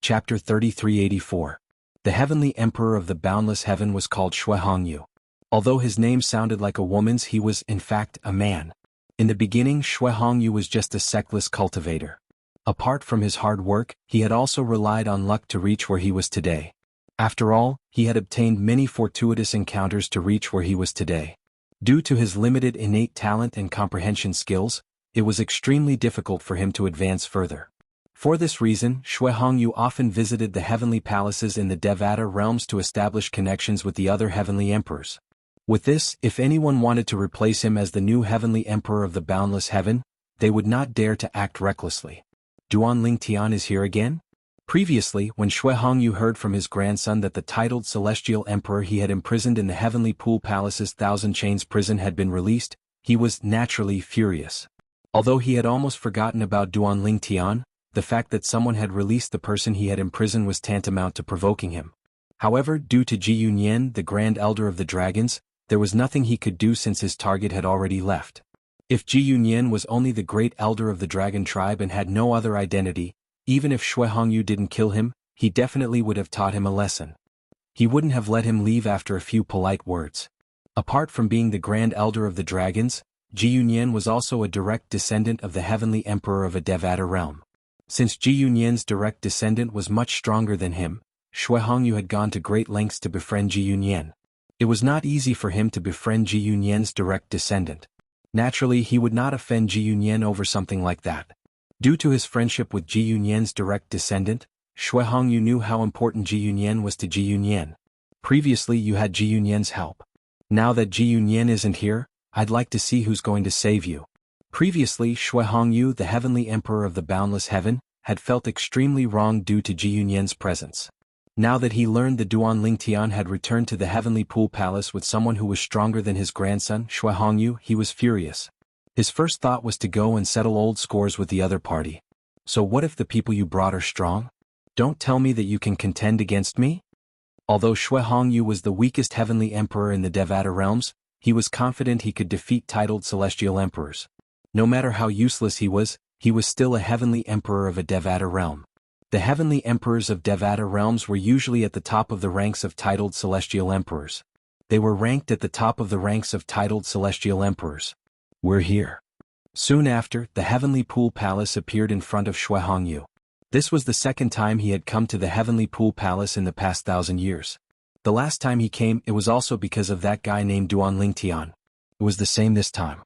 Chapter 3384. The Heavenly Emperor of the Boundless Heaven was called Shuihongyu. Although his name sounded like a woman's, he was, in fact, a man. In the beginning, Shuihongyu was just a sexless cultivator. Apart from his hard work, he had also relied on luck to reach where he was today. After all, he had obtained many fortuitous encounters to reach where he was today. Due to his limited innate talent and comprehension skills, it was extremely difficult for him to advance further. For this reason, Shuihongyu often visited the heavenly palaces in the Devata realms to establish connections with the other heavenly emperors. With this, if anyone wanted to replace him as the new heavenly emperor of the boundless heaven, they would not dare to act recklessly. Duanling Tian is here again? Previously, when Shuihongyu heard from his grandson that the titled celestial emperor he had imprisoned in the heavenly pool palace's thousand chains prison had been released, he was naturally furious. Although he had almost forgotten about Duanling Tian, the fact that someone had released the person he had imprisoned was tantamount to provoking him. However, due to Ji Yunyan, the Grand Elder of the Dragons, there was nothing he could do since his target had already left. If Ji Yunyan was only the Great Elder of the Dragon Tribe and had no other identity, even if Shuihongyu didn't kill him, he definitely would have taught him a lesson. He wouldn't have let him leave after a few polite words. Apart from being the Grand Elder of the Dragons, Ji Yunyan was also a direct descendant of the Heavenly Emperor of a Devata realm. Since Ji Yunyan's direct descendant was much stronger than him, Shuihongyu had gone to great lengths to befriend Ji Yunyan. It was not easy for him to befriend Ji Yunyan's direct descendant. Naturally, he would not offend Ji Yunyan over something like that. Due to his friendship with Ji Yunyan's direct descendant, Shuihongyu knew how important Ji Yunyan was to Ji Yunyan. Previously you had Ji Yunyan's help. Now that Ji Yunyan isn't here, I'd like to see who's going to save you. Previously, Shuihongyu, the Heavenly Emperor of the Boundless Heaven, had felt extremely wrong due to Ji Yunyan's presence. Now that he learned the Duanling Tian had returned to the Heavenly Pool Palace with someone who was stronger than his grandson, Shuihongyu, he was furious. His first thought was to go and settle old scores with the other party. So what if the people you brought are strong? Don't tell me that you can contend against me? Although Shuihongyu was the weakest Heavenly Emperor in the Devata realms, he was confident he could defeat titled celestial emperors. No matter how useless he was still a heavenly emperor of a Devata realm. The heavenly emperors of Devata realms were usually at the top of the ranks of titled celestial emperors. They were ranked at the top of the ranks of titled celestial emperors. We're here. Soon after, the heavenly pool palace appeared in front of Shuihongyu. This was the second time he had come to the heavenly pool palace in the past 1,000 years. The last time he came, it was also because of that guy named Duanling Tian. It was the same this time.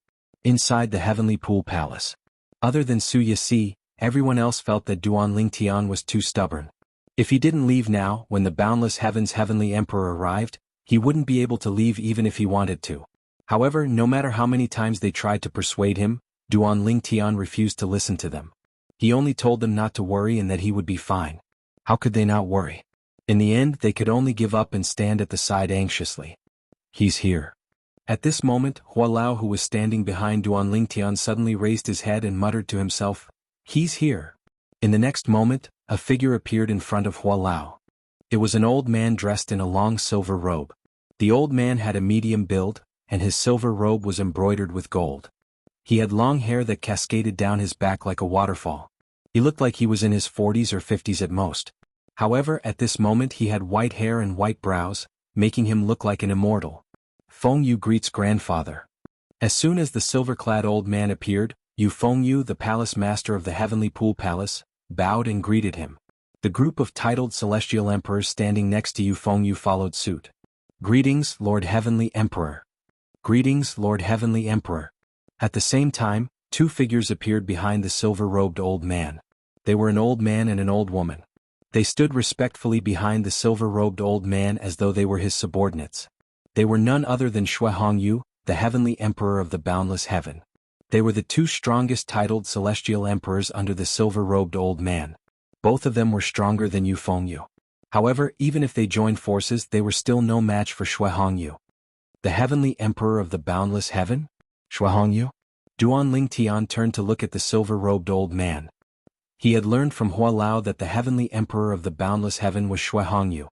Inside the heavenly pool palace. Other than Su Yasi, everyone else felt that Duanling Tian was too stubborn. If he didn't leave now, when the Boundless Heaven's Heavenly Emperor arrived, he wouldn't be able to leave even if he wanted to. However, no matter how many times they tried to persuade him, Duanling Tian refused to listen to them. He only told them not to worry and that he would be fine. How could they not worry? In the end, they could only give up and stand at the side anxiously. He's here. At this moment, Hualao, who was standing behind Duanling Tian, suddenly raised his head and muttered to himself, "He's here." In the next moment, a figure appeared in front of Hualao. It was an old man dressed in a long silver robe. The old man had a medium build, and his silver robe was embroidered with gold. He had long hair that cascaded down his back like a waterfall. He looked like he was in his 40s or 50s at most. However, at this moment he had white hair and white brows, making him look like an immortal. Fengyu greets grandfather. As soon as the silver-clad old man appeared, Yu Fengyu, the palace master of the Heavenly Pool Palace, bowed and greeted him. The group of titled celestial emperors standing next to Yu Fengyu followed suit. "Greetings, Lord Heavenly Emperor." "Greetings, Lord Heavenly Emperor." At the same time, two figures appeared behind the silver-robed old man. They were an old man and an old woman. They stood respectfully behind the silver-robed old man as though they were his subordinates. They were none other than Shuihongyu, the Heavenly Emperor of the Boundless Heaven. They were the two strongest titled celestial emperors under the silver-robed old man. Both of them were stronger than Yu Fengyu. However, even if they joined forces, they were still no match for Shuihongyu. The Heavenly Emperor of the Boundless Heaven? Shuihongyu? Duanling Tian turned to look at the silver-robed old man. He had learned from Hualao that the Heavenly Emperor of the Boundless Heaven was Shuihongyu.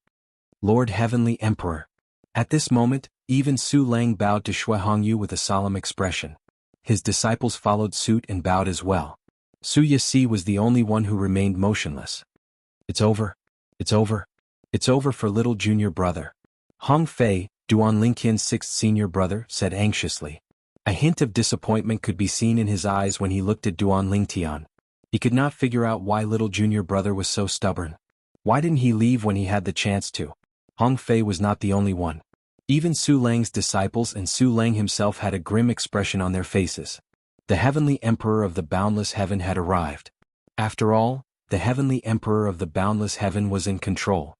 "Lord Heavenly Emperor." At this moment, even Su Lang bowed to Shuihongyu with a solemn expression. His disciples followed suit and bowed as well. Su Yasi was the only one who remained motionless. It's over. It's over. It's over for little junior brother. Hong Fei, Duan Lingqian's sixth senior brother, said anxiously. A hint of disappointment could be seen in his eyes when he looked at Duan Lingtian. He could not figure out why little junior brother was so stubborn. Why didn't he leave when he had the chance to? Hong Fei was not the only one. Even Su Lang's disciples and Su Lang himself had a grim expression on their faces. The heavenly emperor of the boundless heaven had arrived. After all, the heavenly emperor of the boundless heaven was in control.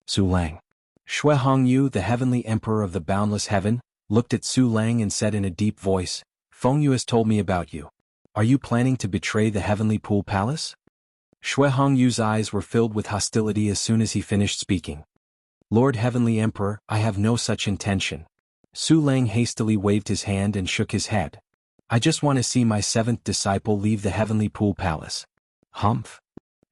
Su Lang. Xue Hongyu, the heavenly emperor of the boundless heaven, looked at Su Lang and said in a deep voice, Fengyu has told me about you. Are you planning to betray the heavenly pool palace? Xue Hongyu's eyes were filled with hostility as soon as he finished speaking. Lord Heavenly Emperor, I have no such intention. Su Lang hastily waved his hand and shook his head. I just want to see my seventh disciple leave the heavenly pool palace. Humph.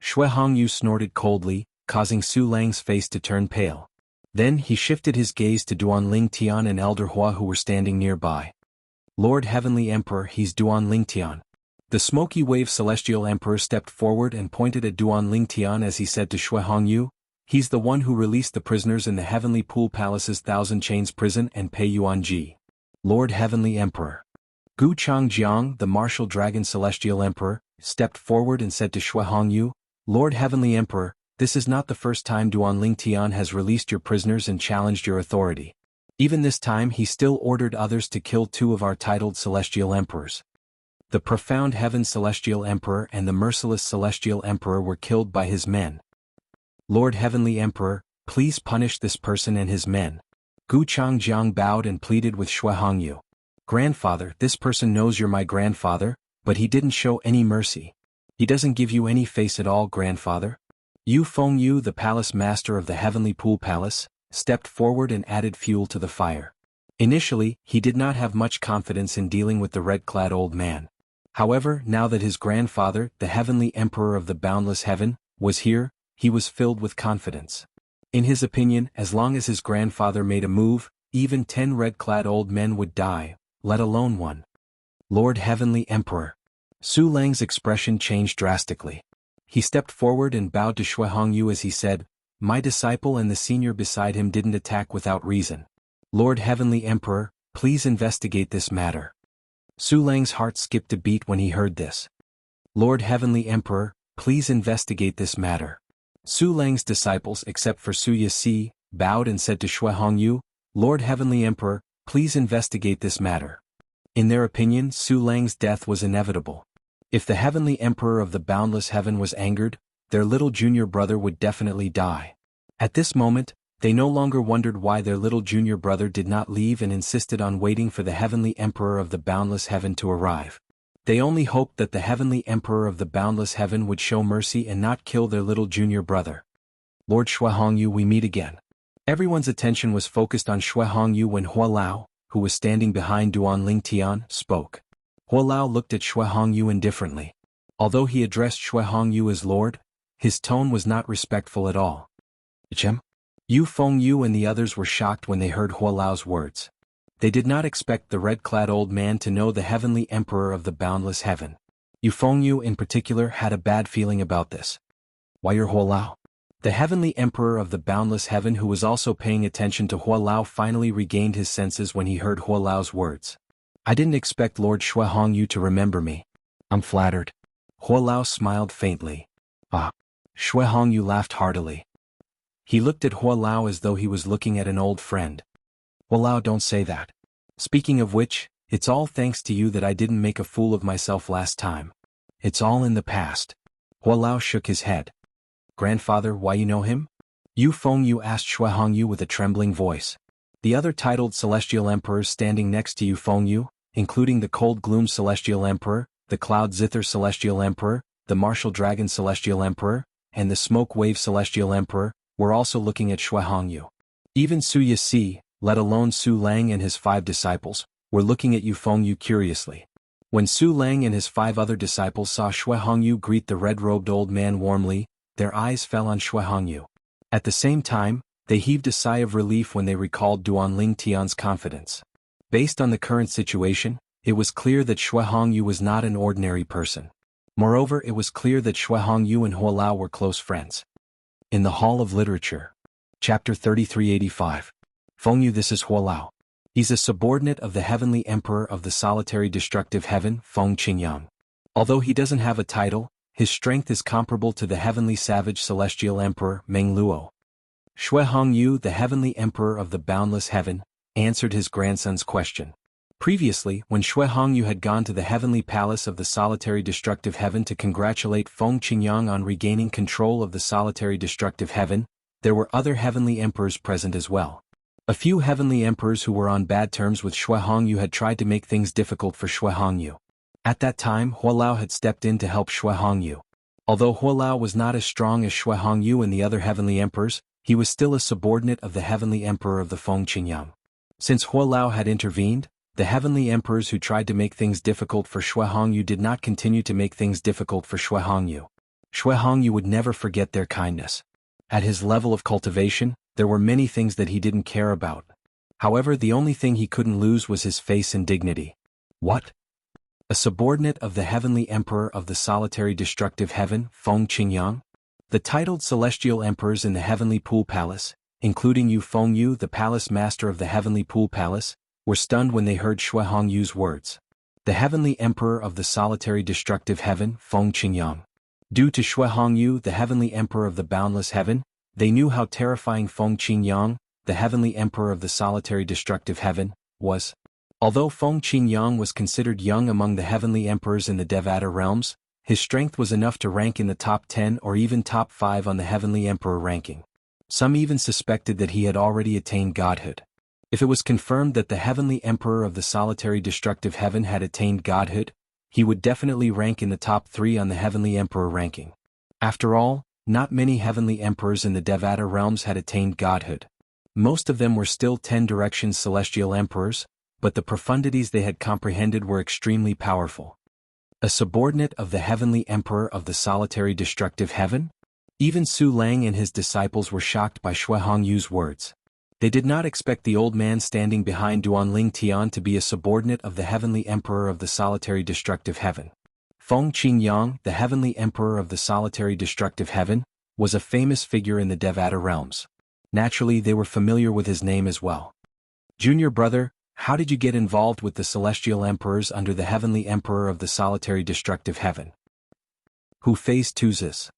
Xue Hongyu snorted coldly, causing Su Lang's face to turn pale. Then he shifted his gaze to Duan Lingtian and Elder Hua who were standing nearby. Lord Heavenly Emperor, he's Duan Lingtian. The smoky wave Celestial Emperor stepped forward and pointed at Duan Lingtian as he said to Xue Hongyu, he's the one who released the prisoners in the Heavenly Pool Palace's Thousand Chains prison and Pei Yuanji. Lord Heavenly Emperor. Gu Changjiang, the martial dragon Celestial Emperor, stepped forward and said to Xue Hongyu, Lord Heavenly Emperor, this is not the first time Duan Lingtian has released your prisoners and challenged your authority. Even this time he still ordered others to kill two of our titled Celestial Emperors. The profound Heaven Celestial Emperor and the merciless Celestial Emperor were killed by his men. Lord Heavenly Emperor, please punish this person and his men. Gu Changjiang bowed and pleaded with Xue Hongyu. Grandfather, this person knows you're my grandfather, but he didn't show any mercy. He doesn't give you any face at all, grandfather. Yu Fengyu, the palace master of the Heavenly Pool Palace, stepped forward and added fuel to the fire. Initially, he did not have much confidence in dealing with the red-clad old man. However, now that his grandfather, the Heavenly Emperor of the Boundless Heaven, was here, he was filled with confidence. In his opinion, as long as his grandfather made a move, even 10 red-clad old men would die, let alone one. Lord Heavenly Emperor. Su Lang's expression changed drastically. He stepped forward and bowed to Xue Hongyu as he said, my disciple and the senior beside him didn't attack without reason. Lord Heavenly Emperor, please investigate this matter. Su Lang's heart skipped a beat when he heard this. Lord Heavenly Emperor, please investigate this matter. Su Lang's disciples except for Su Yasi, bowed and said to Xue Hongyu, Lord Heavenly Emperor, please investigate this matter. In their opinion, Su Lang's death was inevitable. If the Heavenly Emperor of the Boundless Heaven was angered, their little junior brother would definitely die. At this moment, they no longer wondered why their little junior brother did not leave and insisted on waiting for the Heavenly Emperor of the Boundless Heaven to arrive. They only hoped that the Heavenly Emperor of the Boundless Heaven would show mercy and not kill their little junior brother. Lord Xue Hongyu, we meet again. Everyone's attention was focused on Xue Hongyu when Hua Lao, who was standing behind Duan Lingtian, spoke. Hua Lao looked at Xue Hongyu indifferently. Although he addressed Xue Hongyu as Lord, his tone was not respectful at all. Yu Fengyu and the others were shocked when they heard Hua Lao's words. They did not expect the red-clad old man to know the Heavenly Emperor of the Boundless Heaven. Yu Fengyu in particular had a bad feeling about this. Why you're Hua Lao? The Heavenly Emperor of the Boundless Heaven, who was also paying attention to Hua Lao, finally regained his senses when he heard Hua Lao's words. I didn't expect Lord Xue Hongyu to remember me. I'm flattered. Hua Lao smiled faintly. Ah. Xue Hongyu laughed heartily. He looked at Hua Lao as though he was looking at an old friend. Hua Lao, don't say that. Speaking of which, it's all thanks to you that I didn't make a fool of myself last time. It's all in the past. Hua Lao shook his head. Grandfather, why you know him? Yu Fengyu asked Xue Hongyu with a trembling voice. The other titled Celestial Emperors standing next to Yu Fengyu, including the Cold Gloom Celestial Emperor, the Cloud Zither Celestial Emperor, the Martial Dragon Celestial Emperor, and the Smoke Wave Celestial Emperor, were also looking at Xue Hongyu. Even Su Yasi, let alone Su Lang and his 5 disciples, were looking at Yu Fengyu curiously. When Su Lang and his 5 other disciples saw Xue Hongyu greet the red-robed old man warmly, their eyes fell on Xue Hongyu. At the same time, they heaved a sigh of relief when they recalled Duan Lingtian's confidence. Based on the current situation, it was clear that Xue Hongyu was not an ordinary person. Moreover, it was clear that Xue Hongyu and Hua Lao were close friends. In the Hall of Literature. Chapter 3385. Fengyu. This is Huolao. He's a subordinate of the Heavenly Emperor of the solitary destructive heaven, Feng Qingyang. Although he doesn't have a title, his strength is comparable to the heavenly savage celestial emperor, Meng Luo. Shui Hongyu, the heavenly emperor of the boundless heaven, answered his grandson's question. Previously, when Shui Hongyu had gone to the heavenly palace of the solitary destructive heaven to congratulate Feng Qingyang on regaining control of the solitary destructive heaven, there were other heavenly emperors present as well. A few heavenly emperors who were on bad terms with Shui Hongyu had tried to make things difficult for Shui Hongyu. At that time, Huolao had stepped in to help Shui Hongyu. Although Huolao was not as strong as Shui Hongyu and the other heavenly emperors, he was still a subordinate of the heavenly emperor of the Feng Qingyang. Since Huolao had intervened, the heavenly emperors who tried to make things difficult for Shui Hongyu did not continue to make things difficult for Shui Hongyu. Shui Hongyu would never forget their kindness. At his level of cultivation, there were many things that he didn't care about. However, the only thing he couldn't lose was his face and dignity. What? A subordinate of the heavenly emperor of the solitary destructive heaven, Feng Qingyang? The titled celestial emperors in the heavenly pool palace, including Yu Fengyu, the palace master of the heavenly pool palace, were stunned when they heard Shui Hongyu's words. The heavenly emperor of the solitary destructive heaven, Feng Qingyang. Due to Shui Hongyu, the heavenly emperor of the boundless heaven, they knew how terrifying Feng Qingyang, the heavenly emperor of the solitary destructive heaven, was. Although Feng Qingyang was considered young among the heavenly emperors in the Devata realms, his strength was enough to rank in the top 10 or even top 5 on the heavenly emperor ranking. Some even suspected that he had already attained godhood. If it was confirmed that the heavenly emperor of the solitary destructive heaven had attained godhood, he would definitely rank in the top 3 on the heavenly emperor ranking. After all, not many heavenly emperors in the Devata realms had attained godhood. Most of them were still 10 directions celestial emperors, but the profundities they had comprehended were extremely powerful. A subordinate of the heavenly emperor of the solitary destructive heaven? Even Su Lang and his disciples were shocked by Shui Hongyu's words. They did not expect the old man standing behind Duanling Tian to be a subordinate of the heavenly emperor of the solitary destructive heaven. Feng Qingyang, the heavenly emperor of the solitary destructive heaven, was a famous figure in the Devata realms. Naturally, they were familiar with his name as well. Junior brother, how did you get involved with the celestial emperors under the heavenly emperor of the solitary destructive heaven? Who faced Tuzis?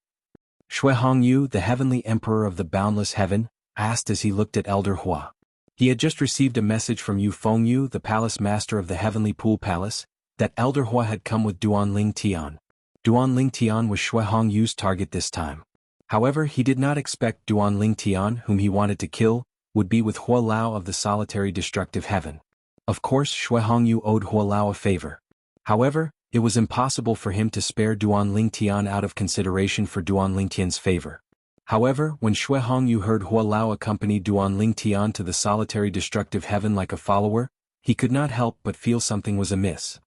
Shui Hongyu, the heavenly emperor of the boundless heaven, asked as he looked at Elder Hua. He had just received a message from Yu Fengyu, the palace master of the heavenly pool palace, that Elder Hua had come with Duanling Tian. Duanling Tian was Shui Hongyu's target this time. However, he did not expect Duanling Tian, whom he wanted to kill, would be with Huolao of the solitary destructive heaven. Of course, Shui Hongyu owed Huolao a favor. However, it was impossible for him to spare Duanling Tian out of consideration for Duanling Tian's favor. However, when Shui Hongyu heard Huolao accompany Duanling Tian to the solitary destructive heaven like a follower, he could not help but feel something was amiss.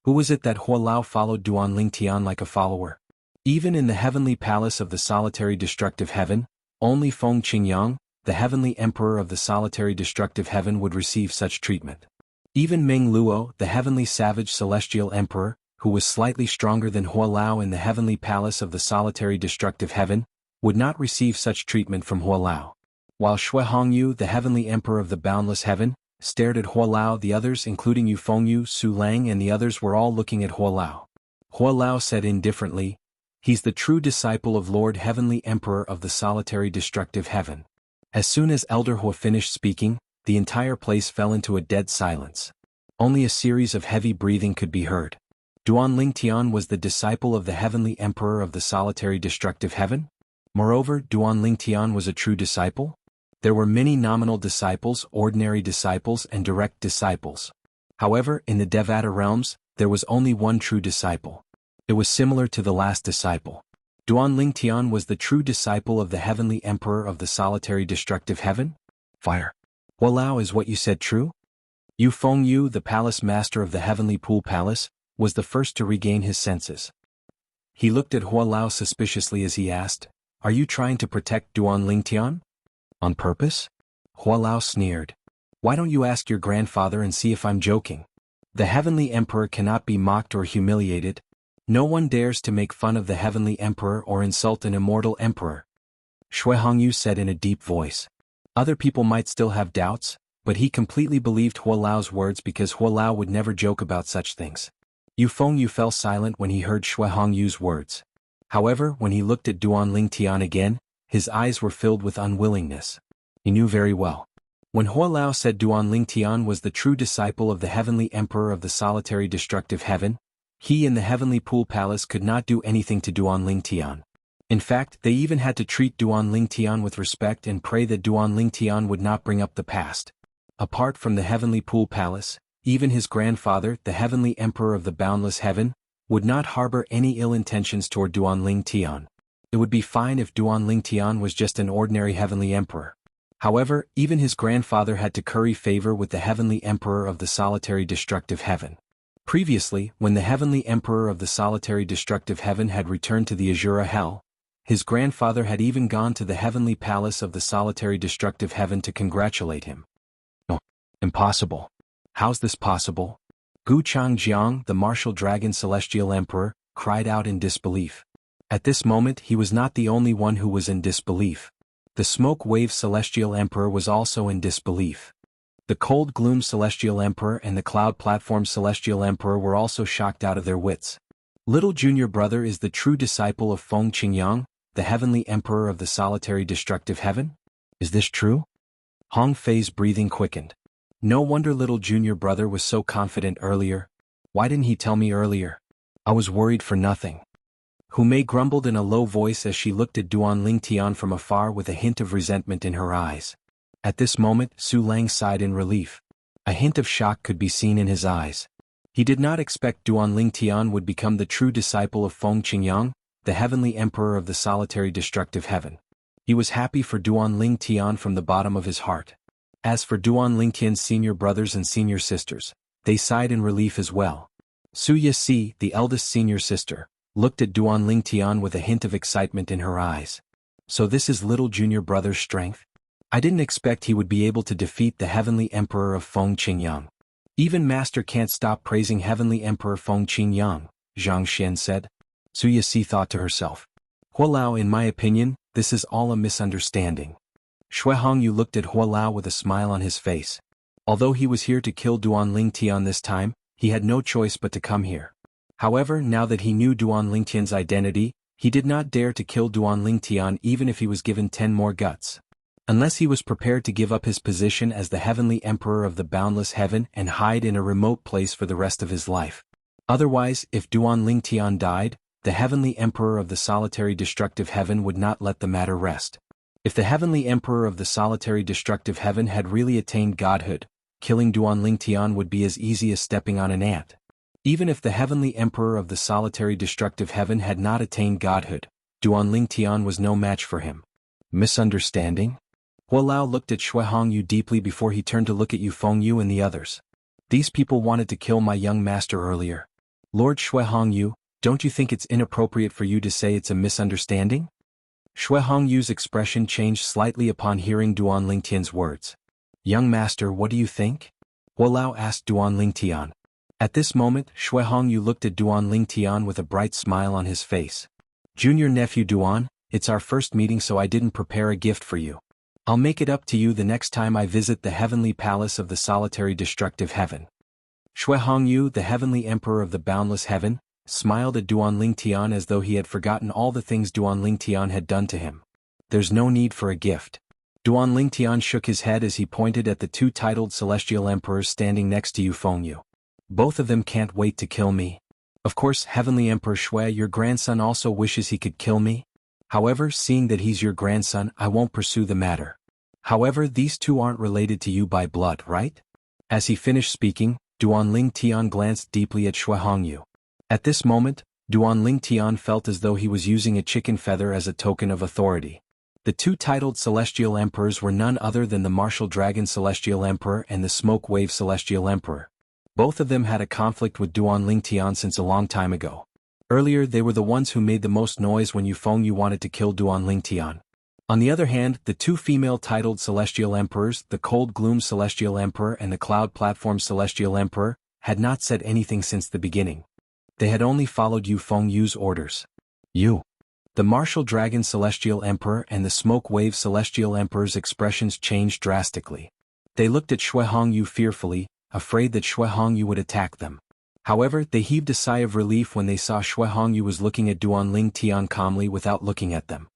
Who was it that Huolao followed Duanling Tian like a follower? Even in the heavenly palace of the solitary destructive heaven, only Feng Qingyang, the heavenly emperor of the solitary destructive heaven, would receive such treatment. Even Meng Luo, the heavenly savage celestial emperor, who was slightly stronger than Huolao in the heavenly palace of the solitary destructive heaven, would not receive such treatment from Huolao. While Shui Hongyu, the heavenly emperor of the boundless heaven, stared at Huolao, the others including Yu Fengyu, Su Lang and the others were all looking at Huolao. Huolao said indifferently, "He's the true disciple of Lord Heavenly Emperor of the solitary destructive heaven." As soon as Elder Hua finished speaking, the entire place fell into a dead silence. Only a series of heavy breathing could be heard. Duanling Tian was the disciple of the heavenly emperor of the solitary destructive heaven? Moreover, Duanling Tian was a true disciple? There were many nominal disciples, ordinary disciples and direct disciples. However, in the Devata realms, there was only one true disciple. It was similar to the last disciple. Duanling Tian was the true disciple of the heavenly emperor of the solitary destructive heaven? Fire. Huolao, is what you said true? Yu Fengyu, the palace master of the heavenly pool palace, was the first to regain his senses. He looked at Huolao suspiciously as he asked, "Are you trying to protect Duanling Tian? On purpose?" Huolao sneered. "Why don't you ask your grandfather and see if I'm joking? The heavenly emperor cannot be mocked or humiliated. No one dares to make fun of the heavenly emperor or insult an immortal emperor." Shui Hongyu said in a deep voice. Other people might still have doubts, but he completely believed Hua Lao's words because Hua Lao would never joke about such things. Yu Fengyu fell silent when he heard Shui Hongyu's words. However, when he looked at Duan Lingtian again, his eyes were filled with unwillingness. He knew very well. When Hua Lao said Duan Lingtian was the true disciple of the Heavenly Emperor of the solitary destructive heaven, he and the Heavenly Pool Palace could not do anything to Duan Lingtian. In fact, they even had to treat Duan Lingtian with respect and pray that Duan Lingtian would not bring up the past. Apart from the Heavenly Pool Palace, even his grandfather, the Heavenly Emperor of the Boundless Heaven, would not harbor any ill intentions toward Duan Lingtian. It would be fine if Duan Lingtian was just an ordinary Heavenly Emperor. However, even his grandfather had to curry favor with the Heavenly Emperor of the solitary destructive heaven. Previously, when the Heavenly Emperor of the solitary destructive heaven had returned to the Azura Hell, his grandfather had even gone to the Heavenly Palace of the solitary destructive heaven to congratulate him. Oh, impossible. How's this possible? Gu Changjiang, the martial dragon celestial emperor, cried out in disbelief. At this moment he was not the only one who was in disbelief. The smoke wave celestial emperor was also in disbelief. The cold gloom celestial emperor and the cloud platform celestial emperor were also shocked out of their wits. Little junior brother is the true disciple of Feng Qingyang, the heavenly emperor of the solitary destructive heaven? Is this true? Hong Fei's breathing quickened. No wonder little junior brother was so confident earlier. Why didn't he tell me earlier? I was worried for nothing. Hu Mei grumbled in a low voice as she looked at Duan Lingtian from afar with a hint of resentment in her eyes. At this moment, Su Lang sighed in relief. A hint of shock could be seen in his eyes. He did not expect Duan Lingtian would become the true disciple of Feng Qingyang, the heavenly emperor of the solitary destructive heaven. He was happy for Duan Lingtian from the bottom of his heart. As for Duan Lingtian's senior brothers and senior sisters, they sighed in relief as well. Su Yasi, the eldest senior sister, looked at Duan Lingtian with a hint of excitement in her eyes. So this is little junior brother's strength? I didn't expect he would be able to defeat the heavenly emperor of Feng Qingyang. Even master can't stop praising heavenly emperor Feng Qingyang, Zhang Xian said. Su Yasi thought to herself. Hua Lao, in my opinion, this is all a misunderstanding. Shui Hongyu looked at Hua Lao with a smile on his face. Although he was here to kill Duan Lingtian this time, he had no choice but to come here. However, now that he knew Duan Lingtian's identity, he did not dare to kill Duan Lingtian even if he was given 10 more guts. Unless he was prepared to give up his position as the heavenly emperor of the boundless heaven and hide in a remote place for the rest of his life. Otherwise, if Duan Lingtian died, the heavenly emperor of the solitary destructive heaven would not let the matter rest. If the heavenly emperor of the solitary destructive heaven had really attained godhood, killing Duan Lingtian would be as easy as stepping on an ant. Even if the heavenly emperor of the solitary destructive heaven had not attained godhood, Duan Lingtian was no match for him. Misunderstanding? Hua Lao looked at Shui Hongyu deeply before he turned to look at Yu Fengyu and the others. These people wanted to kill my young master earlier. Lord Shui Hongyu, don't you think it's inappropriate for you to say it's a misunderstanding? Shui Hongyu's expression changed slightly upon hearing Duan Lingtian's words. Young master, what do you think? Hua Lao asked Duan Lingtian. At this moment, Shui Hongyu looked at Duan Lingtian with a bright smile on his face. Junior nephew Duan, it's our first meeting, so I didn't prepare a gift for you. I'll make it up to you the next time I visit the heavenly palace of the solitary destructive heaven. Shui Hongyu, the heavenly emperor of the boundless heaven, smiled at Duan Lingtian as though he had forgotten all the things Duan Lingtian had done to him. There's no need for a gift. Duan Lingtian shook his head as he pointed at the two titled celestial emperors standing next to Yu Fengyu. Both of them can't wait to kill me. Of course, heavenly emperor Shui, your grandson also wishes he could kill me. However, seeing that he's your grandson, I won't pursue the matter. However, these two aren't related to you by blood, right? As he finished speaking, Duan Lingtian glanced deeply at Shui Hongyu. At this moment, Duan Lingtian felt as though he was using a chicken feather as a token of authority. The two titled celestial emperors were none other than the martial dragon celestial emperor and the smoke wave celestial emperor. Both of them had a conflict with Duan Lingtian since a long time ago. Earlier, they were the ones who made the most noise when Yu Fengyu wanted to kill Duan Lingtian. On the other hand, the two female titled celestial emperors, the cold gloom celestial emperor and the cloud platform celestial emperor, had not said anything since the beginning. They had only followed Yu Fengyu's orders. You. The martial dragon celestial emperor and the smoke wave celestial emperor's expressions changed drastically. They looked at Xue Hongyu fearfully, afraid that Xue Hongyu would attack them. However, they heaved a sigh of relief when they saw Xue Hongyu was looking at Duanling Tian calmly without looking at them.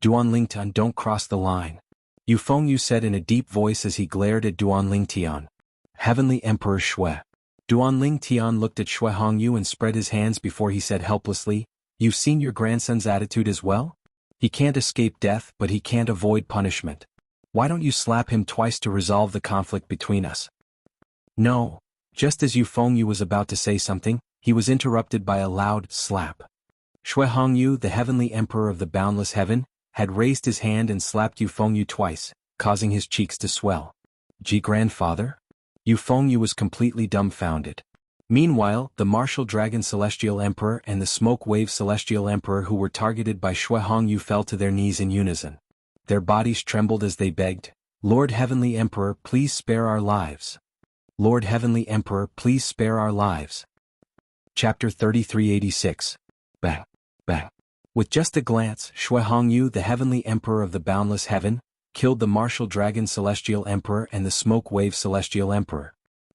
Duanling Tian, don't cross the line. Yu Fengyu said in a deep voice as he glared at Duanling Tian. Heavenly Emperor Xue. Duanling Tian looked at Xue Hongyu and spread his hands before he said helplessly, You've seen your grandson's attitude as well? He can't escape death, but he can't avoid punishment. Why don't you slap him twice to resolve the conflict between us? No. Just as Yu Fengyu was about to say something, he was interrupted by a loud slap. Xue Hongyu, the heavenly emperor of the boundless heaven, had raised his hand and slapped Yu Fengyu twice, causing his cheeks to swell. Ji grandfather? Yu Fengyu was completely dumbfounded. Meanwhile, the martial dragon celestial emperor and the smoke wave celestial emperor who were targeted by Xue Hongyu fell to their knees in unison. Their bodies trembled as they begged, Lord Heavenly Emperor, please spare our lives. Lord Heavenly Emperor, please spare our lives. Chapter 3386. Bang. Bang. With just a glance, Xue Hongyu, the heavenly emperor of the boundless heaven, killed the martial dragon celestial emperor and the smoke wave celestial emperor.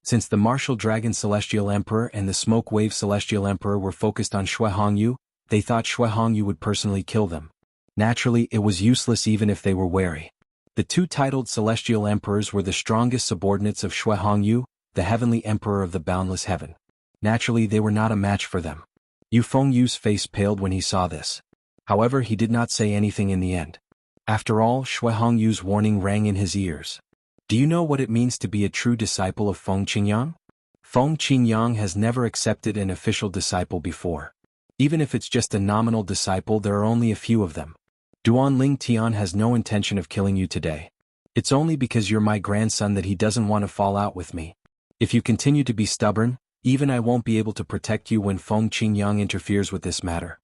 Since the martial dragon celestial emperor and the smoke wave celestial emperor were focused on Xue Hongyu, they thought Xue Hongyu would personally kill them. Naturally, it was useless even if they were wary. The two titled celestial emperors were the strongest subordinates of Xue Hongyu, the heavenly emperor of the boundless heaven. Naturally, they were not a match for them. Yu Fengyu's face paled when he saw this. However, he did not say anything in the end. After all, Xue Hongyu's warning rang in his ears. Do you know what it means to be a true disciple of Feng Qingyang? Feng Qingyang has never accepted an official disciple before. Even if it's just a nominal disciple, there are only a few of them. Duanling Tian has no intention of killing you today. It's only because you're my grandson that he doesn't want to fall out with me. If you continue to be stubborn, even I won't be able to protect you when Feng Qingyang interferes with this matter.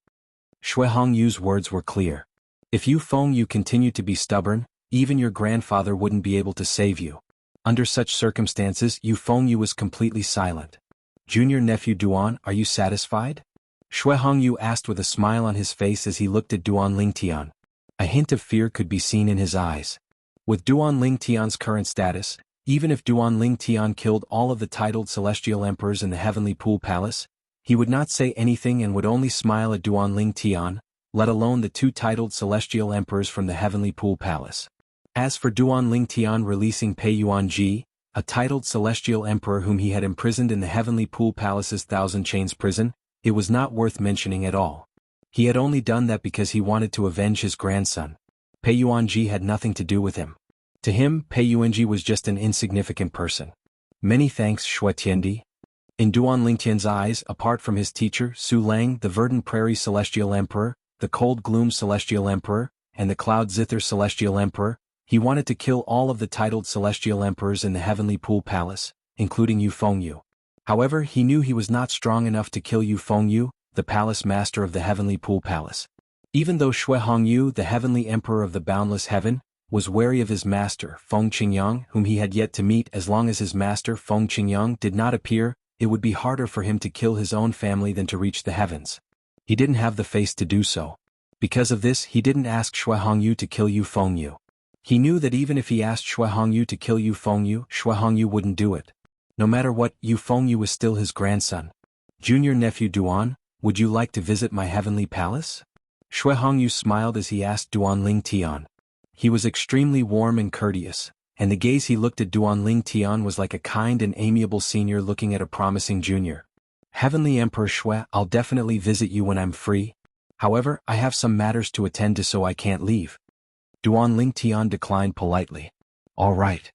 Xue Hongyu's words were clear. If you Fengyu continue to be stubborn, even your grandfather wouldn't be able to save you. Under such circumstances, Yu Fengyu was completely silent. Junior nephew Duan, are you satisfied? Xue Hongyu asked with a smile on his face as he looked at Duan Lingtian. A hint of fear could be seen in his eyes. With Duan Lingtian's current status, even if Duan Lingtian killed all of the titled celestial emperors in the Heavenly Pool Palace, he would not say anything and would only smile at Duan Lingtian, let alone the two titled celestial emperors from the Heavenly Pool Palace. As for Duan Lingtian releasing Pei Yuanji, a titled celestial emperor whom he had imprisoned in the Heavenly Pool Palace's Thousand Chains prison, it was not worth mentioning at all. He had only done that because he wanted to avenge his grandson. Pei Yuanji had nothing to do with him. To him, Pei Yuanji was just an insignificant person. Many thanks, Xue Tiandi. In Duan Lingtian's eyes, apart from his teacher, Su Lang, the Verdant Prairie Celestial Emperor, the Cold Gloom Celestial Emperor, and the Cloud Zither Celestial Emperor, he wanted to kill all of the titled celestial emperors in the Heavenly Pool Palace, including Yu Fengyu. However, he knew he was not strong enough to kill Yu Fengyu, the palace master of the Heavenly Pool Palace. Even though Xue Hongyu, the heavenly emperor of the boundless heaven, was wary of his master, Feng Qingyang, whom he had yet to meet, as long as his master, Feng Qingyang, did not appear, it would be harder for him to kill his own family than to reach the heavens. He didn't have the face to do so. Because of this, he didn't ask Xue Hongyu to kill Yu Fengyu. He knew that even if he asked Xue Hongyu to kill Yu Fengyu, Xue Hongyu wouldn't do it. No matter what, Yu Fengyu was still his grandson. Junior nephew Duan, would you like to visit my heavenly palace? Xue Hongyu smiled as he asked Duan Lingtian. He was extremely warm and courteous, and the gaze he looked at Duan Lingtian was like a kind and amiable senior looking at a promising junior. Heavenly Emperor Xue, I'll definitely visit you when I'm free. However, I have some matters to attend to, so I can't leave. Duan Lingtian declined politely. All right.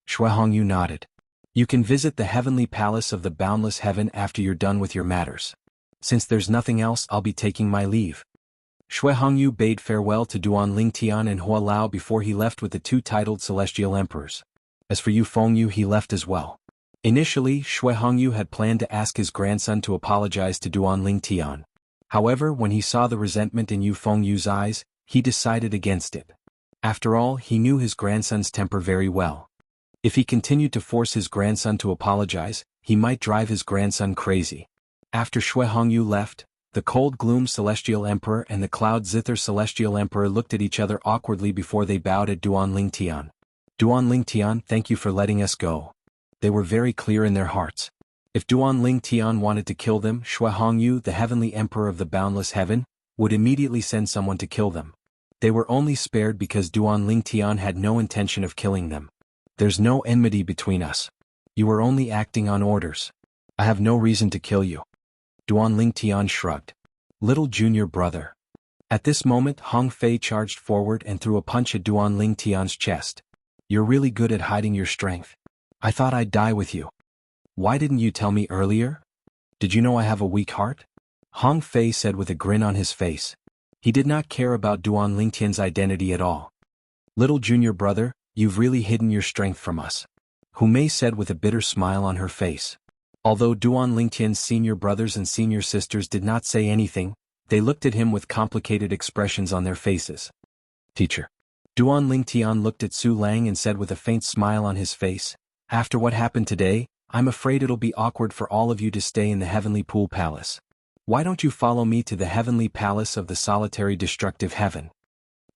Xue Hongyu nodded. You can visit the heavenly palace of the boundless heaven after you're done with your matters. Since there's nothing else, I'll be taking my leave. Xue Hongyu bade farewell to Duan Lingtian and Hua Lao before he left with the two titled celestial emperors. As for Yu Fengyu, he left as well. Initially, Xue Hongyu had planned to ask his grandson to apologize to Duan Lingtian. However, when he saw the resentment in Yu Fengyu's eyes, he decided against it. After all, he knew his grandson's temper very well. If he continued to force his grandson to apologize, he might drive his grandson crazy. After Xue Hongyu left, The cold gloom Celestial Emperor and the cloud zither Celestial Emperor looked at each other awkwardly before they bowed at Duan Lingtian. Duan Lingtian, thank you for letting us go. They were very clear in their hearts. If Duan Lingtian wanted to kill them, Shui Hongyu, the heavenly emperor of the boundless heaven, would immediately send someone to kill them. They were only spared because Duan Lingtian had no intention of killing them. There's no enmity between us. You are only acting on orders. I have no reason to kill you. Duan Lingtian shrugged. Little junior brother. At this moment Hong Fei charged forward and threw a punch at Duan Lingtian's chest. You're really good at hiding your strength. I thought I'd die with you. Why didn't you tell me earlier? Did you know I have a weak heart? Hong Fei said with a grin on his face. He did not care about Duan Lingtian's identity at all. Little junior brother, you've really hidden your strength from us. Hu Mei said with a bitter smile on her face. Although Duan Lingtian's senior brothers and senior sisters did not say anything, they looked at him with complicated expressions on their faces. Teacher. Duan Lingtian looked at Su Lang and said with a faint smile on his face, after what happened today, I'm afraid it'll be awkward for all of you to stay in the Heavenly Pool Palace. Why don't you follow me to the Heavenly Palace of the Solitary Destructive Heaven?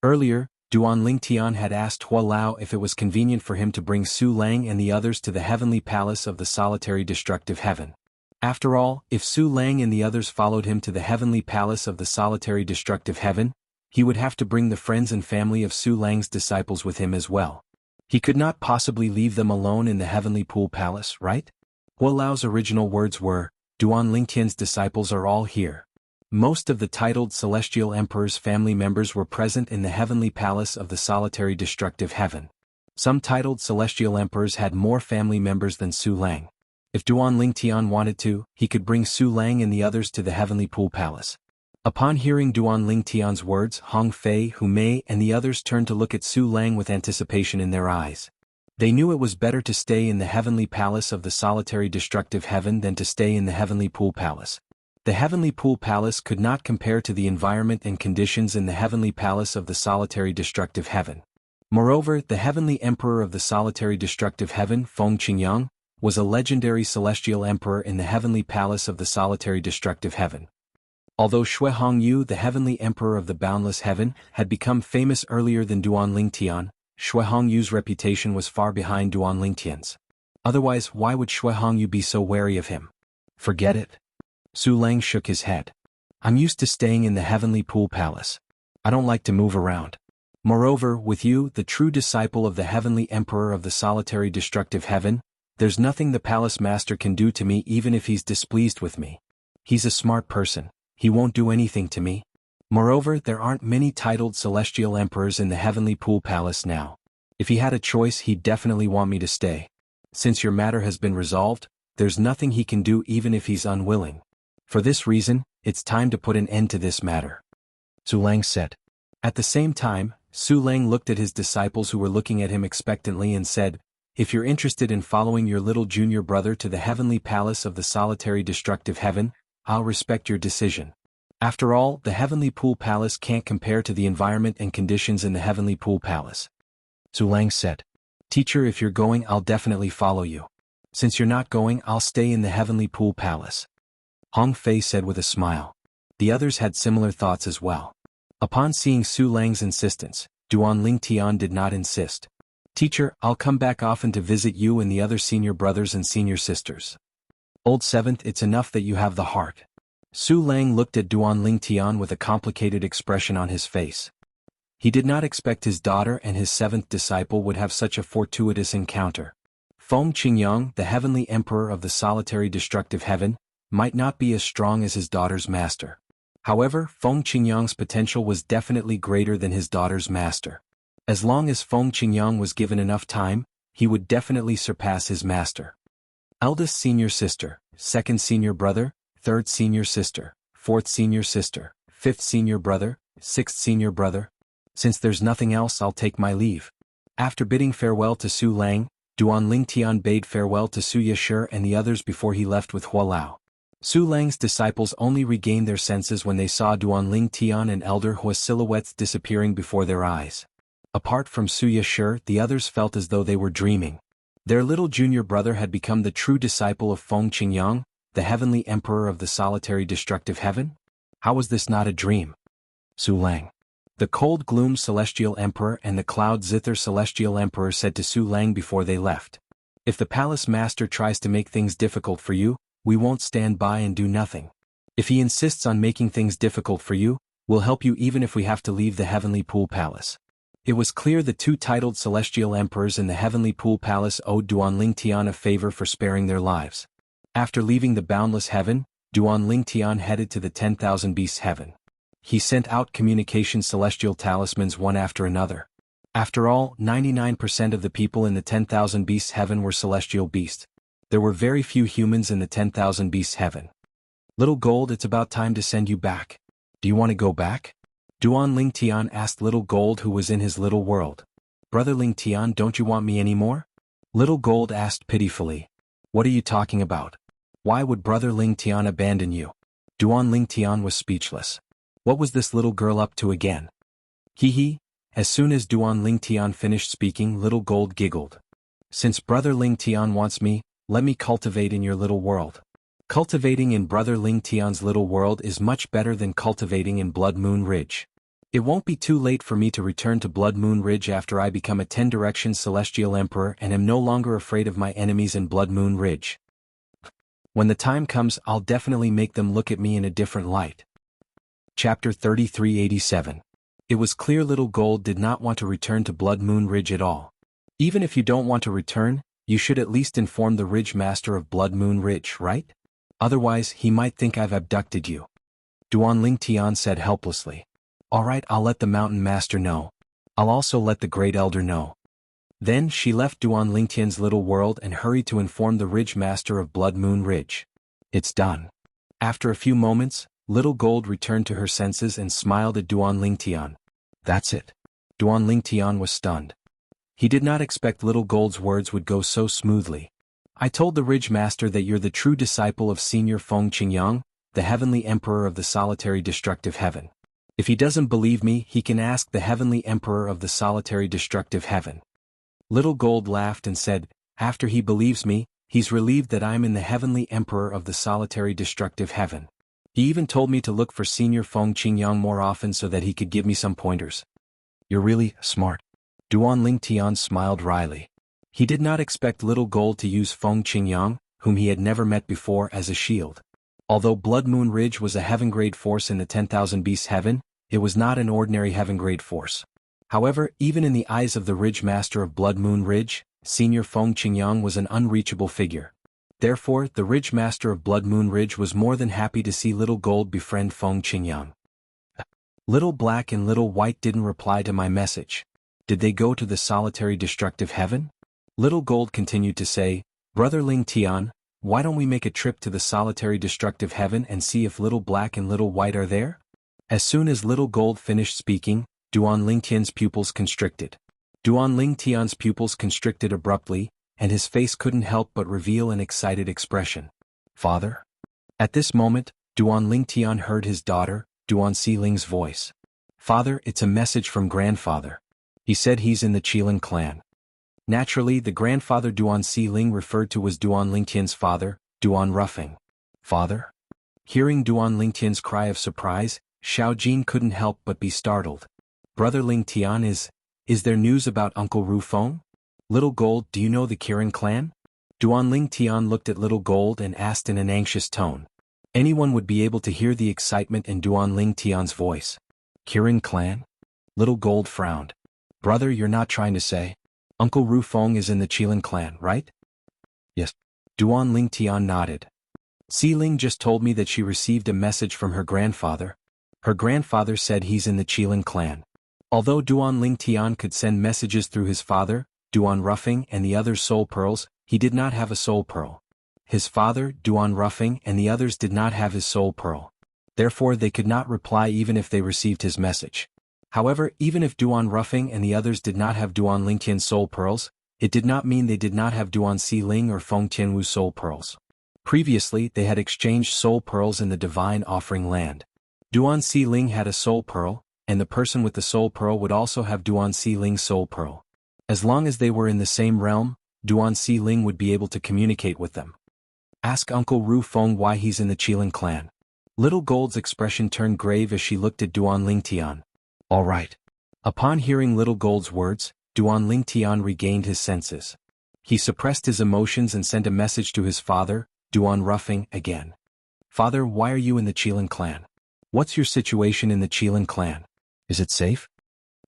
Earlier, Duan Lingtian had asked Hua Lao if it was convenient for him to bring Su Lang and the others to the Heavenly Palace of the Solitary Destructive Heaven. After all, if Su Lang and the others followed him to the Heavenly Palace of the Solitary Destructive Heaven, he would have to bring the friends and family of Su Lang's disciples with him as well. He could not possibly leave them alone in the Heavenly Pool Palace, right? Hua Lao's original words were, Duan Lingtian's disciples are all here. Most of the titled Celestial Emperor's family members were present in the Heavenly Palace of the Solitary Destructive Heaven. Some titled Celestial Emperors had more family members than Su Lang. If Duan Lingtian wanted to, he could bring Su Lang and the others to the Heavenly Pool Palace. Upon hearing Duan Lingtian's words, Hong Fei, Hu Mei and the others turned to look at Su Lang with anticipation in their eyes. They knew it was better to stay in the Heavenly Palace of the Solitary Destructive Heaven than to stay in the Heavenly Pool Palace. The Heavenly Pool Palace could not compare to the environment and conditions in the Heavenly Palace of the Solitary Destructive Heaven. Moreover, the Heavenly Emperor of the Solitary Destructive Heaven, Feng Qingyang, was a legendary celestial emperor in the Heavenly Palace of the Solitary Destructive Heaven. Although Shui Hongyu, the Heavenly Emperor of the Boundless Heaven, had become famous earlier than Duan Lingtian, Shui Hongyu's reputation was far behind Duan Lingtian's. Otherwise, why would Shui Hongyu be so wary of him? Forget it. Su Lang shook his head. I'm used to staying in the Heavenly Pool Palace. I don't like to move around. Moreover, with you, the true disciple of the Heavenly Emperor of the Solitary Destructive Heaven, there's nothing the Palace Master can do to me even if he's displeased with me. He's a smart person. He won't do anything to me. Moreover, there aren't many titled Celestial Emperors in the Heavenly Pool Palace now. If he had a choice, he'd definitely want me to stay. Since your matter has been resolved, there's nothing he can do even if he's unwilling. For this reason, it's time to put an end to this matter. Su Lang said. At the same time, Su Lang looked at his disciples who were looking at him expectantly and said, if you're interested in following your little junior brother to the Heavenly Palace of the Solitary Destructive Heaven, I'll respect your decision. After all, the Heavenly Pool Palace can't compare to the environment and conditions in the Heavenly Pool Palace. Su Lang said. Teacher, if you're going, I'll definitely follow you. Since you're not going, I'll stay in the Heavenly Pool Palace. Hong Fei said with a smile. The others had similar thoughts as well. Upon seeing Su Lang's insistence, Duan Lingtian did not insist. Teacher, I'll come back often to visit you and the other senior brothers and senior sisters. Old Seventh, it's enough that you have the heart. Su Lang looked at Duan Lingtian with a complicated expression on his face. He did not expect his daughter and his seventh disciple would have such a fortuitous encounter. Feng Qingyang, the Heavenly Emperor of the Solitary Destructive Heaven, might not be as strong as his daughter's master. However, Feng Qingyang's potential was definitely greater than his daughter's master. As long as Feng Qingyang was given enough time, he would definitely surpass his master. Eldest senior sister, second senior brother, third senior sister, fourth senior sister, fifth senior brother, sixth senior brother. Since there's nothing else, I'll take my leave. After bidding farewell to Su Lang, Duan Lingtian bade farewell to Su Yashir and the others before he left with Hua Lao. Su Lang's disciples only regained their senses when they saw Duan Lingtian and Elder Hua's silhouettes disappearing before their eyes. Apart from Su Yashir, the others felt as though they were dreaming. Their little junior brother had become the true disciple of Feng Qingyang, the Heavenly Emperor of the Solitary Destructive Heaven? How was this not a dream? Su Lang. The cold gloom celestial emperor and the cloud zither celestial emperor said to Su Lang before they left. If the palace master tries to make things difficult for you, we won't stand by and do nothing. If he insists on making things difficult for you, we'll help you even if we have to leave the Heavenly Pool Palace. It was clear the two titled celestial emperors in the Heavenly Pool Palace owed Duan Lingtian a favor for sparing their lives. After leaving the boundless heaven, Duan Lingtian headed to the 10,000 Beasts Heaven. He sent out communication celestial talismans one after another. After all, 99% of the people in the 10,000 Beasts Heaven were celestial beasts. There were very few humans in the 10,000 Beasts Heaven. Little Gold, it's about time to send you back. Do you want to go back? Duan Lingtian asked Little Gold, who was in his little world. Brother Lingtian, don't you want me anymore? Little Gold asked pitifully. What are you talking about? Why would Brother Lingtian abandon you? Duan Lingtian was speechless. What was this little girl up to again? Hee. As soon as Duan Lingtian finished speaking, Little Gold giggled. Since Brother Lingtian wants me, let me cultivate in your little world. Cultivating in Brother Lingtian's little world is much better than cultivating in Blood Moon Ridge. It won't be too late for me to return to Blood Moon Ridge after I become a 10 Directions Celestial Emperor and am no longer afraid of my enemies in Blood Moon Ridge. When the time comes, I'll definitely make them look at me in a different light. Chapter 3387. It was clear Little Gold did not want to return to Blood Moon Ridge at all. Even if you don't want to return, you should at least inform the Ridge Master of Blood Moon Ridge, right? Otherwise, he might think I've abducted you. Duan Lingtian said helplessly. Alright, I'll let the Mountain Master know. I'll also let the Great Elder know. Then she left Duan Lingtian's little world and hurried to inform the Ridge Master of Blood Moon Ridge. It's done. After a few moments, Little Gold returned to her senses and smiled at Duan Lingtian. That's it. Duan Lingtian was stunned. He did not expect Little Gold's words would go so smoothly. I told the Ridge Master that you're the true disciple of Senior Feng Qingyang, the Heavenly Emperor of the Solitary Destructive Heaven. If he doesn't believe me, he can ask the Heavenly Emperor of the Solitary Destructive Heaven. Little Gold laughed and said, after he believes me, he's relieved that I'm in the Heavenly Emperor of the Solitary Destructive Heaven. He even told me to look for Senior Feng Qingyang more often so that he could give me some pointers. You're really smart. Duan Lingtian smiled wryly. He did not expect Little Gold to use Feng Qingyang, whom he had never met before, as a shield. Although Blood Moon Ridge was a heaven-grade force in the 10,000 Beasts Heaven, it was not an ordinary heaven-grade force. However, even in the eyes of the Ridge Master of Blood Moon Ridge, Senior Feng Qingyang was an unreachable figure. Therefore, the Ridge Master of Blood Moon Ridge was more than happy to see Little Gold befriend Feng Qingyang. Little Black and Little White didn't reply to my message. Did they go to the Solitary Destructive Heaven? Little Gold continued to say, Brother Lingtian, why don't we make a trip to the Solitary Destructive Heaven and see if Little Black and Little White are there? As soon as Little Gold finished speaking, Duan Lingtian's pupils constricted. Duan Lingtian's pupils constricted abruptly, and his face couldn't help but reveal an excited expression. Father? At this moment, Duan Lingtian heard his daughter, Duan Siling's voice. Father, it's a message from grandfather. He said he's in the Qilin clan. Naturally, the grandfather Duan Siling referred to was Duan Lingtian's father, Duan Ruffing. Father? Hearing Duan Lingtian's cry of surprise, Xiao Jin couldn't help but be startled. Brother Lingtian, is there news about Uncle Ru Feng? Little Gold, do you know the Kirin clan? Duan Lingtian looked at Little Gold and asked in an anxious tone. Anyone would be able to hear the excitement in Duan Lingtian's voice. Kirin clan? Little Gold frowned. Brother, you're not trying to say Uncle Ru Feng is in the Qilin clan, right? Yes. Duan Lingtian nodded. Siling just told me that she received a message from her grandfather. Her grandfather said he's in the Qilin clan. Although Duan Lingtian could send messages through his father, Duan Ruffing and the other's soul pearls, he did not have a soul pearl. His father, Duan Ruffing and the others did not have his soul pearl. Therefore they could not reply even if they received his message. However, even if Duan Ruffing and the others did not have Duan Lingtian's soul pearls, it did not mean they did not have Duan Siling or Feng Tianwu's soul pearls. Previously, they had exchanged soul pearls in the Divine Offering Land. Duan Siling had a soul pearl, and the person with the soul pearl would also have Duan Siling's soul pearl. As long as they were in the same realm, Duan Siling would be able to communicate with them. Ask Uncle Ru Feng why he's in the Qilin clan. Little Gold's expression turned grave as she looked at Duan Lingtian. All right. Upon hearing Little Gold's words, Duan Lingtian regained his senses. He suppressed his emotions and sent a message to his father, Duan Ruffing, again. Father, why are you in the Qilin clan? What's your situation in the Qilin clan? Is it safe?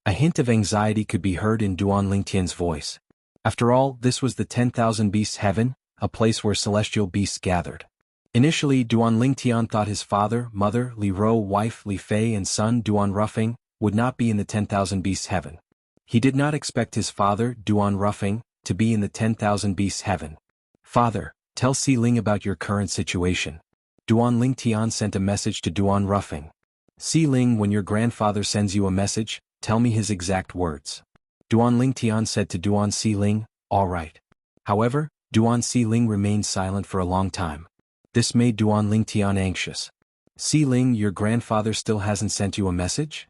A hint of anxiety could be heard in Duan Lingtian's voice. After all, this was the 10,000 Beasts Heaven, a place where celestial beasts gathered. Initially, Duan Lingtian thought his father, mother, Li Ro, wife, Li Fei and son, Duan Ruffing, would not be in the 10,000 Beasts Heaven. He did not expect his father, Duan Ruffing, to be in the 10,000 Beasts Heaven. Father, tell Si Ling about your current situation. Duan Lingtian sent a message to Duan Ruffing. Si Ling, when your grandfather sends you a message, tell me his exact words. Duan Lingtian said to Duan Si Ling, all right. However, Duan Si Ling remained silent for a long time. This made Duan Lingtian anxious. Si Ling, your grandfather still hasn't sent you a message?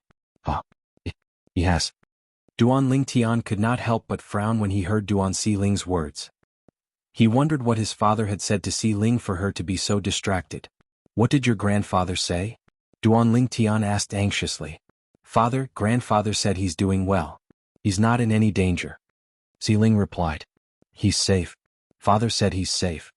He has. Duan Lingtian could not help but frown when he heard Duan Si Ling's words. He wondered what his father had said to Si Ling for her to be so distracted. What did your grandfather say? Duan Lingtian asked anxiously. Father, grandfather said he's doing well. He's not in any danger. Si Ling replied. He's safe. Father said he's safe.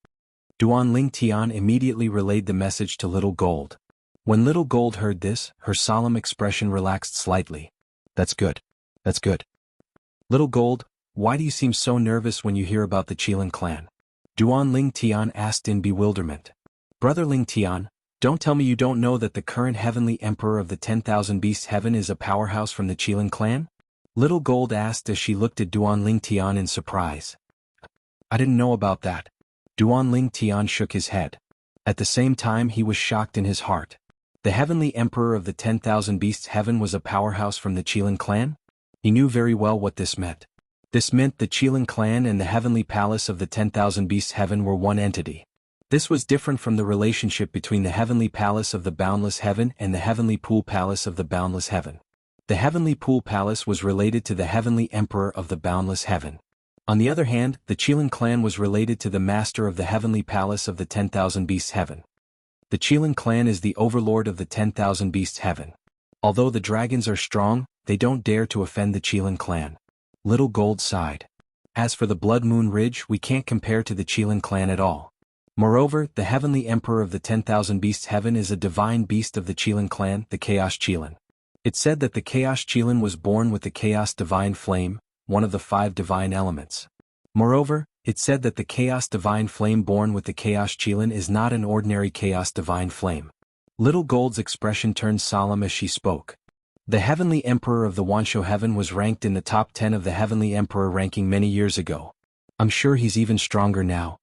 Duan Lingtian immediately relayed the message to Little Gold. When Little Gold heard this, her solemn expression relaxed slightly. That's good. That's good. Little Gold, why do you seem so nervous when you hear about the Qilin clan? Duan Lingtian asked in bewilderment. Brother Lingtian, don't tell me you don't know that the current heavenly emperor of the 10,000 Beasts Heaven is a powerhouse from the Qilin clan? Little Gold asked as she looked at Duan Lingtian in surprise. I didn't know about that. Duan Lingtian shook his head. At the same time he was shocked in his heart. The heavenly emperor of the 10,000 Beasts Heaven was a powerhouse from the Qilin clan? He knew very well what this meant. This meant the Qilin clan and the heavenly palace of the 10,000 Beasts Heaven were one entity. This was different from the relationship between the heavenly palace of the boundless heaven and the heavenly pool palace of the boundless heaven. The heavenly pool palace was related to the heavenly emperor of the boundless heaven. On the other hand, the Qilin clan was related to the master of the heavenly palace of the 10,000 Beasts Heaven. The Qilin clan is the overlord of the 10,000 Beasts Heaven. Although the dragons are strong, they don't dare to offend the Qilin clan. Little Gold sighed. As for the Blood Moon Ridge, we can't compare to the Qilin clan at all. Moreover, the heavenly emperor of the 10,000 Beasts Heaven is a divine beast of the Qilin clan, the Chaos Qilin. It said that the Chaos Qilin was born with the Chaos Divine Flame, one of the 5 divine elements. Moreover, it said that the Chaos Divine Flame born with the Chaos Qilin is not an ordinary Chaos Divine Flame. Little Gold's expression turned solemn as she spoke. The heavenly emperor of the Wansho Heaven was ranked in the top 10 of the heavenly emperor ranking many years ago. I'm sure he's even stronger now.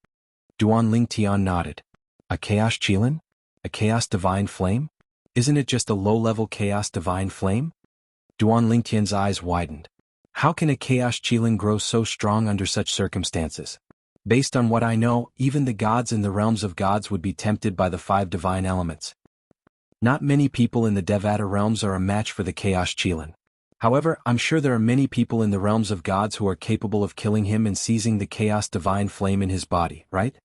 Duan Lingtian nodded. A Chaos Qilin? A Chaos Divine Flame? Isn't it just a low-level Chaos Divine Flame? Duan Lingtian's eyes widened. How can a Chaos Qilin grow so strong under such circumstances? Based on what I know, even the gods in the realms of gods would be tempted by the 5 divine elements. Not many people in the Devata realms are a match for the Chaos Qilin. However, I'm sure there are many people in the realms of gods who are capable of killing him and seizing the Chaos Divine Flame in his body, right?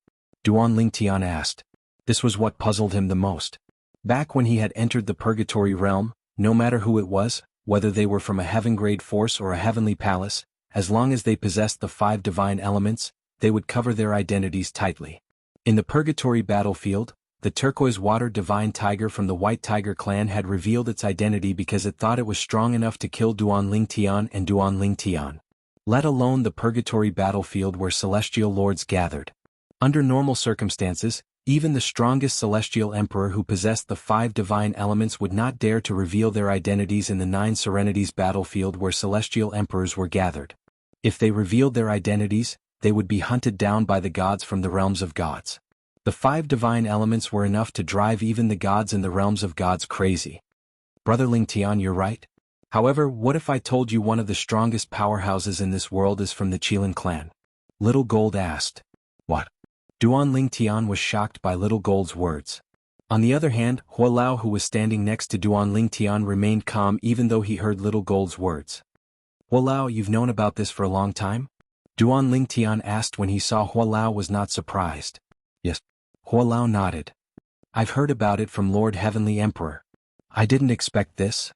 Duan Lingtian asked. This was what puzzled him the most. Back when he had entered the Purgatory realm, no matter who it was, whether they were from a heaven-grade force or a heavenly palace, as long as they possessed the 5 divine elements, they would cover their identities tightly. In the Purgatory battlefield, the turquoise water divine tiger from the White Tiger clan had revealed its identity because it thought it was strong enough to kill Duan Lingtian and Duan Lingtian. Let alone the Purgatory battlefield where celestial lords gathered. Under normal circumstances, even the strongest celestial emperor who possessed the 5 divine elements would not dare to reveal their identities in the 9 Serenities battlefield where celestial emperors were gathered. If they revealed their identities, they would be hunted down by the gods from the realms of gods. The 5 divine elements were enough to drive even the gods in the realms of gods crazy. Brother Lingtian, you're right. However, what if I told you one of the strongest powerhouses in this world is from the Qilin clan? Little Gold asked. What? Duan Lingtian was shocked by Little Gold's words. On the other hand, Hualao, who was standing next to Duan Lingtian, remained calm even though he heard Little Gold's words. Hualao, you've known about this for a long time? Duan Lingtian asked when he saw Hualao was not surprised. Yes. Hualao nodded. I've heard about it from Lord Heavenly Emperor. I didn't expect this.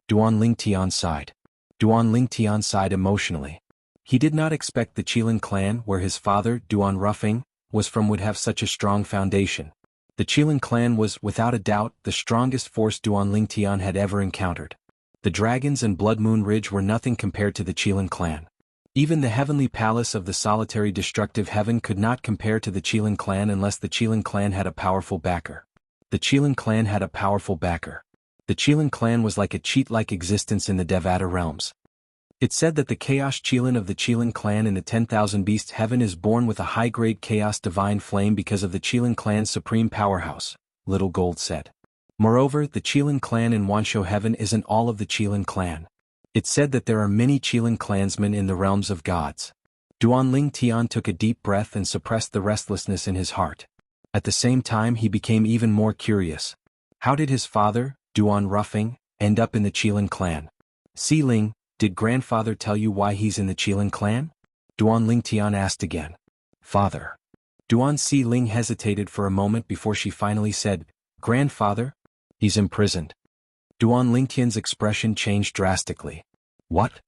Duan Lingtian sighed. Duan Lingtian sighed emotionally. He did not expect the Qilin clan where his father, Duan Ruffing, was from would have such a strong foundation. The Qilin clan was, without a doubt, the strongest force Duan Lingtian had ever encountered. The dragons and Blood Moon Ridge were nothing compared to the Qilin clan. Even the heavenly palace of the solitary destructive heaven could not compare to the Qilin clan unless the Qilin clan had a powerful backer. The Qilin clan had a powerful backer. The Qilin clan was like a cheat-like existence in the Devata realms. It said that the Chaos Qilin of the Qilin clan in the 10,000 Beasts Heaven is born with a high-grade Chaos Divine Flame because of the Qilin clan's supreme powerhouse, Little Gold said. Moreover, the Qilin clan in Wanshou Heaven isn't all of the Qilin clan. It said that there are many Qilin clansmen in the realms of gods. Duan Lingtian took a deep breath and suppressed the restlessness in his heart. At the same time he became even more curious. How did his father, Duan Ruffing, end up in the Qilin clan? Si Ling, did grandfather tell you why he's in the Qilin clan? Duan Lingtian asked again. Father. Duan Si Ling hesitated for a moment before she finally said, Grandfather? He's imprisoned. Duan Lingtian's expression changed drastically. What?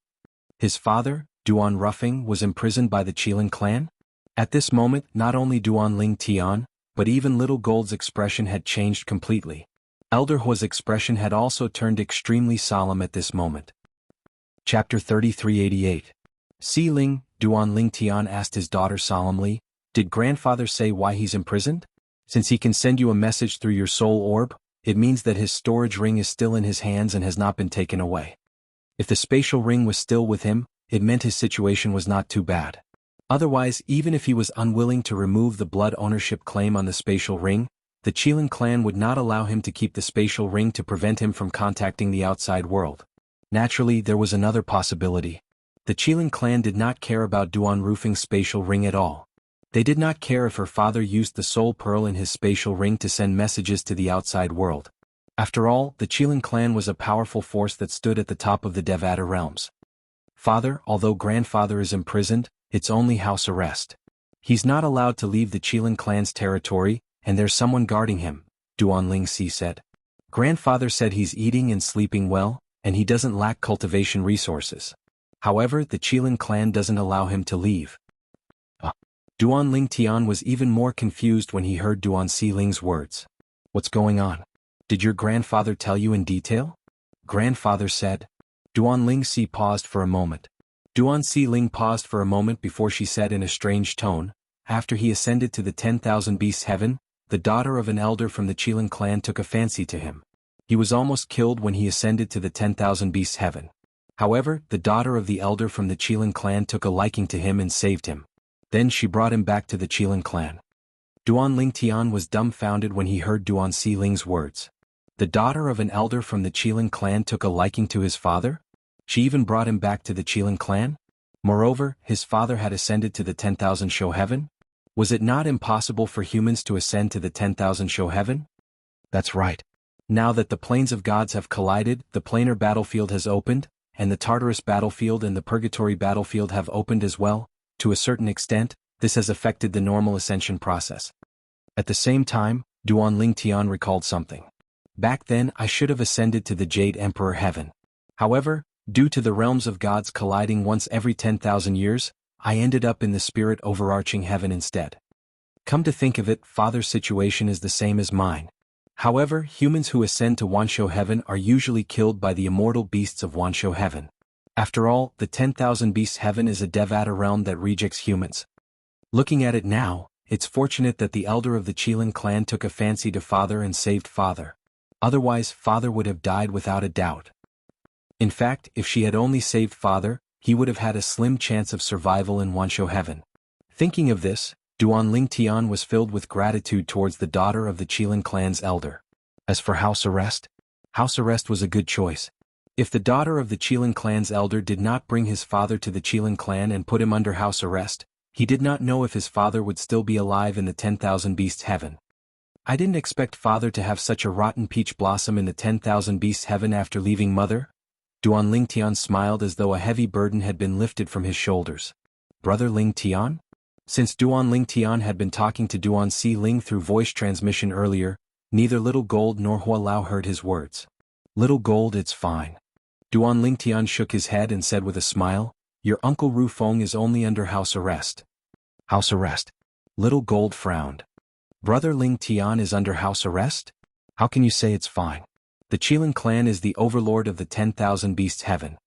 His father, Duan Ruffing, was imprisoned by the Qilin clan? At this moment, not only Duan Lingtian, but even Little Gold's expression had changed completely. Elder Hua's expression had also turned extremely solemn at this moment. Chapter 3388. Si Ling, Duan Lingtian asked his daughter solemnly, did grandfather say why he's imprisoned? Since he can send you a message through your soul orb, it means that his storage ring is still in his hands and has not been taken away. If the spatial ring was still with him, it meant his situation was not too bad. Otherwise, even if he was unwilling to remove the blood ownership claim on the spatial ring, the Qilin clan would not allow him to keep the spatial ring to prevent him from contacting the outside world. Naturally, there was another possibility. The Qilin clan did not care about Duan Ruffing's spatial ring at all. They did not care if her father used the soul pearl in his spatial ring to send messages to the outside world. After all, the Qilin clan was a powerful force that stood at the top of the Devata realms. Father, although grandfather is imprisoned, it's only house arrest. He's not allowed to leave the Qilin clan's territory, and there's someone guarding him, Duan Lingxi said. Grandfather said he's eating and sleeping well, and he doesn't lack cultivation resources. However, the Qilin clan doesn't allow him to leave. Duan Lingtian was even more confused when he heard Duan Si Ling's words. What's going on? Did your grandfather tell you in detail? Grandfather said. Duan Lingxi paused for a moment. Duan Si Ling paused for a moment before she said in a strange tone, after he ascended to the 10,000 Beasts Heaven, the daughter of an elder from the Qilin clan took a fancy to him. He was almost killed when he ascended to the 10,000 Beasts Heaven. However, the daughter of the elder from the Qilin clan took a liking to him and saved him. Then she brought him back to the Qilin clan. Duan Lingtian was dumbfounded when he heard Duan Si Ling's words. The daughter of an elder from the Qilin clan took a liking to his father? She even brought him back to the Qilin clan? Moreover, his father had ascended to the 10,000 Shou Heaven? Was it not impossible for humans to ascend to the 10,000 Shou Heaven? That's right. Now that the planes of gods have collided, the planar battlefield has opened, and the Tartarus battlefield and the Purgatory battlefield have opened as well. To a certain extent, this has affected the normal ascension process. At the same time, Duan Lingtian recalled something. Back then I should have ascended to the Jade Emperor Heaven. However, due to the realms of gods colliding once every 10,000 years, I ended up in the spirit overarching heaven instead. Come to think of it, father's situation is the same as mine. However, humans who ascend to Wanshou Heaven are usually killed by the immortal beasts of Wanshou Heaven. After all, the 10,000 Beasts Heaven is a Devata realm that rejects humans. Looking at it now, it's fortunate that the elder of the Qilin clan took a fancy to father and saved father. Otherwise, father would have died without a doubt. In fact, if she had only saved father, he would have had a slim chance of survival in Wanshou Heaven. Thinking of this, Duan Lingtian was filled with gratitude towards the daughter of the Qilin clan's elder. As for house arrest was a good choice. If the daughter of the Qilin clan's elder did not bring his father to the Qilin clan and put him under house arrest, he did not know if his father would still be alive in the 10,000 Beasts Heaven. I didn't expect father to have such a rotten peach blossom in the 10,000 Beasts Heaven after leaving mother. Duan Lingtian smiled as though a heavy burden had been lifted from his shoulders. Brother Lingtian? Since Duan Lingtian had been talking to Duan Si Ling through voice transmission earlier, Neither Little Gold nor Hua Lao heard his words. Little Gold, it's fine. Duan Lingtian shook his head and said with a smile, your uncle Ru Feng is only under house arrest. House arrest? Little Gold frowned. Brother Ling Tian is under house arrest? How can you say it's fine? The Qilin clan is the overlord of the 10,000 Beasts Heaven.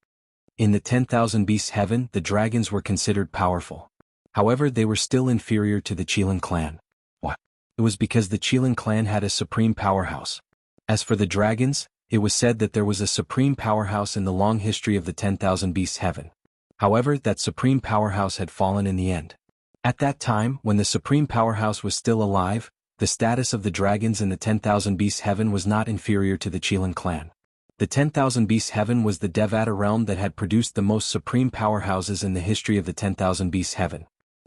In the 10,000 Beasts Heaven, the dragons were considered powerful. However, they were still inferior to the Qilin clan. What? It was because the Qilin clan had a supreme powerhouse. As for the dragons, it was said that there was a supreme powerhouse in the long history of the 10,000 Beasts Heaven. However, that supreme powerhouse had fallen in the end. At that time, when the supreme powerhouse was still alive, the status of the dragons in the 10,000 Beasts Heaven was not inferior to the Qilin clan. The 10,000 Beasts Heaven was the Devata realm that had produced the most supreme powerhouses in the history of the 10,000 Beasts Heaven.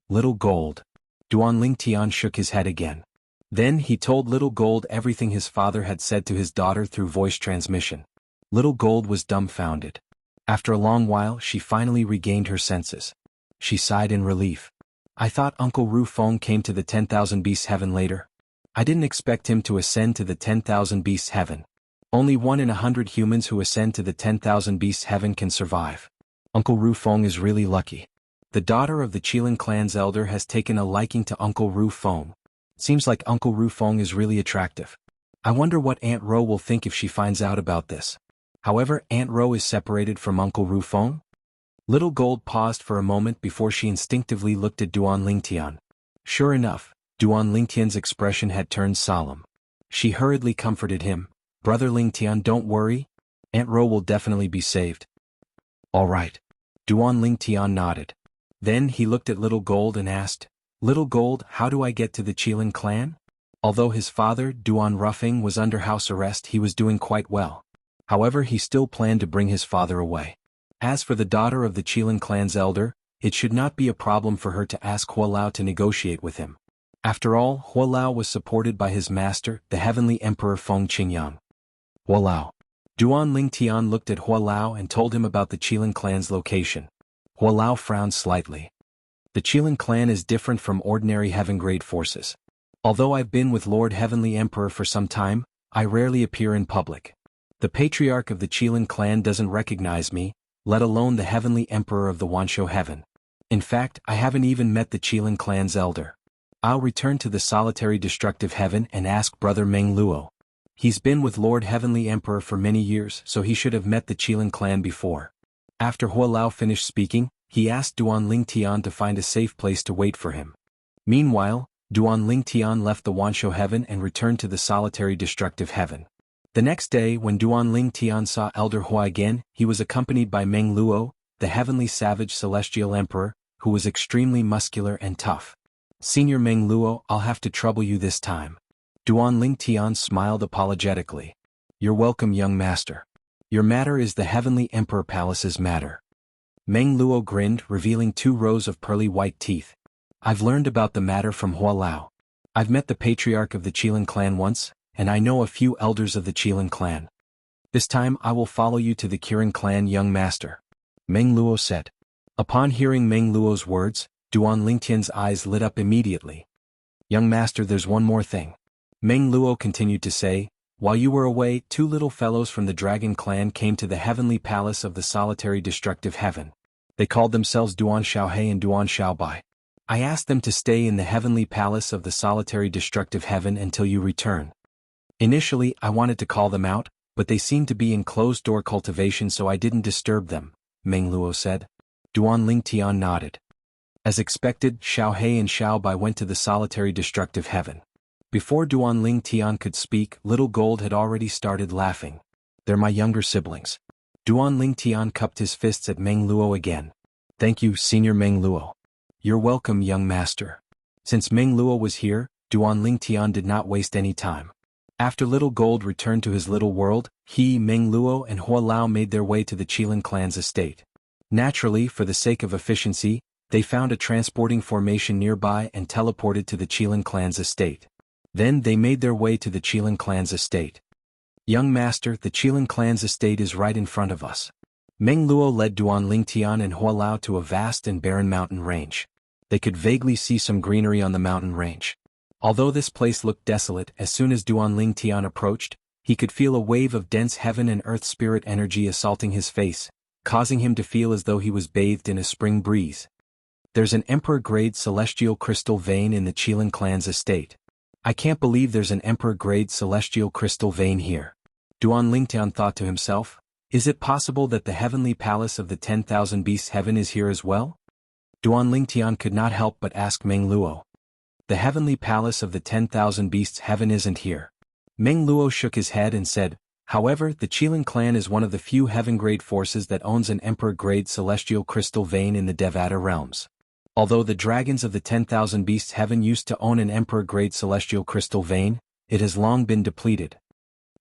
Little Gold. Duan Lingtian shook his head again. Then he told Little Gold everything his father had said to his daughter through voice transmission. Little Gold was dumbfounded. After a long while, she finally regained her senses. She sighed in relief. I thought Uncle Ru Feng came to the 10,000 Beasts Heaven later. I didn't expect him to ascend to the 10,000 Beasts Heaven. Only 1 in 100 humans who ascend to the 10,000 Beasts Heaven can survive. Uncle Ru Feng is really lucky. The daughter of the Qilin clan's elder has taken a liking to Uncle Ru Feng. Seems like Uncle Ru Feng is really attractive. I wonder what Aunt Ro will think if she finds out about this. However, Aunt Ro is separated from Uncle Ru Feng? Little Gold paused for a moment before she instinctively looked at Duan Lingtian. Sure enough, Duan Lingtian's expression had turned solemn. She hurriedly comforted him. Brother Lingtian, don't worry. Aunt Ro will definitely be saved. All right. Duan Lingtian nodded. Then he looked at Little Gold and asked, Little Gold, how do I get to the Qilin clan? Although his father, Duan Ruffing, was under house arrest, he was doing quite well. However, he still planned to bring his father away. As for the daughter of the Qilin clan's elder, it should not be a problem for her to ask Hua Lao to negotiate with him. After all, Hua Lao was supported by his master, the Heavenly Emperor Feng Qingyang. Hua Lao. Duan Lingtian looked at Hua Lao and told him about the Qilin clan's location. Hua Lao frowned slightly. The Qilin clan is different from ordinary heaven-grade forces. Although I've been with Lord Heavenly Emperor for some time, I rarely appear in public. The patriarch of the Qilin clan doesn't recognize me, let alone the Heavenly Emperor of the Wanshou Heaven. In fact, I haven't even met the Qilin clan's elder. I'll return to the solitary destructive heaven and ask Brother Meng Luo. He's been with Lord Heavenly Emperor for many years, so he should have met the Qilin clan before. After Hua Lao finished speaking, he asked Duan Lingtian to find a safe place to wait for him. Meanwhile, Duan Lingtian left the Wanshou Heaven and returned to the solitary destructive heaven. The next day, when Duan Lingtian saw Elder Hua again, he was accompanied by Meng Luo, the heavenly savage celestial emperor, who was extremely muscular and tough. Senior Meng Luo, I'll have to trouble you this time. Duan Lingtian smiled apologetically. You're welcome, young master. Your matter is the Heavenly Emperor Palace's matter. Meng Luo grinned, revealing 2 rows of pearly white teeth. I've learned about the matter from Hua Lao. I've met the patriarch of the Qilin clan once, and I know a few elders of the Qilin clan. This time I will follow you to the Qilin clan, young master. Meng Luo said. Upon hearing Meng Luo's words, Duan Lingtian's eyes lit up immediately. Young master, there's one more thing. Meng Luo continued to say, while you were away, 2 little fellows from the Dragon clan came to the heavenly palace of the solitary destructive heaven. They called themselves Duan Xiaohe and Duan Xiaobai. I asked them to stay in the heavenly palace of the solitary destructive heaven until you return. Initially, I wanted to call them out, but they seemed to be in closed-door cultivation, so I didn't disturb them, Meng Luo said. Duan Lingtian nodded. As expected, Xiaohe and Xiaobai went to the solitary destructive heaven. Before Duan Lingtian could speak, Little Gold had already started laughing. They're my younger siblings. Duan Lingtian cupped his fists at Meng Luo again. Thank you, Senior Meng Luo. You're welcome, young master. Since Meng Luo was here, Duan Lingtian did not waste any time. After Little Gold returned to his little world, he, Meng Luo and Hua Lao made their way to the Qilin clan's estate. Naturally, for the sake of efficiency, they found a transporting formation nearby and teleported to the Qilin clan's estate. Then they made their way to the Qilin clan's estate. Young master, the Qilin clan's estate is right in front of us. Meng Luo led Duan Lingtian and Hua Lao to a vast and barren mountain range. They could vaguely see some greenery on the mountain range. Although this place looked desolate, as soon as Duanling Tian approached, he could feel a wave of dense heaven and earth spirit energy assaulting his face, causing him to feel as though he was bathed in a spring breeze. There's an Emperor-grade celestial crystal vein in the Qilin clan's estate. I can't believe there's an Emperor-grade celestial crystal vein here. Duanling Tian thought to himself, is it possible that the heavenly palace of the 10,000 beasts heaven is here as well? Duanling Tian could not help but ask Meng Luo. The heavenly palace of the 10,000 beasts heaven isn't here. Meng Luo shook his head and said, however, the Qilin clan is one of the few heaven-grade forces that owns an Emperor-grade celestial crystal vein in the Devata realms. Although the dragons of the 10,000 beasts heaven used to own an Emperor-grade celestial crystal vein, it has long been depleted.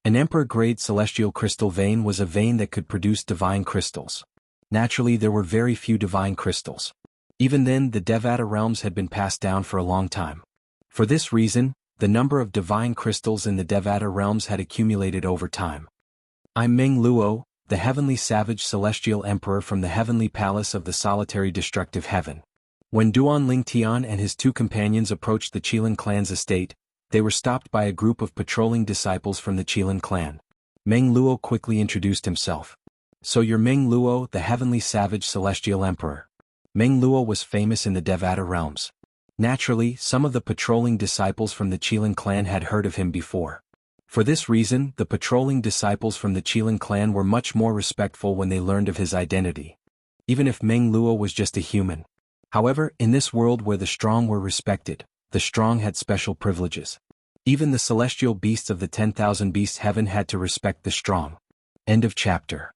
An Emperor-grade celestial crystal vein was a vein that could produce divine crystals. Naturally, there were very few divine crystals. Even then, the Devata realms had been passed down for a long time. For this reason, the number of divine crystals in the Devata realms had accumulated over time. I'm Meng Luo, the heavenly savage celestial emperor from the heavenly palace of the solitary destructive heaven. When Duanling Tian and his two companions approached the Qilin clan's estate, they were stopped by a group of patrolling disciples from the Qilin clan. Meng Luo quickly introduced himself. So you're Meng Luo, the heavenly savage celestial emperor. Meng Luo was famous in the Devata realms. Naturally, some of the patrolling disciples from the Qilin clan had heard of him before. For this reason, the patrolling disciples from the Qilin clan were much more respectful when they learned of his identity. Even if Meng Luo was just a human. However, in this world where the strong were respected, the strong had special privileges. Even the celestial beasts of the 10,000 beasts heaven had to respect the strong. End of chapter.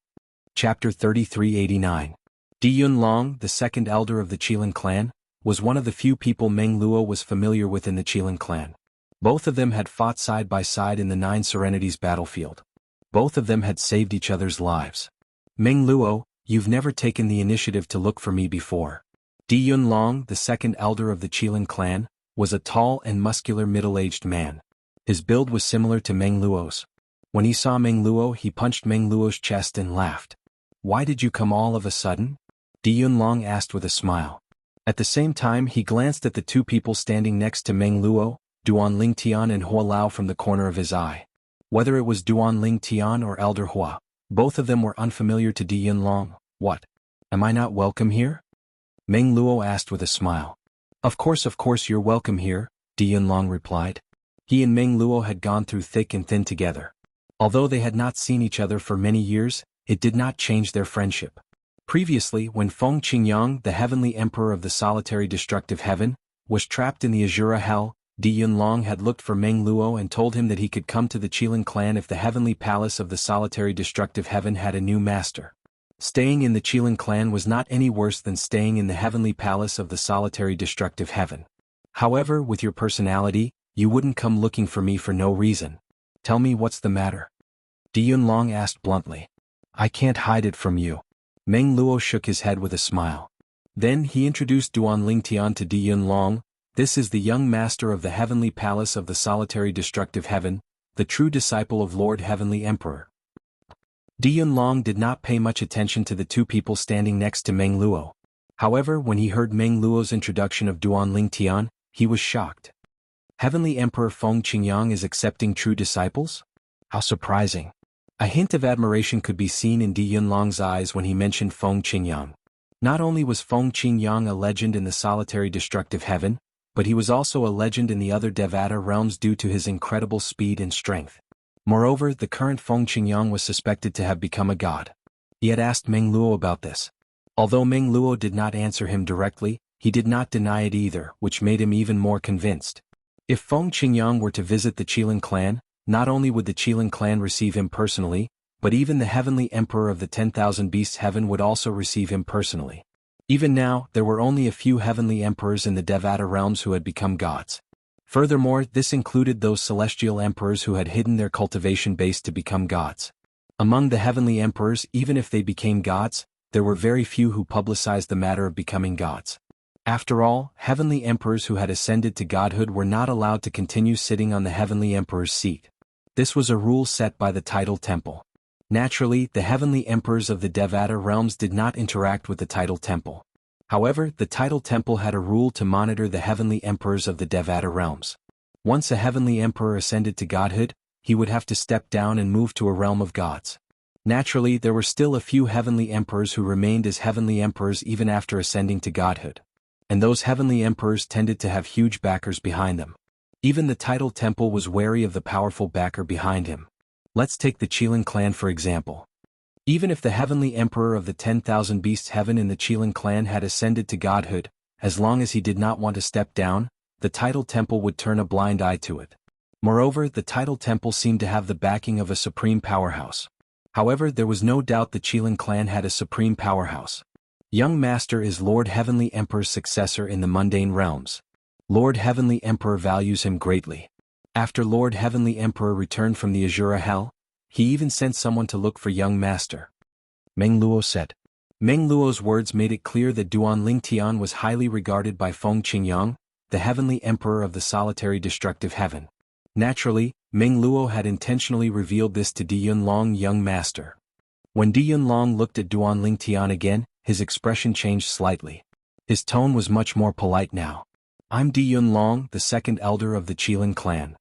Chapter 3389. Di Yunlong, the second elder of the Qilin clan, was one of the few people Meng Luo was familiar with in the Qilin clan. Both of them had fought side by side in the Nine Serenities battlefield. Both of them had saved each other's lives. Meng Luo, you've never taken the initiative to look for me before. Di Yunlong, the second elder of the Qilin clan, was a tall and muscular middle-aged man. His build was similar to Meng Luo's. When he saw Meng Luo, he punched Meng Luo's chest and laughed. Why did you come all of a sudden? Di Yunlong asked with a smile. At the same time, he glanced at the two people standing next to Meng Luo, Duanling Tian and Hua Lao from the corner of his eye. Whether it was Duanling Tian or Elder Hua, both of them were unfamiliar to Di Yunlong. What? Am I not welcome here? Meng Luo asked with a smile. Of course you're welcome here, Di Yunlong replied. He and Meng Luo had gone through thick and thin together. Although they had not seen each other for many years, it did not change their friendship. Previously, when Feng Qingyang, the heavenly emperor of the solitary destructive heaven, was trapped in the Azura hell, Di Yunlong had looked for Meng Luo and told him that he could come to the Qilin clan if the heavenly palace of the solitary destructive heaven had a new master. Staying in the Qilin clan was not any worse than staying in the heavenly palace of the solitary destructive heaven. However, with your personality, you wouldn't come looking for me for no reason. Tell me what's the matter? Di Yunlong asked bluntly. I can't hide it from you. Meng Luo shook his head with a smile. Then he introduced Duanling Tian to Di Yunlong. This is the young master of the heavenly palace of the solitary destructive heaven, the true disciple of Lord Heavenly Emperor. Di Yunlong did not pay much attention to the two people standing next to Meng Luo. However, when he heard Meng Luo's introduction of Duanling Tian, he was shocked. Heavenly Emperor Feng Qingyang is accepting true disciples? How surprising. A hint of admiration could be seen in Di Yunlong's eyes when he mentioned Feng Qingyang. Not only was Feng Qingyang a legend in the solitary destructive heaven, but he was also a legend in the other Devata realms due to his incredible speed and strength. Moreover, the current Feng Qingyang was suspected to have become a god. He had asked Meng Luo about this. Although Meng Luo did not answer him directly, he did not deny it either, which made him even more convinced. If Feng Qingyang were to visit the Qilin clan, not only would the Qilin clan receive him personally, but even the heavenly emperor of the 10,000 beasts heaven would also receive him personally. Even now, there were only a few heavenly emperors in the Devata realms who had become gods. Furthermore, this included those celestial emperors who had hidden their cultivation base to become gods. Among the heavenly emperors, even if they became gods, there were very few who publicized the matter of becoming gods. After all, heavenly emperors who had ascended to godhood were not allowed to continue sitting on the heavenly emperor's seat. This was a rule set by the Tidal Temple. Naturally, the heavenly emperors of the Devata realms did not interact with the Tidal Temple. However, the Tidal Temple had a rule to monitor the heavenly emperors of the Devata realms. Once a heavenly emperor ascended to godhood, he would have to step down and move to a realm of gods. Naturally, there were still a few heavenly emperors who remained as heavenly emperors even after ascending to godhood. And those heavenly emperors tended to have huge backers behind them. Even the title temple was wary of the powerful backer behind him. Let's take the Qilin clan for example. Even if the heavenly emperor of the 10,000 beasts heaven in the Qilin clan had ascended to godhood, as long as he did not want to step down, the title temple would turn a blind eye to it. Moreover, the title temple seemed to have the backing of a supreme powerhouse. However, there was no doubt the Qilin clan had a supreme powerhouse. Young Master is Lord Heavenly Emperor's successor in the mundane realms. Lord Heavenly Emperor values him greatly. After Lord Heavenly Emperor returned from the Azura Hell, he even sent someone to look for Young Master. Meng Luo said. Meng Luo's words made it clear that Duan Lingtian was highly regarded by Feng Qingyang, the Heavenly Emperor of the solitary destructive heaven. Naturally, Meng Luo had intentionally revealed this to Di Yunlong Young Master. When Di Yunlong looked at Duan Lingtian again, his expression changed slightly. His tone was much more polite now. I'm Di Yunlong, the second elder of the Qilin clan.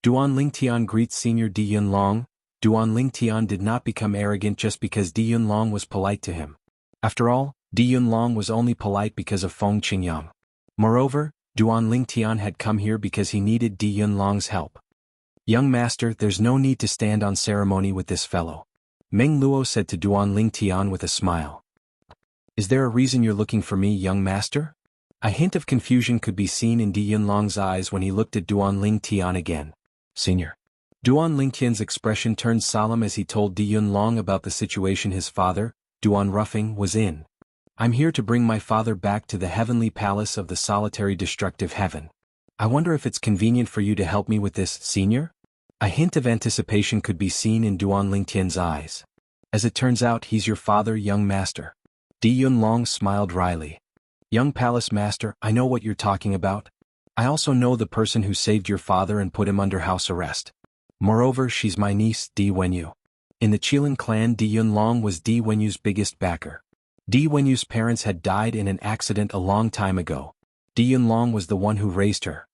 Duan Lingtian greets Senior Di Yunlong. Duan Lingtian did not become arrogant just because Di Yunlong was polite to him. After all, Di Yunlong was only polite because of Feng Qingyang. Moreover, Duan Lingtian had come here because he needed Di Yunlong's help. Young Master, there's no need to stand on ceremony with this fellow. Meng Luo said to Duan Lingtian with a smile. Is there a reason you're looking for me, Young Master? A hint of confusion could be seen in Di Yunlong's eyes when he looked at Duan Lingtian again. Senior. Duan Lingtian's expression turned solemn as he told Di Yunlong about the situation his father, Duan Ruffing, was in. I'm here to bring my father back to the heavenly palace of the solitary destructive heaven. I wonder if it's convenient for you to help me with this, Senior? A hint of anticipation could be seen in Duan Lingtian's eyes. As it turns out, he's your father, Young Master. Di Yunlong smiled wryly. Young Palace Master, I know what you're talking about. I also know the person who saved your father and put him under house arrest. Moreover, she's my niece, Di Wenyu. In the Qilin clan, Di Yunlong was Di Wenyu's biggest backer. Di Wenyu's parents had died in an accident a long time ago. Di Yunlong was the one who raised her.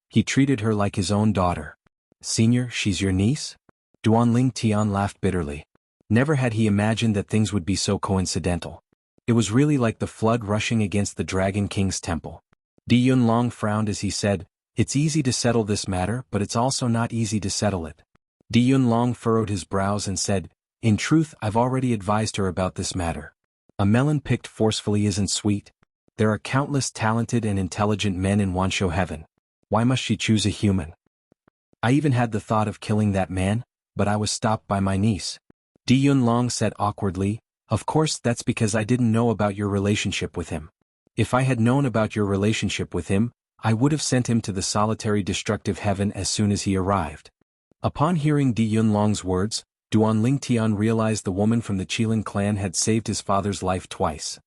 He treated her like his own daughter. Senior, she's your niece? Duan Lingtian laughed bitterly. Never had he imagined that things would be so coincidental. It was really like the flood rushing against the Dragon King's temple. Di Yunlong frowned as he said, It's easy to settle this matter, but it's also not easy to settle it. Di Yunlong furrowed his brows and said, In truth, I've already advised her about this matter. A melon picked forcefully isn't sweet. There are countless talented and intelligent men in Wanshou heaven. Why must she choose a human? I even had the thought of killing that man, but I was stopped by my niece. Di Yunlong said awkwardly, Of course that's because I didn't know about your relationship with him. If I had known about your relationship with him, I would have sent him to the solitary destructive heaven as soon as he arrived. Upon hearing Di Yunlong's words, Duan Lingtian realized the woman from the Qilin clan had saved his father's life twice.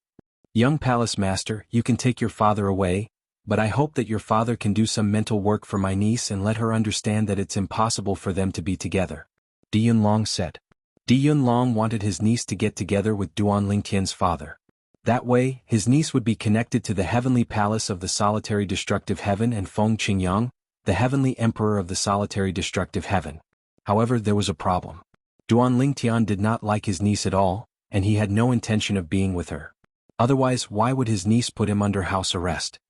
Young Palace Master, you can take your father away, but I hope that your father can do some mental work for my niece and let her understand that it's impossible for them to be together. Di Yunlong said. Di Yunlong wanted his niece to get together with Duan Lingtian's father. That way, his niece would be connected to the heavenly palace of the solitary destructive heaven and Feng Qingyang, the heavenly emperor of the solitary destructive heaven. However, there was a problem. Duan Lingtian did not like his niece at all, and he had no intention of being with her. Otherwise, why would his niece put him under house arrest?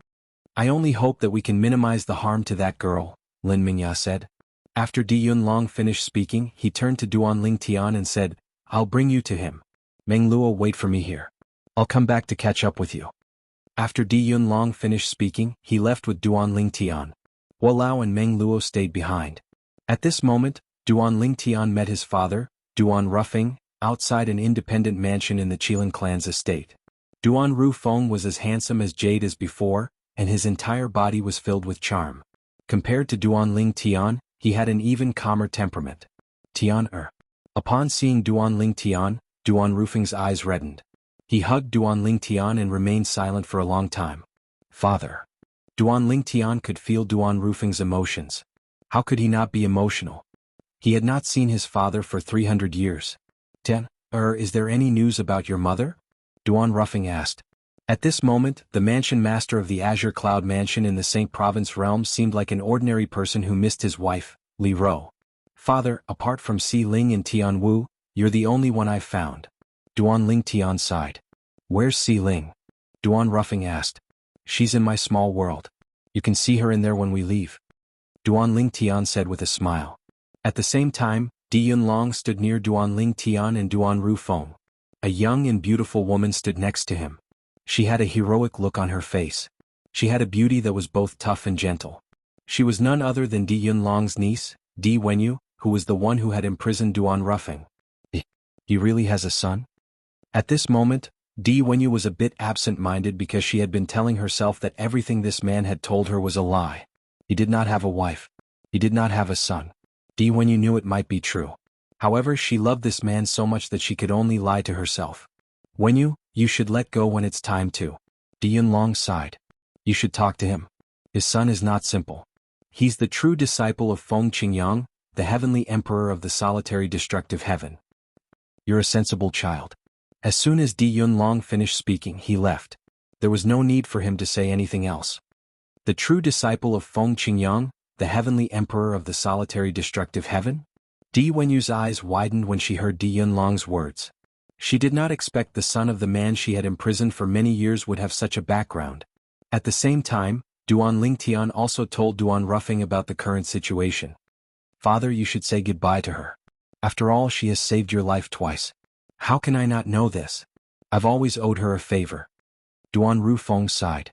I only hope that we can minimize the harm to that girl, Lin Mingya said. After Di Yunlong finished speaking, he turned to Duan Lingtian and said, I'll bring you to him. Meng Luo, wait for me here. I'll come back to catch up with you. After Di Yunlong finished speaking, he left with Duan Lingtian. Wolao and Meng Luo stayed behind. At this moment, Duan Lingtian met his father, Duan Ruffing, outside an independent mansion in the Qilin clan's estate. Duan Rufeng was as handsome as jade as before, and his entire body was filled with charm. Compared to Duan Lingtian, he had an even calmer temperament. Tian. Upon seeing Duan Lingtian, Duan Rufeng's eyes reddened. He hugged Duan Lingtian and remained silent for a long time. Father. Duan Lingtian could feel Duan Rufeng's emotions. How could he not be emotional? He had not seen his father for 300 years. Is there any news about your mother? Duan Ruffing asked. At this moment, the mansion master of the Azure Cloud Mansion in the St. Province realm seemed like an ordinary person who missed his wife, Li Ro. Father, apart from Si Ling and Tian Wu, you're the only one I've found. Duan Ling Tian sighed. Where's Si Ling? Duan Ruffing asked. She's in my small world. You can see her in there when we leave. Duan Ling Tian said with a smile. At the same time, Di Yunlong stood near Duan Ling Tian and Duan Ru Feng. A young and beautiful woman stood next to him. She had a heroic look on her face. She had a beauty that was both tough and gentle. She was none other than Di Yunlong's niece, Di Wenyu, who was the one who had imprisoned Duan Ruffing. He really has a son? At this moment, Di Wenyu was a bit absent-minded because she had been telling herself that everything this man had told her was a lie. He did not have a wife. He did not have a son. Di Wenyu knew it might be true. However, she loved this man so much that she could only lie to herself. Wenyu, you should let go when it's time to. Di Yunlong sighed. You should talk to him. His son is not simple. He's the true disciple of Feng Qingyang, the heavenly emperor of the solitary destructive heaven. You're a sensible child. As soon as Di Yunlong finished speaking, he left. There was no need for him to say anything else. The true disciple of Feng Qingyang, the heavenly emperor of the solitary destructive heaven? Di Wenyu's eyes widened when she heard Di Yunlong's words. She did not expect the son of the man she had imprisoned for many years would have such a background. At the same time, Duan Lingtian also told Duan Ruffing about the current situation. Father, you should say goodbye to her. After all, she has saved your life twice. How can I not know this? I've always owed her a favor. Duan Rufeng sighed.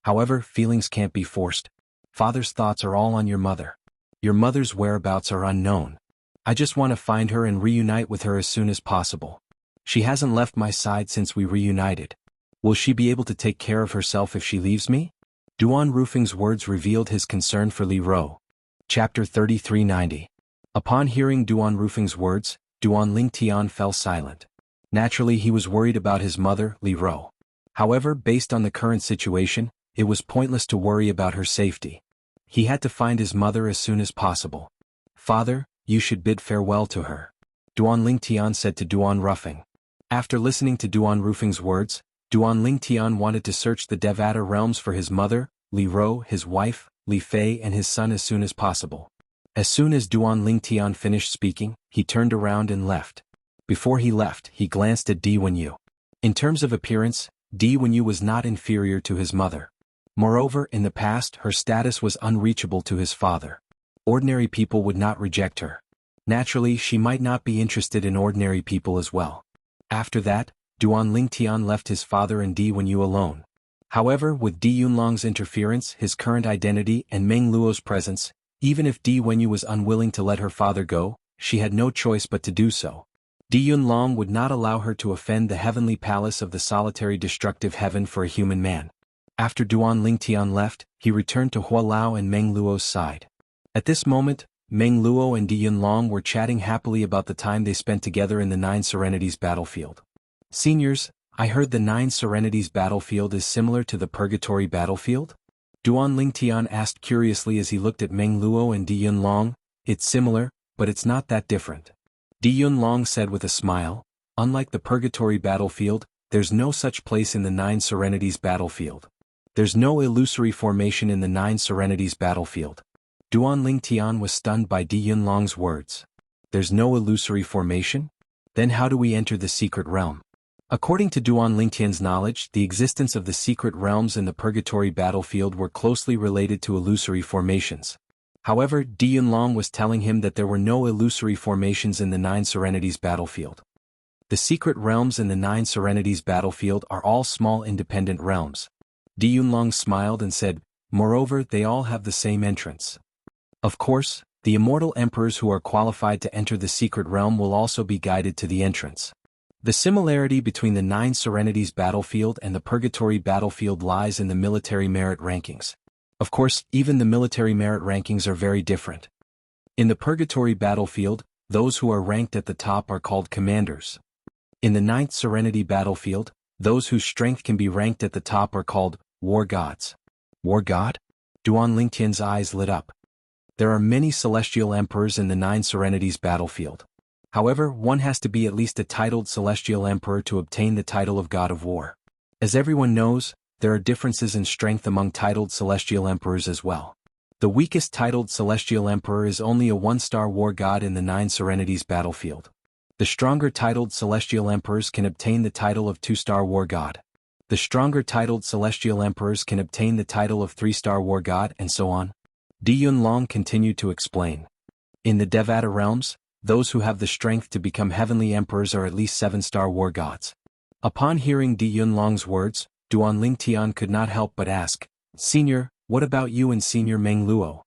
However, feelings can't be forced. Father's thoughts are all on your mother. Your mother's whereabouts are unknown. I just want to find her and reunite with her as soon as possible. She hasn't left my side since we reunited. Will she be able to take care of herself if she leaves me? Duan Rufeng's words revealed his concern for Li Ro. Chapter 3390. Upon hearing Duan Rufeng's words, Duan Lingtian fell silent. Naturally, he was worried about his mother, Li Ro. However, based on the current situation, it was pointless to worry about her safety. He had to find his mother as soon as possible. Father, you should bid farewell to her. Duan Lingtian said to Duan Ruffing. After listening to Duan Rufeng's words, Duan Lingtian wanted to search the Devata realms for his mother, Li Ro, his wife, Li Fei, and his son as soon as possible. As soon as Duan Lingtian finished speaking, he turned around and left. Before he left, he glanced at Di Wenyu. In terms of appearance, Di Wenyu was not inferior to his mother. Moreover, in the past, her status was unreachable to his father. Ordinary people would not reject her. Naturally, she might not be interested in ordinary people as well. After that, Duan Lingtian left his father and Di Wenyu alone. However, with Di Yunlong's interference, his current identity, and Meng Luo's presence, even if Di Wenyu was unwilling to let her father go, she had no choice but to do so. Di Yunlong would not allow her to offend the heavenly palace of the solitary destructive heaven for a human man. After Duan Lingtian left, he returned to Hualao and Meng Luo's side. At this moment, Meng Luo and Di Yunlong were chatting happily about the time they spent together in the Nine Serenities battlefield. Seniors, I heard the Nine Serenities battlefield is similar to the Purgatory battlefield? Duan Lingtian asked curiously as he looked at Meng Luo and Di Yunlong. It's similar, but it's not that different. Di Yunlong said with a smile. Unlike the Purgatory battlefield, there's no such place in the Nine Serenities battlefield. There's no illusory formation in the Nine Serenities battlefield. Duan Lingtian was stunned by Di Yunlong's words. There's no illusory formation? Then how do we enter the secret realm? According to Duan Lingtian's knowledge, the existence of the secret realms in the Purgatory battlefield were closely related to illusory formations. However, Di Yunlong was telling him that there were no illusory formations in the Nine Serenities battlefield. The secret realms in the Nine Serenities battlefield are all small independent realms. Di Yunlong smiled and said, moreover, they all have the same entrance. Of course, the immortal emperors who are qualified to enter the secret realm will also be guided to the entrance. The similarity between the Nine Serenities battlefield and the Purgatory battlefield lies in the military merit rankings. Of course, even the military merit rankings are very different. In the Purgatory battlefield, those who are ranked at the top are called commanders. In the Ninth Serenity battlefield, those whose strength can be ranked at the top are called war gods. War god? Duan Lingtian's eyes lit up. There are many celestial emperors in the Nine Serenities battlefield. However, one has to be at least a titled celestial emperor to obtain the title of God of War. As everyone knows, there are differences in strength among titled celestial emperors as well. The weakest titled celestial emperor is only a 1-star war god in the 9 Serenities battlefield. The stronger titled celestial emperors can obtain the title of 2-star war god. The stronger titled celestial emperors can obtain the title of 3-star war god, and so on. Di Yunlong continued to explain. In the Devata realms, those who have the strength to become heavenly emperors are at least 7-star war gods. Upon hearing Di Yunlong's words, Duan Lingtian could not help but ask, "Senior, what about you and Senior Meng Luo?"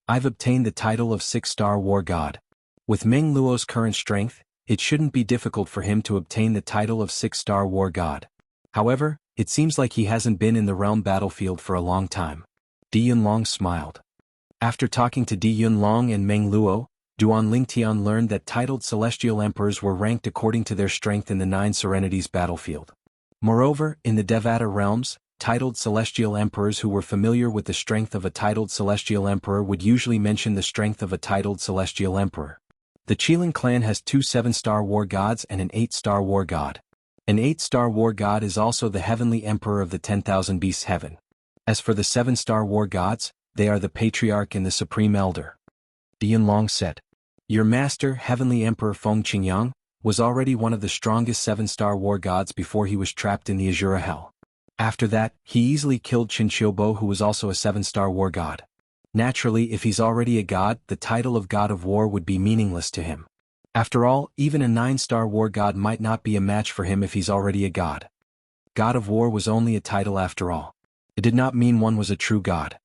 "I've obtained the title of 6-star war god. With Meng Luo's current strength, it shouldn't be difficult for him to obtain the title of 6-star war god. However, it seems like he hasn't been in the realm battlefield for a long time." Di Yunlong smiled. After talking to Di Yunlong and Meng Luo, Duan Lingtian learned that titled celestial emperors were ranked according to their strength in the 9 Serenities battlefield. Moreover, in the Devata realms, titled celestial emperors who were familiar with the strength of a titled celestial emperor would usually mention the strength of a titled celestial emperor. The Qilin clan has 2 7-star war gods and an 8-star war god. An 8-star war god is also the heavenly emperor of the 10,000 beasts heaven. As for the 7-star war gods, they are the patriarch and the supreme elder. Di Yunlong said, "Your master, heavenly emperor Feng Qingyang, was already one of the strongest 7-star war gods before he was trapped in the Azura Hell. After that, he easily killed Qin Qiubo, who was also a 7-star war god. Naturally, if he's already a god, the title of God of War would be meaningless to him. After all, even a 9-star war god might not be a match for him if he's already a god. God of War was only a title after all. It did not mean one was a true god."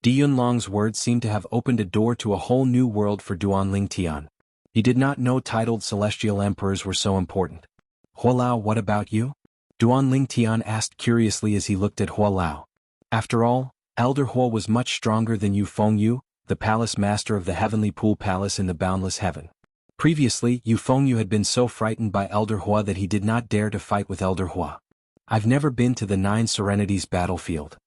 Di Yunlong's words seemed to have opened a door to a whole new world for Duan Lingtian. He did not know titled celestial emperors were so important. "Huolao, what about you?" Duan Lingtian asked curiously as he looked at Huolao. After all, Elder Huo was much stronger than Yu Fengyu, the palace master of the heavenly pool palace in the boundless heaven. Previously, Yu Fengyu had been so frightened by Elder Huo that he did not dare to fight with Elder Huo. "I've never been to the 9 Serenities battlefield."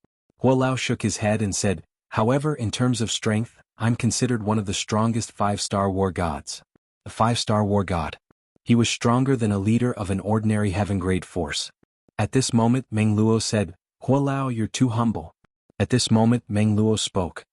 Huolao shook his head and said, "However, in terms of strength, I'm considered one of the strongest 5-star war gods." A 5-star war god. He was stronger than a leader of an ordinary heaven-grade force. At this moment Meng Luo said, "Huolao, you're too humble." At this moment Meng Luo spoke.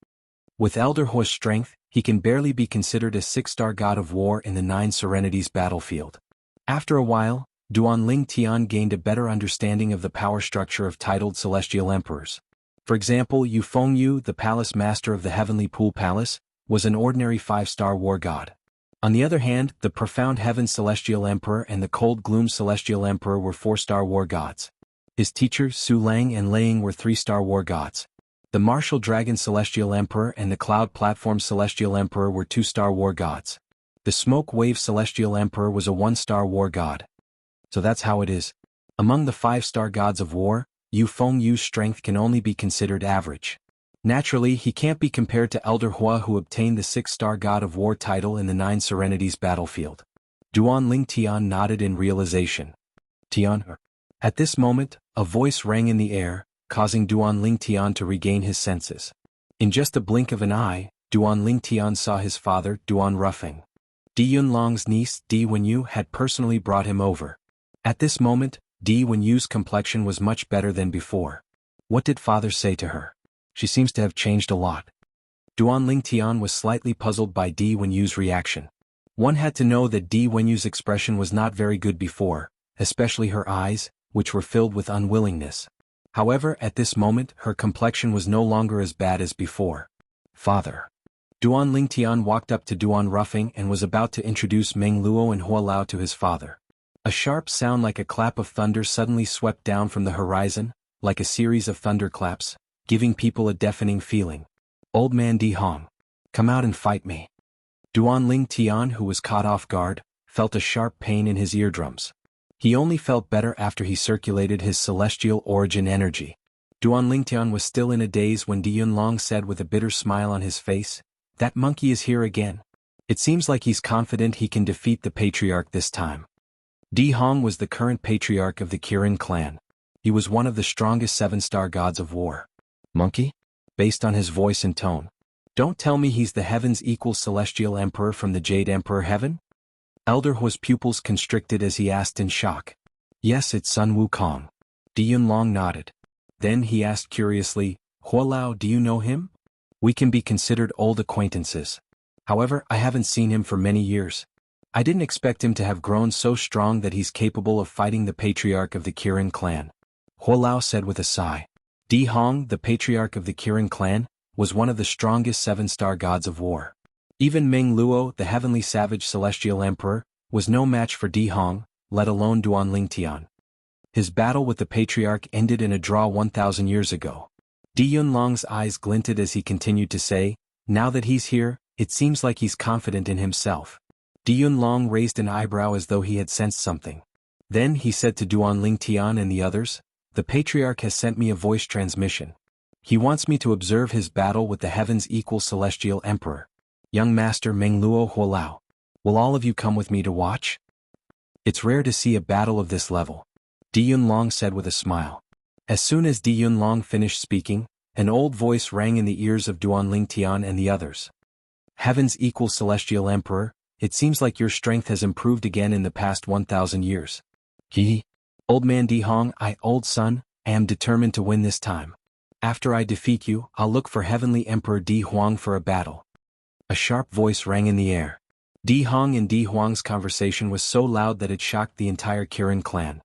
With Elder Huo's strength, he can barely be considered a 6-star god of war in the 9 Serenities battlefield. After a while, Duan Lingtian gained a better understanding of the power structure of titled celestial emperors. For example, Yu Fengyu, the palace master of the heavenly pool palace, was an ordinary 5-star war god. On the other hand, the profound heaven celestial emperor and the cold gloom celestial emperor were 4-star war gods. His teachers Su Lang and Leiying were 3-star war gods. The martial dragon celestial emperor and the cloud platform celestial emperor were 2-star war gods. The smoke wave celestial emperor was a 1-star war god. So that's how it is. Among the 5-star gods of war, Yu Fengyu's strength can only be considered average. Naturally, he can't be compared to Elder Hua, who obtained the 6-star God of War title in the 9 Serenities battlefield. Duan Lingtian nodded in realization. Tian. At this moment, a voice rang in the air, causing Duan Lingtian to regain his senses. In just a blink of an eye, Duan Lingtian saw his father, Duan Ruffing. Di Yunlong's niece, Di Wenyu, had personally brought him over. At this moment, Di Wenyu's complexion was much better than before. What did father say to her? She seems to have changed a lot. Duan Lingtian was slightly puzzled by Di Wenyu's reaction. One had to know that Di Wenyu's expression was not very good before, especially her eyes, which were filled with unwillingness. However, at this moment, her complexion was no longer as bad as before. Father. Duan Lingtian walked up to Duan Ruffing and was about to introduce Meng Luo and Hua Lao to his father. A sharp sound like a clap of thunder suddenly swept down from the horizon, like a series of thunderclaps, giving people a deafening feeling. Old man Di Hong. Come out and fight me. Duan Lingtian, who was caught off guard, felt a sharp pain in his eardrums. He only felt better after he circulated his celestial origin energy. Duan Lingtian was still in a daze when Di Yunlong said with a bitter smile on his face, "That monkey is here again. It seems like he's confident he can defeat the patriarch this time." Di Hong was the current patriarch of the Kirin clan. He was one of the strongest 7-star gods of war. Monkey? Based on his voice and tone. Don't tell me he's the heaven's equal celestial emperor from the Jade Emperor Heaven? Elder Hua's pupils constricted as he asked in shock. Yes, it's Sun Wukong. Di Yunlong nodded. Then he asked curiously, Huolao, do you know him? We can be considered old acquaintances. However, I haven't seen him for many years. I didn't expect him to have grown so strong that he's capable of fighting the patriarch of the Kirin clan. Huolao said with a sigh. Di Hong, the patriarch of the Kirin clan, was one of the strongest seven-star gods of war. Even Meng Luo, the heavenly savage celestial emperor, was no match for Di Hong, let alone Duan Tian. His battle with the patriarch ended in a draw 1,000 years ago. Di Yunlong's eyes glinted as he continued to say, now that he's here, it seems like he's confident in himself. Di Yunlong raised an eyebrow as though he had sensed something. Then he said to Duan Tian and the others, the patriarch has sent me a voice transmission. He wants me to observe his battle with the heaven's equal celestial emperor. Young master Meng Luo Huolao. Will all of you come with me to watch? It's rare to see a battle of this level. Di Yunlong said with a smile. As soon as Di Yunlong finished speaking, an old voice rang in the ears of Duan Tian and the others. Heaven's equal celestial emperor, it seems like your strength has improved again in the past 1,000 years. Old man Di Hong, old son, I am determined to win this time. After I defeat you, I'll look for Heavenly Emperor Di Huang for a battle. A sharp voice rang in the air. Di Hong and Di Huang's conversation was so loud that it shocked the entire Kirin clan.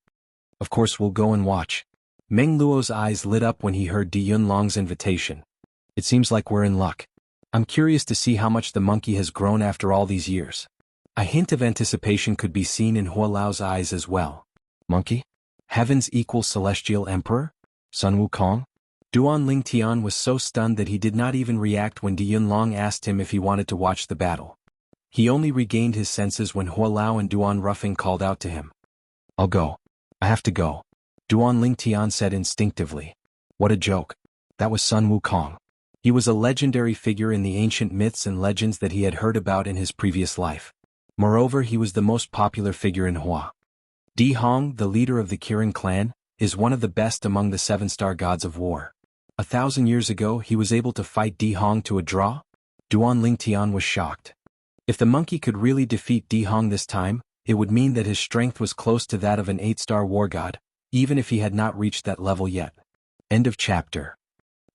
Of course we'll go and watch. Meng Luo's eyes lit up when he heard Di Yunlong's invitation. It seems like we're in luck. I'm curious to see how much the monkey has grown after all these years. A hint of anticipation could be seen in Huolao's eyes as well. Monkey? Heaven's equal celestial emperor? Sun Wukong? Duan Tian was so stunned that he did not even react when Di Yunlong asked him if he wanted to watch the battle. He only regained his senses when Huolao and Duan Ruffing called out to him. I'll go. I have to go. Duan Tian said instinctively. What a joke. That was Sun Wukong. He was a legendary figure in the ancient myths and legends that he had heard about in his previous life. Moreover, he was the most popular figure in Hua. Di Hong, the leader of the Kirin clan, is one of the best among the seven-star gods of war. 1,000 years ago he was able to fight Di Hong to a draw? Duan Tian was shocked. If the monkey could really defeat Di Hong this time, it would mean that his strength was close to that of an 8-star war god, even if he had not reached that level yet. End of chapter.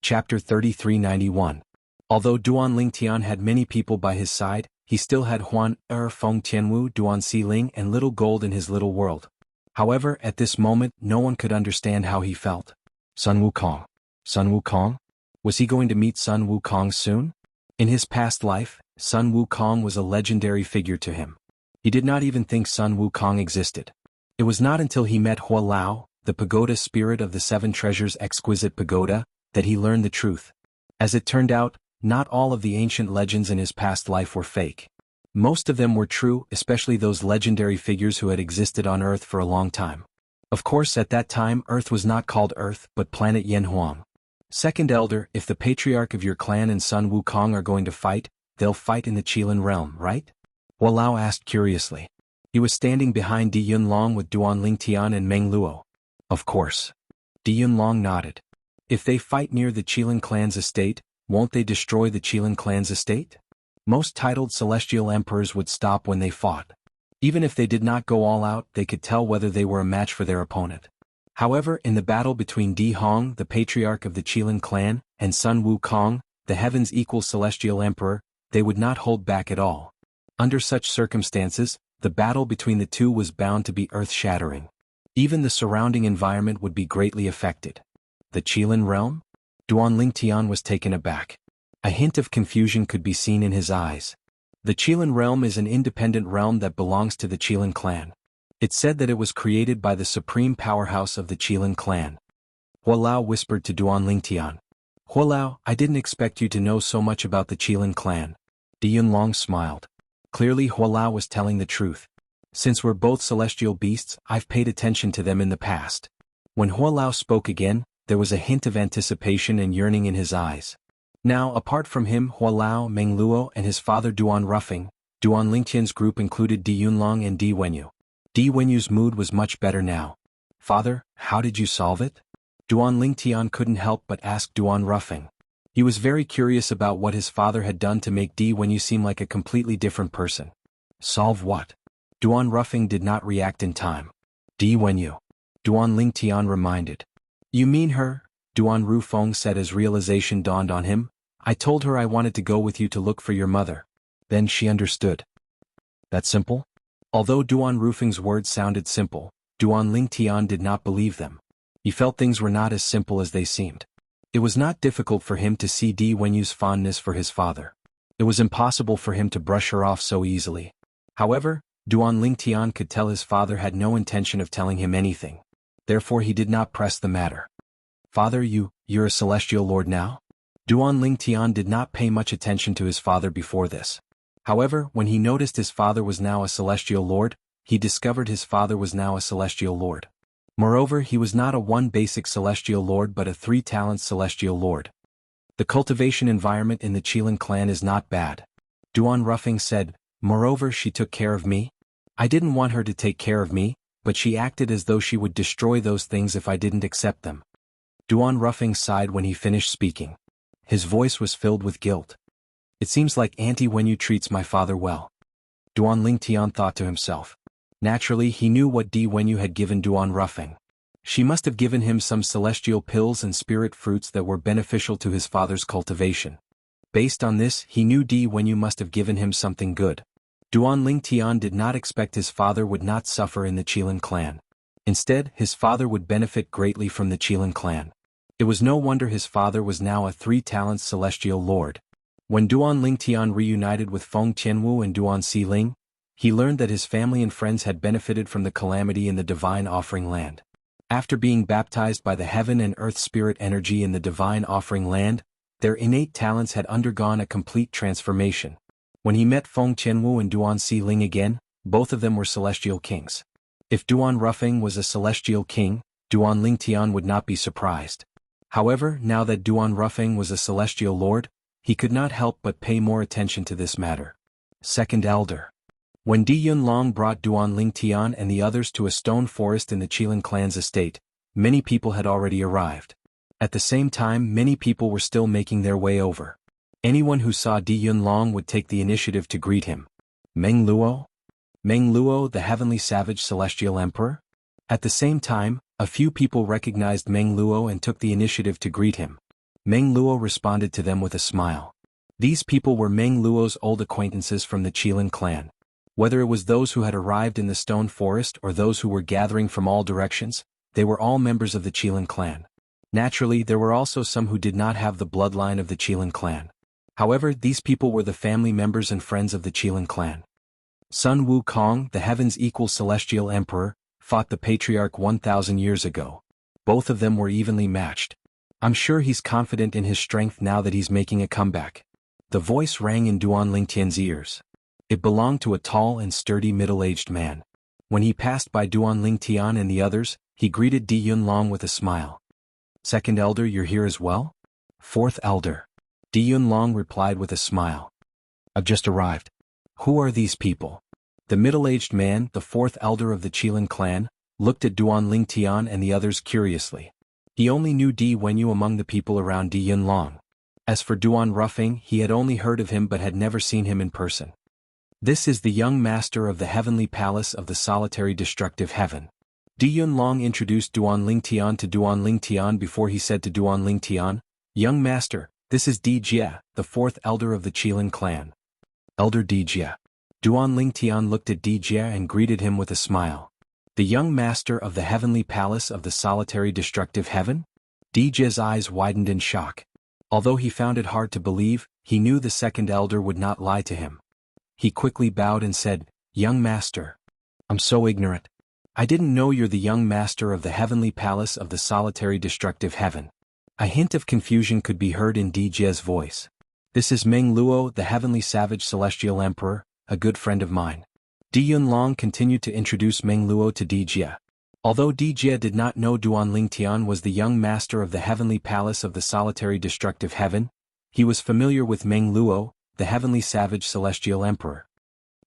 Chapter 3391. Although Duan Tian had many people by his side, he still had Huan, Feng Tianwu, Duan Xiling and Little Gold in his little world. However, at this moment, no one could understand how he felt. Sun Wukong. Sun Wukong? Was he going to meet Sun Wukong soon? In his past life, Sun Wukong was a legendary figure to him. He did not even think Sun Wukong existed. It was not until he met Huolao, the pagoda spirit of the Seven Treasures Exquisite Pagoda, that he learned the truth. As it turned out, not all of the ancient legends in his past life were fake. Most of them were true, especially those legendary figures who had existed on Earth for a long time. Of course, at that time, Earth was not called Earth, but planet Yanhuang. Second Elder, if the patriarch of your clan and Sun Wukong are going to fight, they'll fight in the Qilin realm, right? Huolao asked curiously. He was standing behind Di Yunlong with Duan Tian and Meng Luo. Of course. Di Yunlong nodded. If they fight near the Qilin clan's estate, won't they destroy the Qilin clan's estate? Most titled celestial emperors would stop when they fought. Even if they did not go all out, they could tell whether they were a match for their opponent. However, in the battle between Di Hong, the patriarch of the Qilin clan, and Sun Wukong, the heaven's equal celestial emperor, they would not hold back at all. Under such circumstances, the battle between the two was bound to be earth-shattering. Even the surrounding environment would be greatly affected. The Qilin realm? Duan Tian was taken aback. A hint of confusion could be seen in his eyes. The Qilin realm is an independent realm that belongs to the Qilin clan. It's said that it was created by the supreme powerhouse of the Qilin clan. Huolao whispered to Duan Tian. Huolao, I didn't expect you to know so much about the Qilin clan. Di Yunlong smiled. Clearly Huolao was telling the truth. Since we're both celestial beasts, I've paid attention to them in the past. When Huolao spoke again, there was a hint of anticipation and yearning in his eyes. Now, apart from him, Huolao, Meng Luo, and his father Duan Ruffing, Duan Lingtian's group included Di Yunlong and Di Wenyu. Di Wenyu's mood was much better now. Father, how did you solve it? Duan Lingtian couldn't help but ask Duan Ruffing. He was very curious about what his father had done to make Di Wenyu seem like a completely different person. Solve what? Duan Ruffing did not react in time. Di Wenyu. Duan Lingtian reminded. You mean her? Duan Rufeng said as realization dawned on him. I told her I wanted to go with you to look for your mother. Then she understood. That simple? Although Duan Rufeng's words sounded simple, Duan Lingtian did not believe them. He felt things were not as simple as they seemed. It was not difficult for him to see Di Wenyu's fondness for his father. It was impossible for him to brush her off so easily. However, Duan Lingtian could tell his father had no intention of telling him anything. Therefore he did not press the matter. Father, you're a celestial lord now? Duan Lingtian did not pay much attention to his father before this. However, when he noticed his father was now a celestial lord, he discovered his father was now a celestial lord. Moreover, he was not a one basic celestial lord but a 3 talents celestial lord. The cultivation environment in the Qilin clan is not bad. Duan Rufeng said, moreover she took care of me. I didn't want her to take care of me, but she acted as though she would destroy those things if I didn't accept them. Duan Rufeng sighed when he finished speaking. His voice was filled with guilt. It seems like Auntie Wenyu treats my father well. Duan Lingtian thought to himself. Naturally he knew what Di Wenyu had given Duan Rufeng. She must have given him some celestial pills and spirit fruits that were beneficial to his father's cultivation. Based on this, he knew Di Wenyu must have given him something good. Duan Lingtian did not expect his father would not suffer in the Qilin clan. Instead, his father would benefit greatly from the Qilin clan. It was no wonder his father was now a 3 talents celestial lord. When Duan Lingtian reunited with Feng Tianwu and Duan Xiling, he learned that his family and friends had benefited from the calamity in the divine offering land. After being baptized by the heaven and earth spirit energy in the divine offering land, their innate talents had undergone a complete transformation. When he met Feng Tianwu and Duan Xiling again, both of them were celestial kings. If Duan Rufeng was a celestial king, Duan Lingtian would not be surprised. However, now that Duan Rufeng was a celestial lord, he could not help but pay more attention to this matter. Second Elder. When Di Yunlong brought Duan Lingtian and the others to a stone forest in the Qilin clan's estate, many people had already arrived. At the same time, many people were still making their way over. Anyone who saw Di Yunlong would take the initiative to greet him. Meng Luo? Meng Luo, the heavenly savage celestial emperor? At the same time, a few people recognized Meng Luo and took the initiative to greet him. Meng Luo responded to them with a smile. These people were Meng Luo's old acquaintances from the Qilin clan. Whether it was those who had arrived in the stone forest or those who were gathering from all directions, they were all members of the Qilin clan. Naturally, there were also some who did not have the bloodline of the Qilin clan. However, these people were the family members and friends of the Qilin clan. Sun Wukong, the heaven's equal celestial emperor, fought the patriarch 1,000 years ago. Both of them were evenly matched. I'm sure he's confident in his strength now that he's making a comeback. The voice rang in Duan Lingtian's ears. It belonged to a tall and sturdy middle-aged man. When he passed by Duan Lingtian and the others, he greeted Di Yunlong with a smile. Second Elder, you're here as well? Fourth Elder. Di Yunlong replied with a smile. I've just arrived. Who are these people? The middle-aged man, the fourth elder of the Qilin clan, looked at Duan Lingtian and the others curiously. He only knew Di Wenyu among the people around Di Yunlong. As for Duan Rufeng, he had only heard of him but had never seen him in person. This is the young master of the heavenly palace of the solitary destructive heaven. Di Yunlong introduced Duan Lingtian to Duan Lingtian before he said to Duan Lingtian, Young master, this is Di Jie, the fourth elder of the Qilin clan. Elder Di Jie. Duan Lingtian looked at Di Jie and greeted him with a smile. The young master of the heavenly palace of the solitary destructive heaven? Di Jie's eyes widened in shock. Although he found it hard to believe, he knew the second elder would not lie to him. He quickly bowed and said, Young master. I'm so ignorant. I didn't know you're the young master of the heavenly palace of the solitary destructive heaven. A hint of confusion could be heard in Di Jie's voice. This is Meng Luo, the heavenly savage celestial emperor, a good friend of mine. Di Yunlong continued to introduce Meng Luo to Di Jie. Although Di Jie did not know Duan Lingtian was the young master of the heavenly palace of the solitary destructive heaven, he was familiar with Meng Luo, the heavenly savage celestial emperor.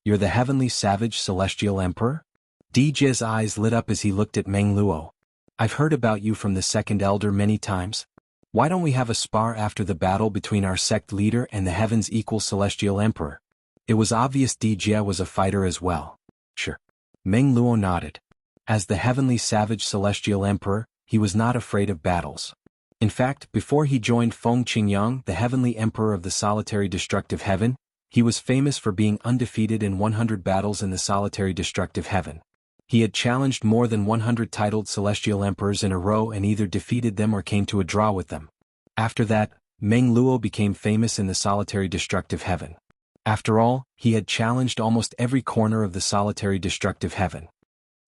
You're the heavenly savage celestial emperor? Di Jie's eyes lit up as he looked at Meng Luo. I've heard about you from the second elder many times. Why don't we have a spar after the battle between our sect leader and the heaven's equal celestial emperor? It was obvious Di Jie was a fighter as well. Sure. Meng Luo nodded. As the heavenly savage celestial emperor, he was not afraid of battles. In fact, before he joined Feng Qingyang, the heavenly emperor of the solitary destructive heaven, he was famous for being undefeated in 100 battles in the solitary destructive heaven. He had challenged more than 100 titled celestial emperors in a row and either defeated them or came to a draw with them. After that, Meng Luo became famous in the solitary destructive heaven. After all, he had challenged almost every corner of the solitary destructive heaven.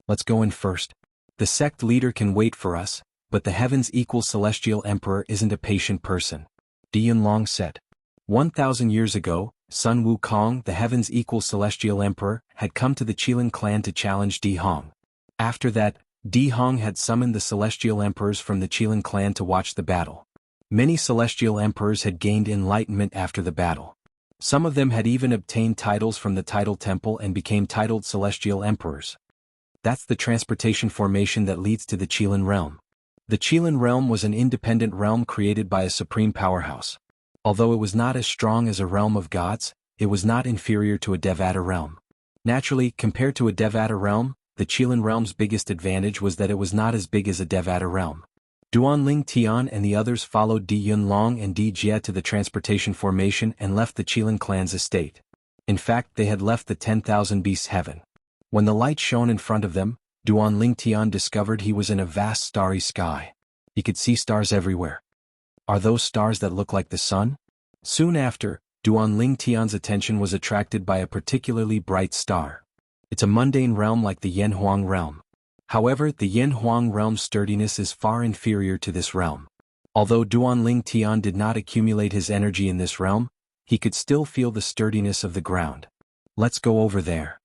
Let's go in first. The sect leader can wait for us, but the heavens equal celestial emperor isn't a patient person. Di Yunlong said. 1,000 years ago, Sun Wukong, the heavens equal celestial emperor, had come to the Qilin clan to challenge Di Hong. After that, Di Hong had summoned the celestial emperors from the Qilin clan to watch the battle. Many celestial emperors had gained enlightenment after the battle. Some of them had even obtained titles from the title temple and became titled celestial emperors. That's the transportation formation that leads to the Qilin realm. The Qilin realm was an independent realm created by a supreme powerhouse. Although it was not as strong as a realm of gods, it was not inferior to a Devata realm. Naturally, compared to a Devata realm, the Qilin realm's biggest advantage was that it was not as big as a Devata realm. Duanling Tian and the others followed Di Yunlong and Di Jie to the transportation formation and left the Qilin clan's estate. In fact, they had left the 10,000 beasts heaven. When the light shone in front of them, Duanling Tian discovered he was in a vast starry sky. He could see stars everywhere. Are those stars that look like the sun? Soon after, Duanling Tian's attention was attracted by a particularly bright star. It's a mundane realm like the Yanhuang realm. However, the Yanhuang realm's sturdiness is far inferior to this realm. Although Duanling Tian did not accumulate his energy in this realm, he could still feel the sturdiness of the ground. Let's go over there.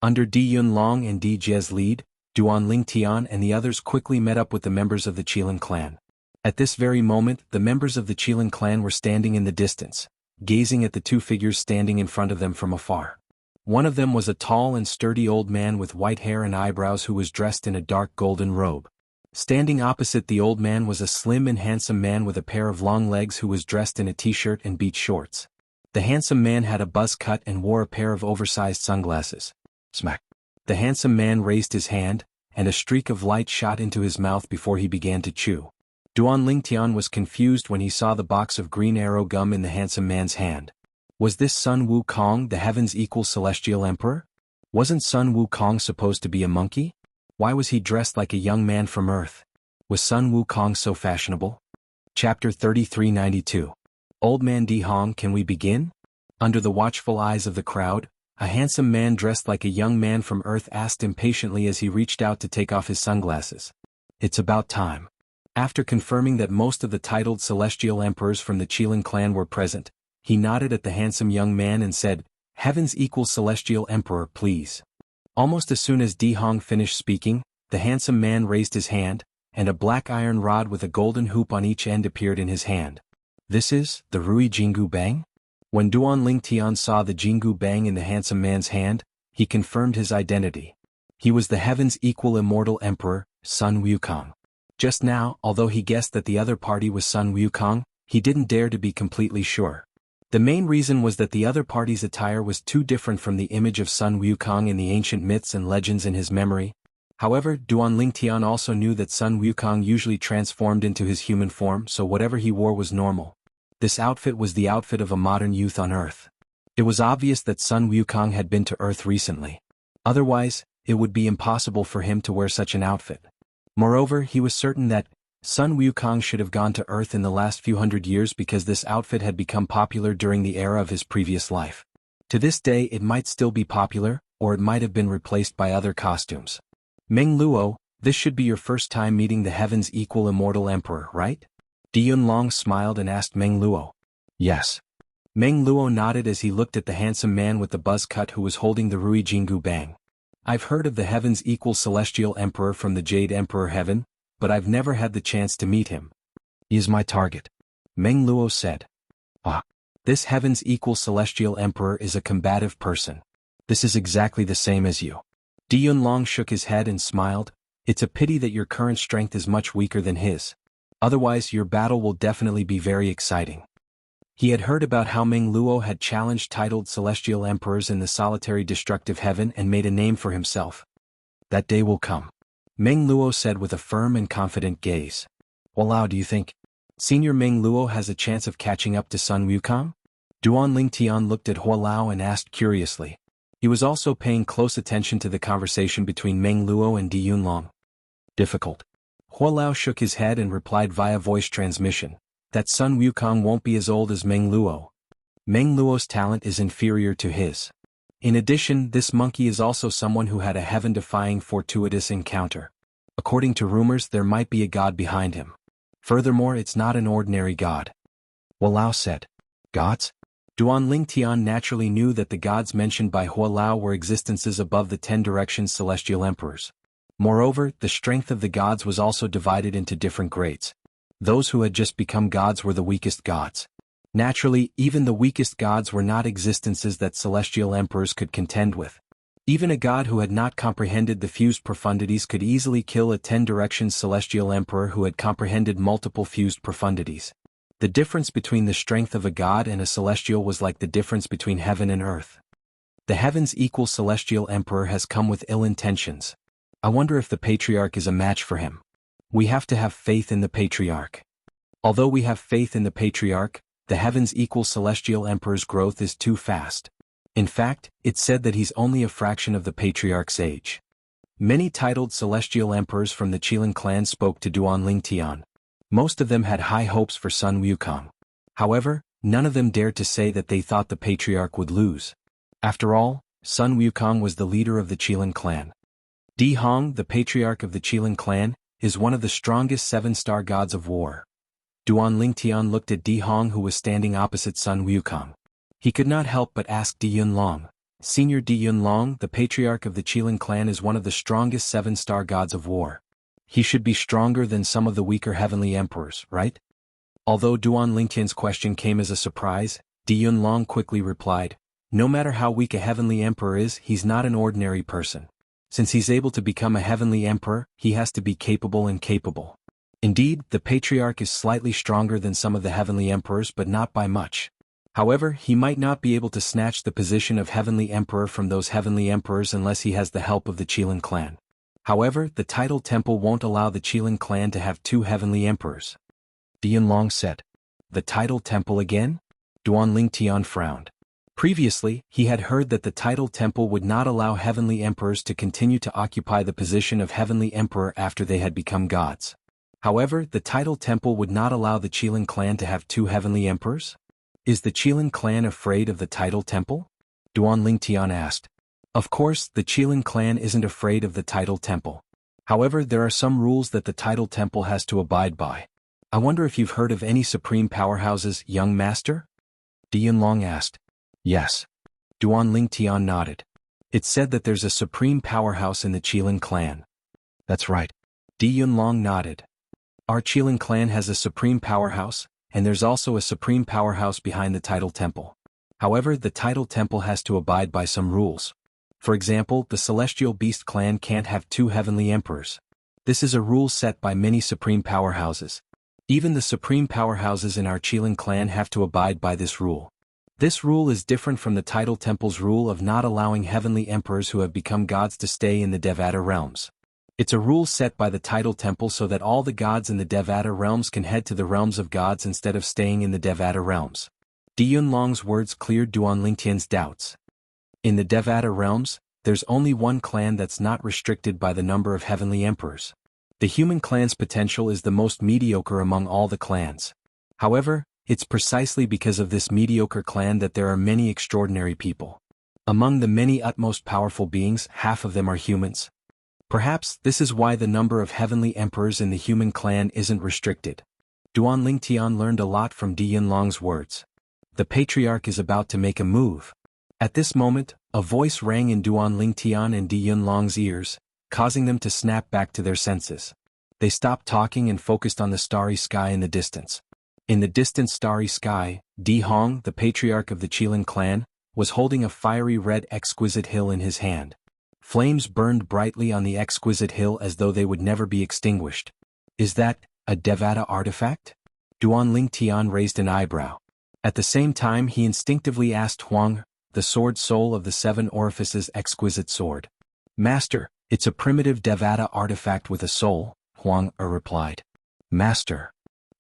Under Di Yunlong and Di Jie's lead, Duanling Tian and the others quickly met up with the members of the Qilin clan. At this very moment, the members of the Qilin clan were standing in the distance, gazing at the two figures standing in front of them from afar. One of them was a tall and sturdy old man with white hair and eyebrows who was dressed in a dark golden robe. Standing opposite the old man was a slim and handsome man with a pair of long legs who was dressed in a t-shirt and beach shorts. The handsome man had a buzz cut and wore a pair of oversized sunglasses. Smack. The handsome man raised his hand, and a streak of light shot into his mouth before he began to chew. Duanling Tian was confused when he saw the box of green arrow gum in the handsome man's hand. Was this Sun Wukong, the heavens equal celestial emperor? Wasn't Sun Wukong supposed to be a monkey? Why was he dressed like a young man from Earth? Was Sun Wukong so fashionable? Chapter 3392. Old Man Di Hong, can we begin? Under the watchful eyes of the crowd, a handsome man dressed like a young man from Earth asked impatiently as he reached out to take off his sunglasses. It's about time. After confirming that most of the titled celestial emperors from the Qilin clan were present, he nodded at the handsome young man and said, "Heavens equal celestial emperor, please." Almost as soon as Di Hong finished speaking, the handsome man raised his hand, and a black iron rod with a golden hoop on each end appeared in his hand. This is the Rui Jianghu Bang? When Duanling Tian saw the Jianghu Bang in the handsome man's hand, he confirmed his identity. He was the heavens equal immortal emperor, Sun Wukong. Just now, although he guessed that the other party was Sun Wukong, he didn't dare to be completely sure. The main reason was that the other party's attire was too different from the image of Sun Wukong in the ancient myths and legends in his memory. However, Duanling Tian also knew that Sun Wukong usually transformed into his human form, so whatever he wore was normal. This outfit was the outfit of a modern youth on Earth. It was obvious that Sun Wukong had been to Earth recently. Otherwise, it would be impossible for him to wear such an outfit. Moreover, he was certain that Sun Wukong should have gone to Earth in the last few hundred years because this outfit had become popular during the era of his previous life. To this day it might still be popular, or it might have been replaced by other costumes. Meng Luo, this should be your first time meeting the heavens equal immortal emperor, right? Di Yunlong smiled and asked Meng Luo. Yes. Meng Luo nodded as he looked at the handsome man with the buzz cut who was holding the Rui Jianghu Bang. I've heard of the heavens equal celestial emperor from the Jade Emperor Heaven, but I've never had the chance to meet him. He is my target. Meng Luo said. Ah. This heavens equal celestial emperor is a combative person. This is exactly the same as you. Di Yunlong shook his head and smiled. It's a pity that your current strength is much weaker than his. Otherwise your battle will definitely be very exciting. He had heard about how Meng Luo had challenged titled celestial emperors in the solitary destructive heaven and made a name for himself. That day will come. Meng Luo said with a firm and confident gaze. Walao, do you think Senior Meng Luo has a chance of catching up to Sun Wukong? Duan Lingtian looked at Hualao and asked curiously. He was also paying close attention to the conversation between Meng Luo and Di Yunlong. Difficult. Hualao shook his head and replied via voice transmission, that Sun Wukong won't be as old as Meng Luo. Meng Luo's talent is inferior to his. In addition, this monkey is also someone who had a heaven-defying fortuitous encounter. According to rumors, there might be a god behind him. Furthermore, it's not an ordinary god. Hualao said. Gods? Duan Lingtian naturally knew that the gods mentioned by Hualao were existences above the 10 directions celestial emperors. Moreover, the strength of the gods was also divided into different grades. Those who had just become gods were the weakest gods. Naturally, even the weakest gods were not existences that celestial emperors could contend with. Even a god who had not comprehended the fused profundities could easily kill a 10 directions celestial emperor who had comprehended multiple fused profundities. The difference between the strength of a god and a celestial was like the difference between heaven and earth. The heavens equal celestial emperor has come with ill intentions. I wonder if the patriarch is a match for him. We have to have faith in the patriarch. Although we have faith in the patriarch, the heavens equal celestial emperor's growth is too fast. In fact, it's said that he's only a fraction of the patriarch's age. Many titled celestial emperors from the Qilin clan spoke to Duan Lingtian. Most of them had high hopes for Sun Wukong. However, none of them dared to say that they thought the patriarch would lose. After all, Sun Wukong was the leader of the Qilin clan. Di Hong, the patriarch of the Qilin clan, is one of the strongest 7-star gods of war. Duan Lingtian looked at Di Hong, who was standing opposite Sun Wukong. He could not help but ask Di Yunlong. Senior Di Yunlong, the patriarch of the Qilin clan, is one of the strongest 7-star gods of war. He should be stronger than some of the weaker heavenly emperors, right? Although Duan Lingtian's question came as a surprise, Di Yunlong quickly replied, no matter how weak a heavenly emperor is, he's not an ordinary person. Since he's able to become a heavenly emperor, he has to be capable and capable. Indeed, the patriarch is slightly stronger than some of the heavenly emperors, but not by much. However, he might not be able to snatch the position of heavenly emperor from those heavenly emperors unless he has the help of the Qilin clan. However, the title temple won't allow the Qilin clan to have 2 heavenly emperors. Di Yunlong said. The title temple again? Duan Lingtian frowned. Previously, he had heard that the title temple would not allow heavenly emperors to continue to occupy the position of heavenly emperor after they had become gods. However, the title temple would not allow the Qilin clan to have 2 heavenly emperors? Is the Qilin clan afraid of the title temple? Duan Lingtian asked. Of course, the Qilin clan isn't afraid of the title temple. However, there are some rules that the title temple has to abide by. I wonder if you've heard of any supreme powerhouses, young master? Di Yunlong asked. Yes. Duan Lingtian nodded. It's said that there's a supreme powerhouse in the Qilin clan. That's right. Di Yunlong nodded. Our Qilin clan has a supreme powerhouse, and there's also a supreme powerhouse behind the title temple. However, the title temple has to abide by some rules. For example, the Celestial Beast clan can't have 2 heavenly emperors. This is a rule set by many supreme powerhouses. Even the supreme powerhouses in our Qilin clan have to abide by this rule. This rule is different from the title temple's rule of not allowing heavenly emperors who have become gods to stay in the Devata realms. It's a rule set by the title temple so that all the gods in the Devata realms can head to the realms of gods instead of staying in the Devata realms. Di Yunlong's words cleared Duan Lingtian's doubts. In the Devata realms, there's only one clan that's not restricted by the number of heavenly emperors. The human clan's potential is the most mediocre among all the clans. However, it's precisely because of this mediocre clan that there are many extraordinary people. Among the many utmost powerful beings, half of them are humans. Perhaps this is why the number of heavenly emperors in the human clan isn't restricted. Duan Lingtian learned a lot from Di Yunlong's words. The patriarch is about to make a move. At this moment, a voice rang in Duan Lingtian and Di Yunlong's ears, causing them to snap back to their senses. They stopped talking and focused on the starry sky in the distance. In the distant starry sky, Di Hong, the patriarch of the Qilin clan, was holding a fiery red exquisite hill in his hand. Flames burned brightly on the exquisite hill as though they would never be extinguished. Is that a Devata artifact? Duan Lingtian raised an eyebrow. At the same time he instinctively asked Huang, the sword soul of the 7 orifices exquisite sword. Master, It's a primitive Devata artifact with a soul, Huang Er replied. Master.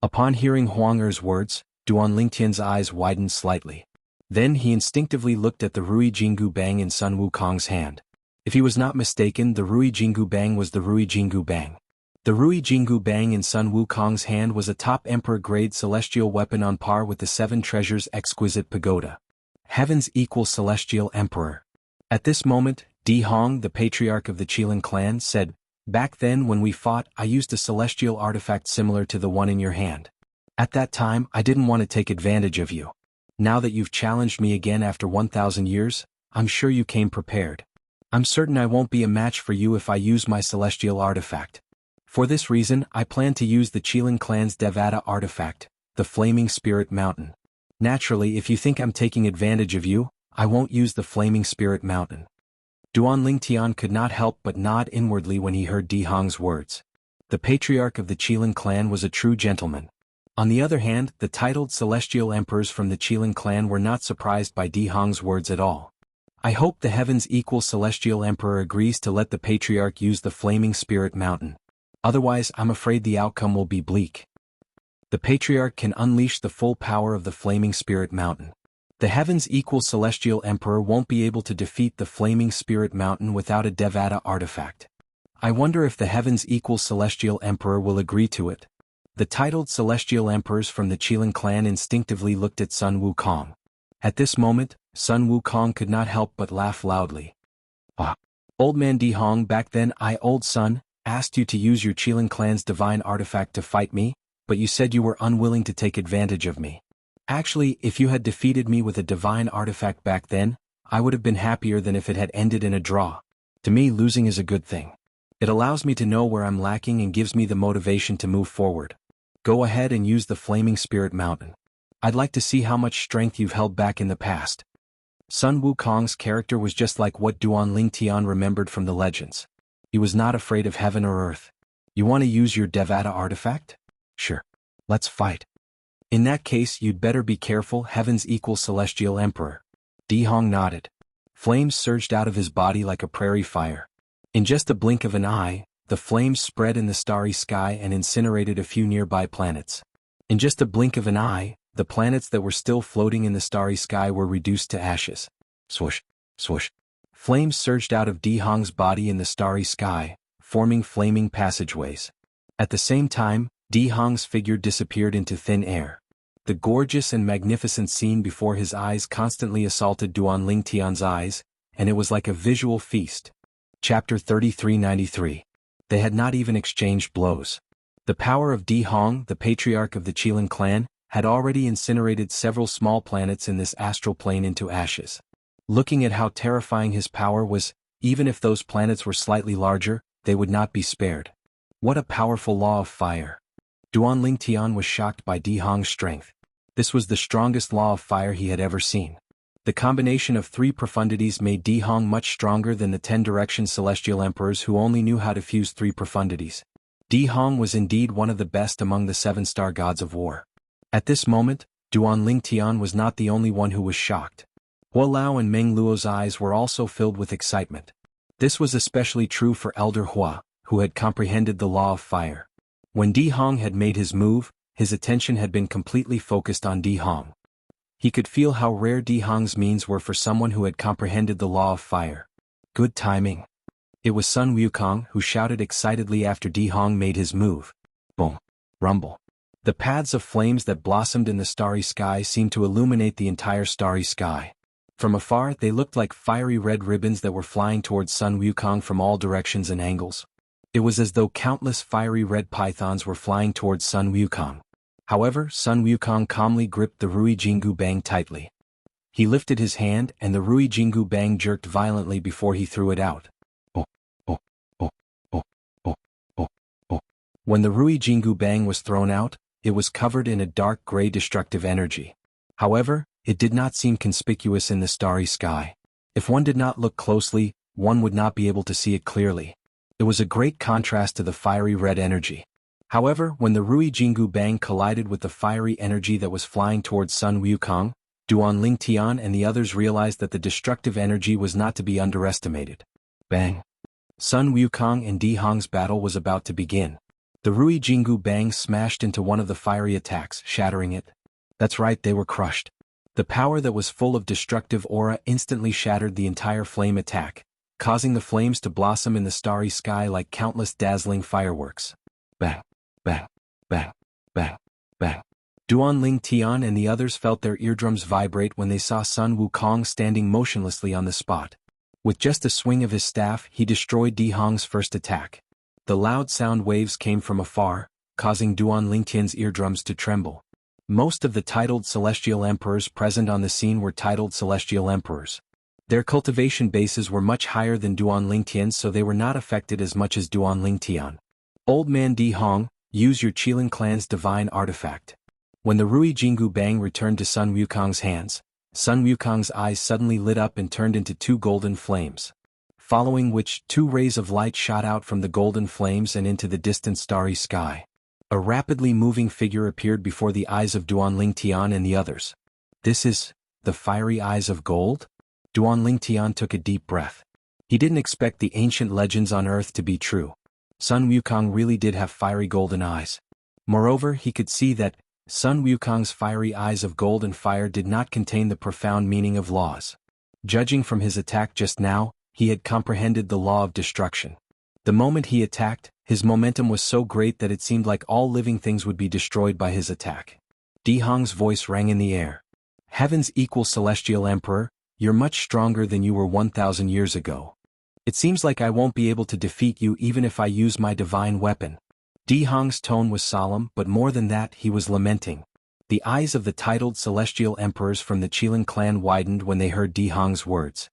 Upon hearing Huang Er's words, Duan Lingtian's eyes widened slightly. Then he instinctively looked at the Rui Jinggu Bang in Sun Wukong's hand. If he was not mistaken, the Rui Jinggu Bang was the Rui Jinggu Bang. The Rui Jinggu Bang in Sun Wukong's hand was a top emperor-grade celestial weapon on par with the Seven Treasures' exquisite pagoda. Heaven's equal celestial emperor. At this moment, Di Hong, the patriarch of the Qilin clan, said, Back then when we fought, I used a celestial artifact similar to the one in your hand. At that time, I didn't want to take advantage of you. Now that you've challenged me again after 1,000 years, I'm sure you came prepared. I'm certain I won't be a match for you if I use my celestial artifact. For this reason, I plan to use the Qilin clan's Devata artifact, the Flaming Spirit Mountain. Naturally, if you think I'm taking advantage of you, I won't use the Flaming Spirit Mountain. Duan Lingtian could not help but nod inwardly when he heard Di Hong's words. The patriarch of the Qilin clan was a true gentleman. On the other hand, the titled celestial emperors from the Qilin clan were not surprised by Di Hong's words at all. I hope the heaven's equal celestial emperor agrees to let the patriarch use the Flaming Spirit Mountain. Otherwise, I'm afraid the outcome will be bleak. The patriarch can unleash the full power of the Flaming Spirit Mountain. The heaven's equal celestial emperor won't be able to defeat the Flaming Spirit Mountain without a Devata artifact. I wonder if the heaven's equal celestial emperor will agree to it. The titled celestial emperors from the Qilin clan instinctively looked at Sun Wukong. At this moment, Sun Wukong could not help but laugh loudly. Ah! Old man Di Hong, back then I, old son, asked you to use your Qilin clan's divine artifact to fight me, but you said you were unwilling to take advantage of me. Actually, if you had defeated me with a divine artifact back then, I would have been happier than if it had ended in a draw. To me, losing is a good thing. It allows me to know where I'm lacking and gives me the motivation to move forward. Go ahead and use the Flaming Spirit Mountain. I'd like to see how much strength you've held back in the past. Sun Wukong's character was just like what Duan Lingtian remembered from the legends. He was not afraid of heaven or earth. You want to use your Devata artifact? Sure. Let's fight. In that case, you'd better be careful, heaven's equal celestial emperor. Di Hong nodded. Flames surged out of his body like a prairie fire. In just a blink of an eye, the flames spread in the starry sky and incinerated a few nearby planets. In just a blink of an eye, the planets that were still floating in the starry sky were reduced to ashes. Swoosh, swoosh. Flames surged out of Di Hong's body in the starry sky, forming flaming passageways. At the same time, Di Hong's figure disappeared into thin air. The gorgeous and magnificent scene before his eyes constantly assaulted Duan Lingtian's eyes, and it was like a visual feast. Chapter 3393. They had not even exchanged blows. The power of Di Hong, the patriarch of the Qilin clan, had already incinerated several small planets in this astral plane into ashes. Looking at how terrifying his power was, even if those planets were slightly larger, they would not be spared. What a powerful law of fire. Duan Lingtian was shocked by Di Hong's strength. This was the strongest law of fire he had ever seen. The combination of 3 profundities made Di Hong much stronger than the 10 direction celestial emperors who only knew how to fuse 3 profundities. Di Hong was indeed one of the best among the 7-star gods of war. At this moment, Duan Lingtian was not the only one who was shocked. Hua Lao and Meng Luo's eyes were also filled with excitement. This was especially true for Elder Hua, who had comprehended the law of fire. When Di Hong had made his move, his attention had been completely focused on Di Hong. He could feel how rare Di Hong's means were for someone who had comprehended the law of fire. Good timing. It was Sun Wukong who shouted excitedly after Di Hong made his move. Boom. Rumble. The paths of flames that blossomed in the starry sky seemed to illuminate the entire starry sky. From afar, they looked like fiery red ribbons that were flying towards Sun Wukong from all directions and angles. It was as though countless fiery red pythons were flying towards Sun Wukong. However, Sun Wukong calmly gripped the Rui Jinggu Bang tightly. He lifted his hand and the Rui Jinggu Bang jerked violently before he threw it out. Oh, oh, oh, oh, oh, oh, oh. When the Rui Jinggu Bang was thrown out, it was covered in a dark gray destructive energy. However, it did not seem conspicuous in the starry sky. If one did not look closely, one would not be able to see it clearly. It was a great contrast to the fiery red energy. However, when the Rui Jinggu Bang collided with the fiery energy that was flying towards Sun Wukong, Duan Lingtian and the others realized that the destructive energy was not to be underestimated. Bang! Sun Wukong and Di Hong's battle was about to begin. The Rui Jingu Bang smashed into one of the fiery attacks, shattering it. That's right, they were crushed. The power that was full of destructive aura instantly shattered the entire flame attack, causing the flames to blossom in the starry sky like countless dazzling fireworks. Bang, bang, bang, bang, bang. Duan Ling Tian and the others felt their eardrums vibrate when they saw Sun Wukong standing motionlessly on the spot. With just a swing of his staff, he destroyed Di Hong's first attack. The loud sound waves came from afar, causing Duan Lingtian's eardrums to tremble. Most of the titled celestial emperors present on the scene were titled celestial emperors. Their cultivation bases were much higher than Duan Lingtian's, so they were not affected as much as Duan Lingtian. Old man Di Hong, use your Qilin clan's divine artifact. When the Rui Jingu Bang returned to Sun Wukong's hands, Sun Wukong's eyes suddenly lit up and turned into two golden flames. Following which, two rays of light shot out from the golden flames and into the distant starry sky. A rapidly moving figure appeared before the eyes of Duan Lingtian and the others. This is the fiery eyes of gold? Duan Lingtian took a deep breath. He didn't expect the ancient legends on Earth to be true. Sun Wukong really did have fiery golden eyes. Moreover, he could see that Sun Wukong's fiery eyes of gold and fire did not contain the profound meaning of laws. Judging from his attack just now, he had comprehended the law of destruction. The moment he attacked, his momentum was so great that it seemed like all living things would be destroyed by his attack. Di Hong's voice rang in the air. Heaven's equal celestial emperor, you're much stronger than you were 1,000 years ago. It seems like I won't be able to defeat you even if I use my divine weapon. Di Hong's tone was solemn, but more than that, he was lamenting. The eyes of the titled celestial emperors from the Qilin clan widened when they heard Di Hong's words.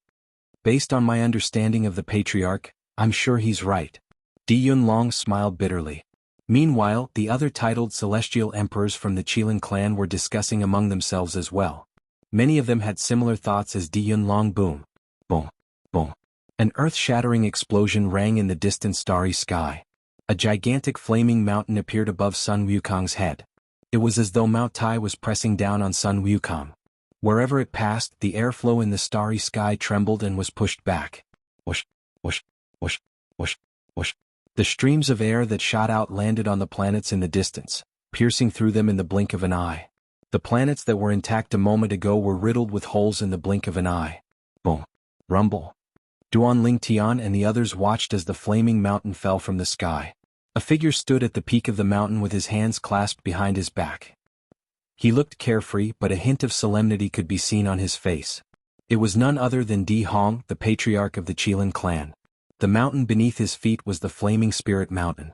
Based on my understanding of the patriarch, I'm sure he's right. Di Yunlong smiled bitterly. Meanwhile, the other titled celestial emperors from the Qilin clan were discussing among themselves as well. Many of them had similar thoughts as Di Yunlong. Boom, boom, boom. An earth-shattering explosion rang in the distant starry sky. A gigantic flaming mountain appeared above Sun Wukong's head. It was as though Mount Tai was pressing down on Sun Wukong. Wherever it passed, the airflow in the starry sky trembled and was pushed back. Whoosh, whoosh, whoosh, whoosh, whoosh. The streams of air that shot out landed on the planets in the distance, piercing through them in the blink of an eye. The planets that were intact a moment ago were riddled with holes in the blink of an eye. Boom. Rumble. Duan Lingtian and the others watched as the flaming mountain fell from the sky. A figure stood at the peak of the mountain with his hands clasped behind his back. He looked carefree, but a hint of solemnity could be seen on his face. It was none other than Di Hong, the patriarch of the Qilin clan. The mountain beneath his feet was the Flaming Spirit Mountain.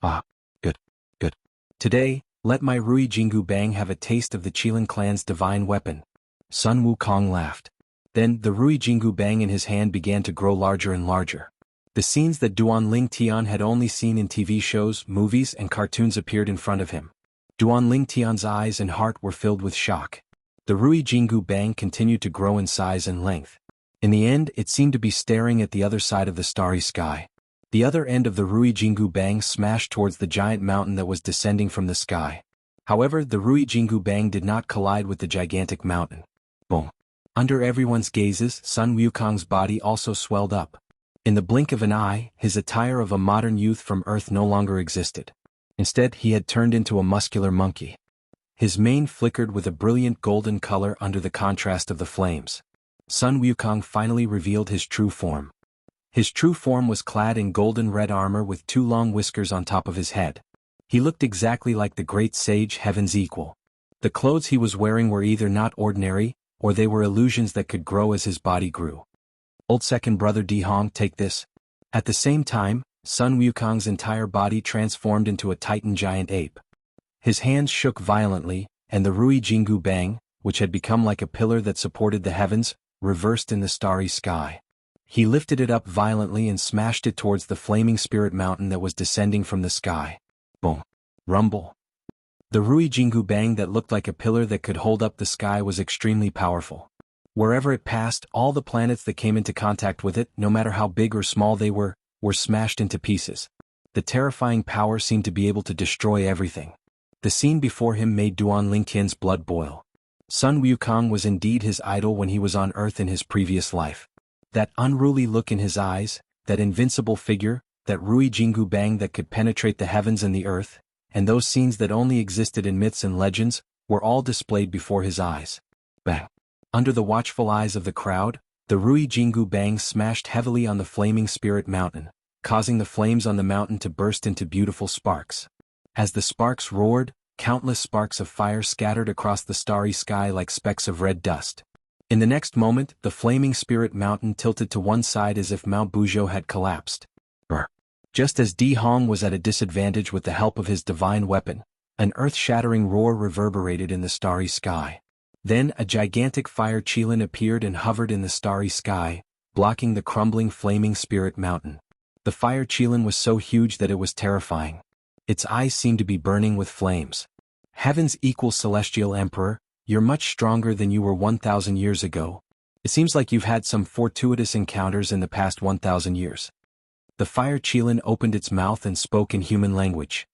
Ah, good, good. Today, let my Rui Jingu Bang have a taste of the Qilin clan's divine weapon. Sun Wukong laughed. Then, the Rui Jingu Bang in his hand began to grow larger and larger. The scenes that Duan Lingtian had only seen in TV shows, movies, and cartoons appeared in front of him. Duan Lingtian's eyes and heart were filled with shock. The Rui Jingu Bang continued to grow in size and length. In the end, it seemed to be staring at the other side of the starry sky. The other end of the Rui Jingu Bang smashed towards the giant mountain that was descending from the sky. However, the Rui Jingu Bang did not collide with the gigantic mountain. Boom. Under everyone's gazes, Sun Wukong's body also swelled up. In the blink of an eye, his attire of a modern youth from Earth no longer existed. Instead, he had turned into a muscular monkey. His mane flickered with a brilliant golden color under the contrast of the flames. Sun Wukong finally revealed his true form. His true form was clad in golden red armor with two long whiskers on top of his head. He looked exactly like the great sage Heaven's equal. The clothes he was wearing were either not ordinary, or they were illusions that could grow as his body grew. Old second brother Di Hong, take this. At the same time, Sun Wukong's entire body transformed into a titan giant ape. His hands shook violently, and the Rui Jingu Bang, which had become like a pillar that supported the heavens, reversed in the starry sky. He lifted it up violently and smashed it towards the Flaming Spirit Mountain that was descending from the sky. Boom. Rumble. The Rui Jingu Bang that looked like a pillar that could hold up the sky was extremely powerful. Wherever it passed, all the planets that came into contact with it, no matter how big or small they were smashed into pieces. The terrifying power seemed to be able to destroy everything. The scene before him made Duan Lingtian's blood boil. Sun Wukong was indeed his idol when he was on Earth in his previous life. That unruly look in his eyes, that invincible figure, that Rui Jingu Bang that could penetrate the heavens and the earth, and those scenes that only existed in myths and legends, were all displayed before his eyes. Bang! Under the watchful eyes of the crowd, the Rui Jingu Bang smashed heavily on the flaming spirit mountain, causing the flames on the mountain to burst into beautiful sparks. As the sparks roared, countless sparks of fire scattered across the starry sky like specks of red dust. In the next moment, the flaming spirit mountain tilted to one side as if Mount Buzhou had collapsed. Brr. Just as Di Hong was at a disadvantage with the help of his divine weapon, an earth-shattering roar reverberated in the starry sky. Then a gigantic fire qilin appeared and hovered in the starry sky, blocking the crumbling flaming spirit mountain. The fire qilin was so huge that it was terrifying. Its eyes seemed to be burning with flames. Heaven's equal celestial emperor, you're much stronger than you were 1,000 years ago. It seems like you've had some fortuitous encounters in the past 1,000 years. The fire qilin opened its mouth and spoke in human language.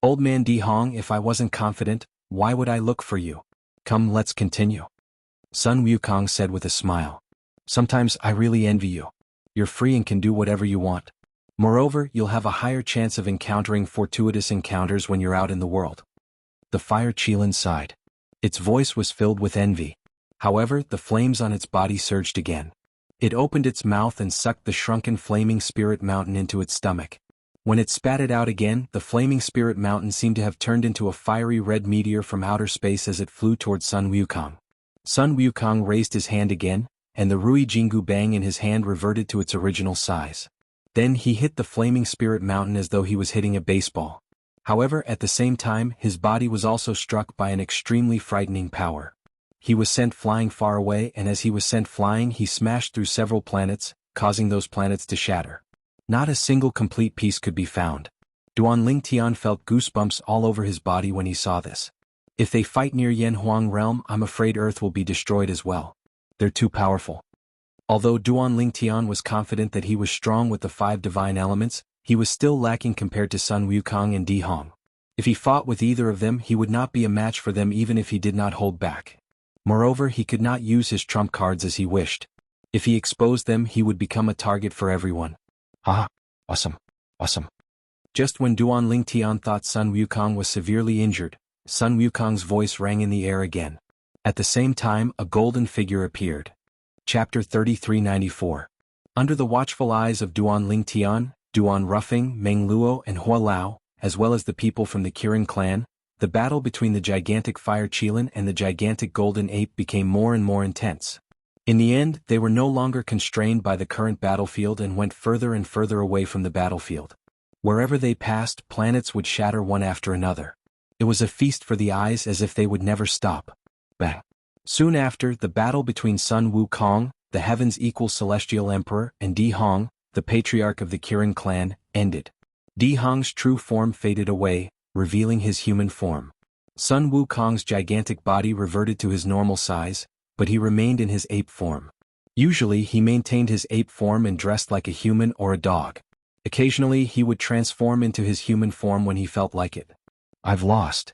Old man Di Hong, if I wasn't confident, why would I look for you? Come, let's continue. Sun Wukong said with a smile. Sometimes I really envy you. You're free and can do whatever you want. Moreover, you'll have a higher chance of encountering fortuitous encounters when you're out in the world. The fire qilin sighed. Its voice was filled with envy. However, the flames on its body surged again. It opened its mouth and sucked the shrunken flaming spirit mountain into its stomach. When it spat it out again, the flaming spirit mountain seemed to have turned into a fiery red meteor from outer space as it flew towards Sun Wukong. Sun Wukong raised his hand again, and the Rui Jingu Bang in his hand reverted to its original size. Then he hit the flaming spirit mountain as though he was hitting a baseball. However, at the same time, his body was also struck by an extremely frightening power. He was sent flying far away, and as he was sent flying, he smashed through several planets, causing those planets to shatter. Not a single complete piece could be found. Duan Lingtian felt goosebumps all over his body when he saw this. If they fight near Yanhuang realm, I'm afraid Earth will be destroyed as well. They're too powerful. Although Duan Lingtian was confident that he was strong with the 5 divine elements, he was still lacking compared to Sun Wukong and Di Hong. If he fought with either of them, he would not be a match for them even if he did not hold back. Moreover, he could not use his trump cards as he wished. If he exposed them, he would become a target for everyone. Ah, awesome, awesome. Just when Duan Lingtian thought Sun Wukong was severely injured, Sun Wukong's voice rang in the air again. At the same time, a golden figure appeared. Chapter 3394. Under the watchful eyes of Duan Lingtian, Duan Ruffing, Meng Luo and Hua Lao, as well as the people from the Kirin clan, the battle between the gigantic fire qilin and the gigantic golden ape became more and more intense. In the end, they were no longer constrained by the current battlefield and went further and further away from the battlefield. Wherever they passed, planets would shatter one after another. It was a feast for the eyes as if they would never stop. Bang! Soon after, the battle between Sun Wukong, the heaven's equal celestial emperor, and Di Hong, the patriarch of the Kirin clan, ended. Di Hong's true form faded away, revealing his human form. Sun Wukong's gigantic body reverted to his normal size, but he remained in his ape form. Usually he maintained his ape form and dressed like a human or a dog. Occasionally he would transform into his human form when he felt like it. I've lost.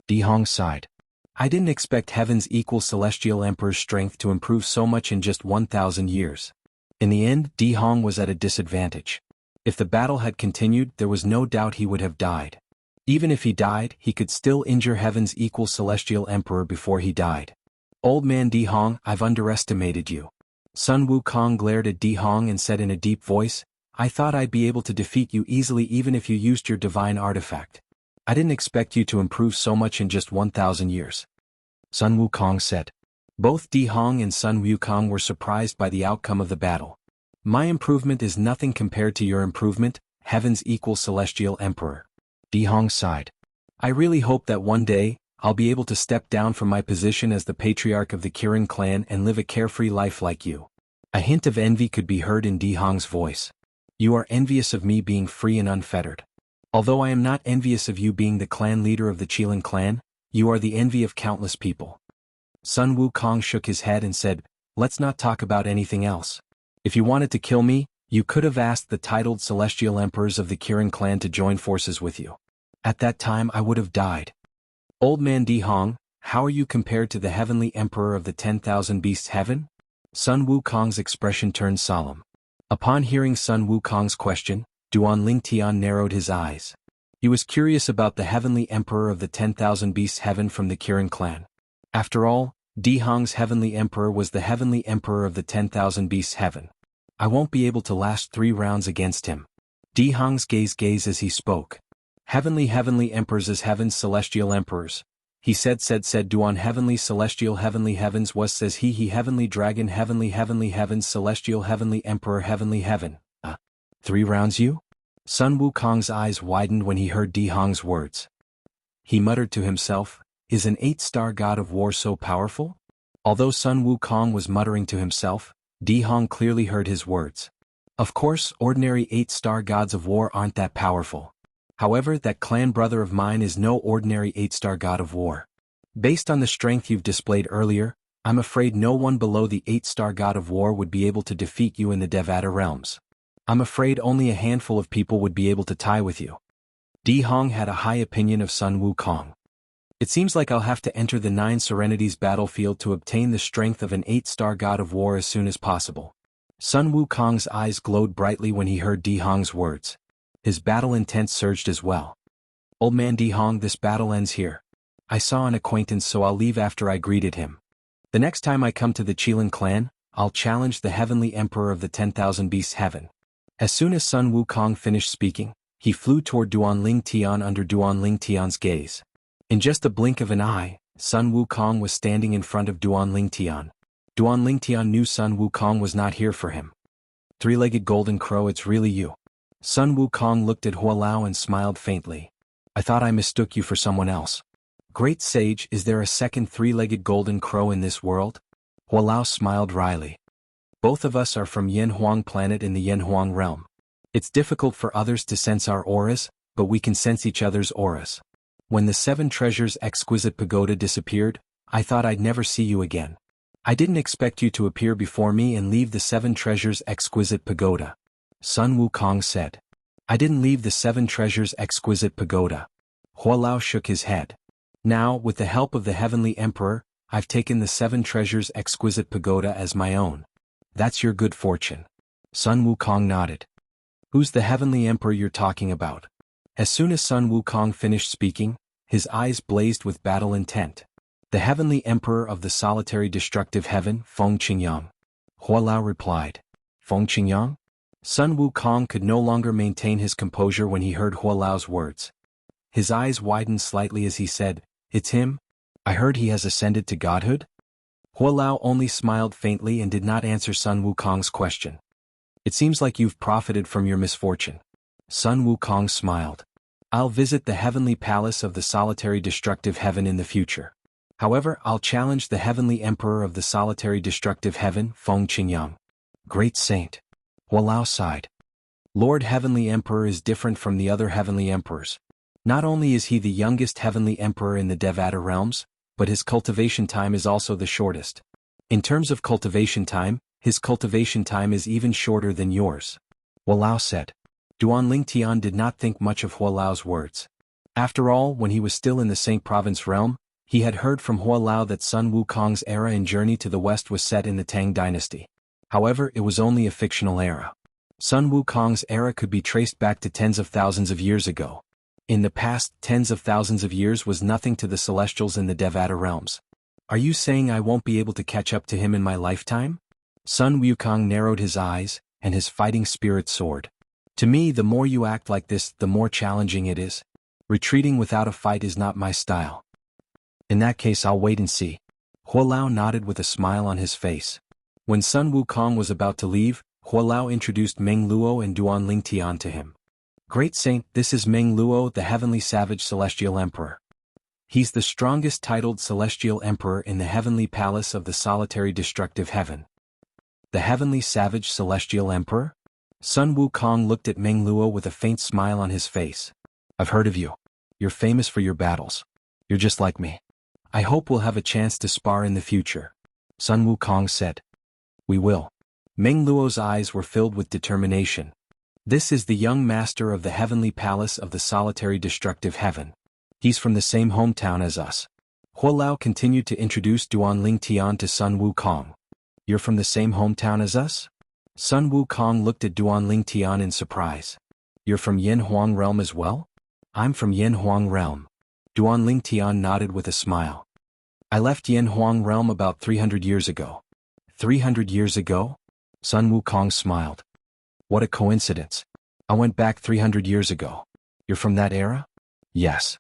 Di Hong sighed. I didn't expect heaven's equal celestial emperor's strength to improve so much in just 1,000 years. In the end, Di Hong was at a disadvantage. If the battle had continued, there was no doubt he would have died. Even if he died, he could still injure heaven's equal celestial emperor before he died. Old man Di Hong, I've underestimated you. Sun Wukong glared at Di Hong and said in a deep voice, I thought I'd be able to defeat you easily even if you used your divine artifact. I didn't expect you to improve so much in just 1,000 years. Sun Wukong said. Both Di Hong and Sun Wukong were surprised by the outcome of the battle. My improvement is nothing compared to your improvement, heaven's equal celestial emperor. Di Hong sighed. I really hope that one day, I'll be able to step down from my position as the patriarch of the Kirin clan and live a carefree life like you. A hint of envy could be heard in Di Hong's voice. You are envious of me being free and unfettered. Although I am not envious of you being the clan leader of the Qilin clan, you are the envy of countless people. Sun Wukong shook his head and said, let's not talk about anything else. If you wanted to kill me, you could have asked the titled celestial emperors of the Kirin clan to join forces with you. At that time I would have died. Old man Di Hong, how are you compared to the heavenly emperor of the 10,000 beasts heaven? Sun Wukong's expression turned solemn. Upon hearing Sun Wukong's question, Duan Lingtian narrowed his eyes. He was curious about the heavenly emperor of the 10,000 beasts heaven from the Kirin clan. After all, Di Hong's heavenly emperor was the heavenly emperor of the 10,000 beasts heaven. I won't be able to last 3 rounds against him. Di Hong's gaze as he spoke. Heavenly emperors as heaven's celestial emperors. He said Duan heavenly celestial heavenly heavens was says he heavenly dragon heavenly heavens celestial heavenly emperor heavenly heaven. 3 rounds you? Sun Wukong's eyes widened when he heard Di Hong's words. He muttered to himself, is an 8-star god of war so powerful? Although Sun Wukong was muttering to himself, Di Hong clearly heard his words. Of course, ordinary 8-star gods of war aren't that powerful. However, that clan brother of mine is no ordinary 8-star god of war. Based on the strength you've displayed earlier, I'm afraid no one below the 8-star god of war would be able to defeat you in the Devata realms. I'm afraid only a handful of people would be able to tie with you. Di Hong had a high opinion of Sun Wukong. It seems like I'll have to enter the 9 Serenities battlefield to obtain the strength of an 8-star god of war as soon as possible. Sun Wukong's eyes glowed brightly when he heard Di Hong's words. His battle intent surged as well. Old man Di Hong, this battle ends here. I saw an acquaintance, so I'll leave after I greeted him. The next time I come to the Qilin clan, I'll challenge the heavenly emperor of the 10,000 beasts heaven. As soon as Sun Wukong finished speaking, he flew toward Duan Lingtian under Duan Lingtian's gaze. In just a blink of an eye, Sun Wukong was standing in front of Duan Lingtian. Duan Lingtian knew Sun Wukong was not here for him. 3-legged golden crow, it's really you. Sun Wukong looked at Hualao and smiled faintly. I thought I mistook you for someone else. Great sage, is there a second 3-legged golden crow in this world? Hualao smiled wryly. Both of us are from Yanhuang planet in the Yanhuang realm. It's difficult for others to sense our auras, but we can sense each other's auras. When the 7 treasures exquisite pagoda disappeared, I thought I'd never see you again. I didn't expect you to appear before me and leave the 7 treasures exquisite pagoda. Sun Wukong said. I didn't leave the 7 treasures exquisite pagoda. Hualao shook his head. Now, with the help of the heavenly emperor, I've taken the 7 treasures exquisite pagoda as my own. That's your good fortune. Sun Wukong nodded. Who's the heavenly emperor you're talking about? As soon as Sun Wukong finished speaking, his eyes blazed with battle intent. The heavenly emperor of the solitary destructive heaven, Feng Qingyang. Hualao replied. Feng Qingyang? Sun Wukong could no longer maintain his composure when he heard Hualao's words. His eyes widened slightly as he said, It's him? I heard he has ascended to godhood? Hualao only smiled faintly and did not answer Sun Wukong's question. It seems like you've profited from your misfortune. Sun Wukong smiled. I'll visit the heavenly palace of the solitary destructive heaven in the future. However, I'll challenge the heavenly emperor of the solitary destructive heaven, Feng Qingyang. Great saint. Hualao sighed. Lord Heavenly Emperor is different from the other heavenly emperors. Not only is he the youngest heavenly emperor in the Devata realms, but his cultivation time is also the shortest. In terms of cultivation time, his cultivation time is even shorter than yours. Hualao said. Duan Lingtian did not think much of Hualao's words. After all, when he was still in the Saint Province realm, he had heard from Hualao that Sun Wukong's era and journey to the west was set in the Tang dynasty. However, it was only a fictional era. Sun Wukong's era could be traced back to tens of thousands of years ago. In the past, tens of thousands of years was nothing to the celestials in the Devata realms. Are you saying I won't be able to catch up to him in my lifetime? Sun Wukong narrowed his eyes, and his fighting spirit soared. To me, the more you act like this, the more challenging it is. Retreating without a fight is not my style. In that case, I'll wait and see. Hualao nodded with a smile on his face. When Sun Wukong was about to leave, Hualao introduced Meng Luo and Duan Lingtian to him. Great saint, this is Meng Luo, the heavenly savage celestial emperor. He's the strongest titled celestial emperor in the heavenly palace of the solitary destructive heaven. The heavenly savage celestial emperor? Sun Wukong looked at Meng Luo with a faint smile on his face. I've heard of you. You're famous for your battles. You're just like me. I hope we'll have a chance to spar in the future. Sun Wukong said. We will. Meng Luo's eyes were filled with determination. This is the young master of the heavenly palace of the solitary destructive heaven. He's from the same hometown as us. Hualao continued to introduce Duan Lingtian to Sun Wukong. You're from the same hometown as us? Sun Wukong looked at Duanling Tian in surprise. You're from Yin Huang realm as well? I'm from Yin Huang realm. Duanling Tian nodded with a smile. I left Yin Huang realm about 300 years ago. 300 years ago? Sun Wukong smiled. What a coincidence. I went back 300 years ago. You're from that era? Yes.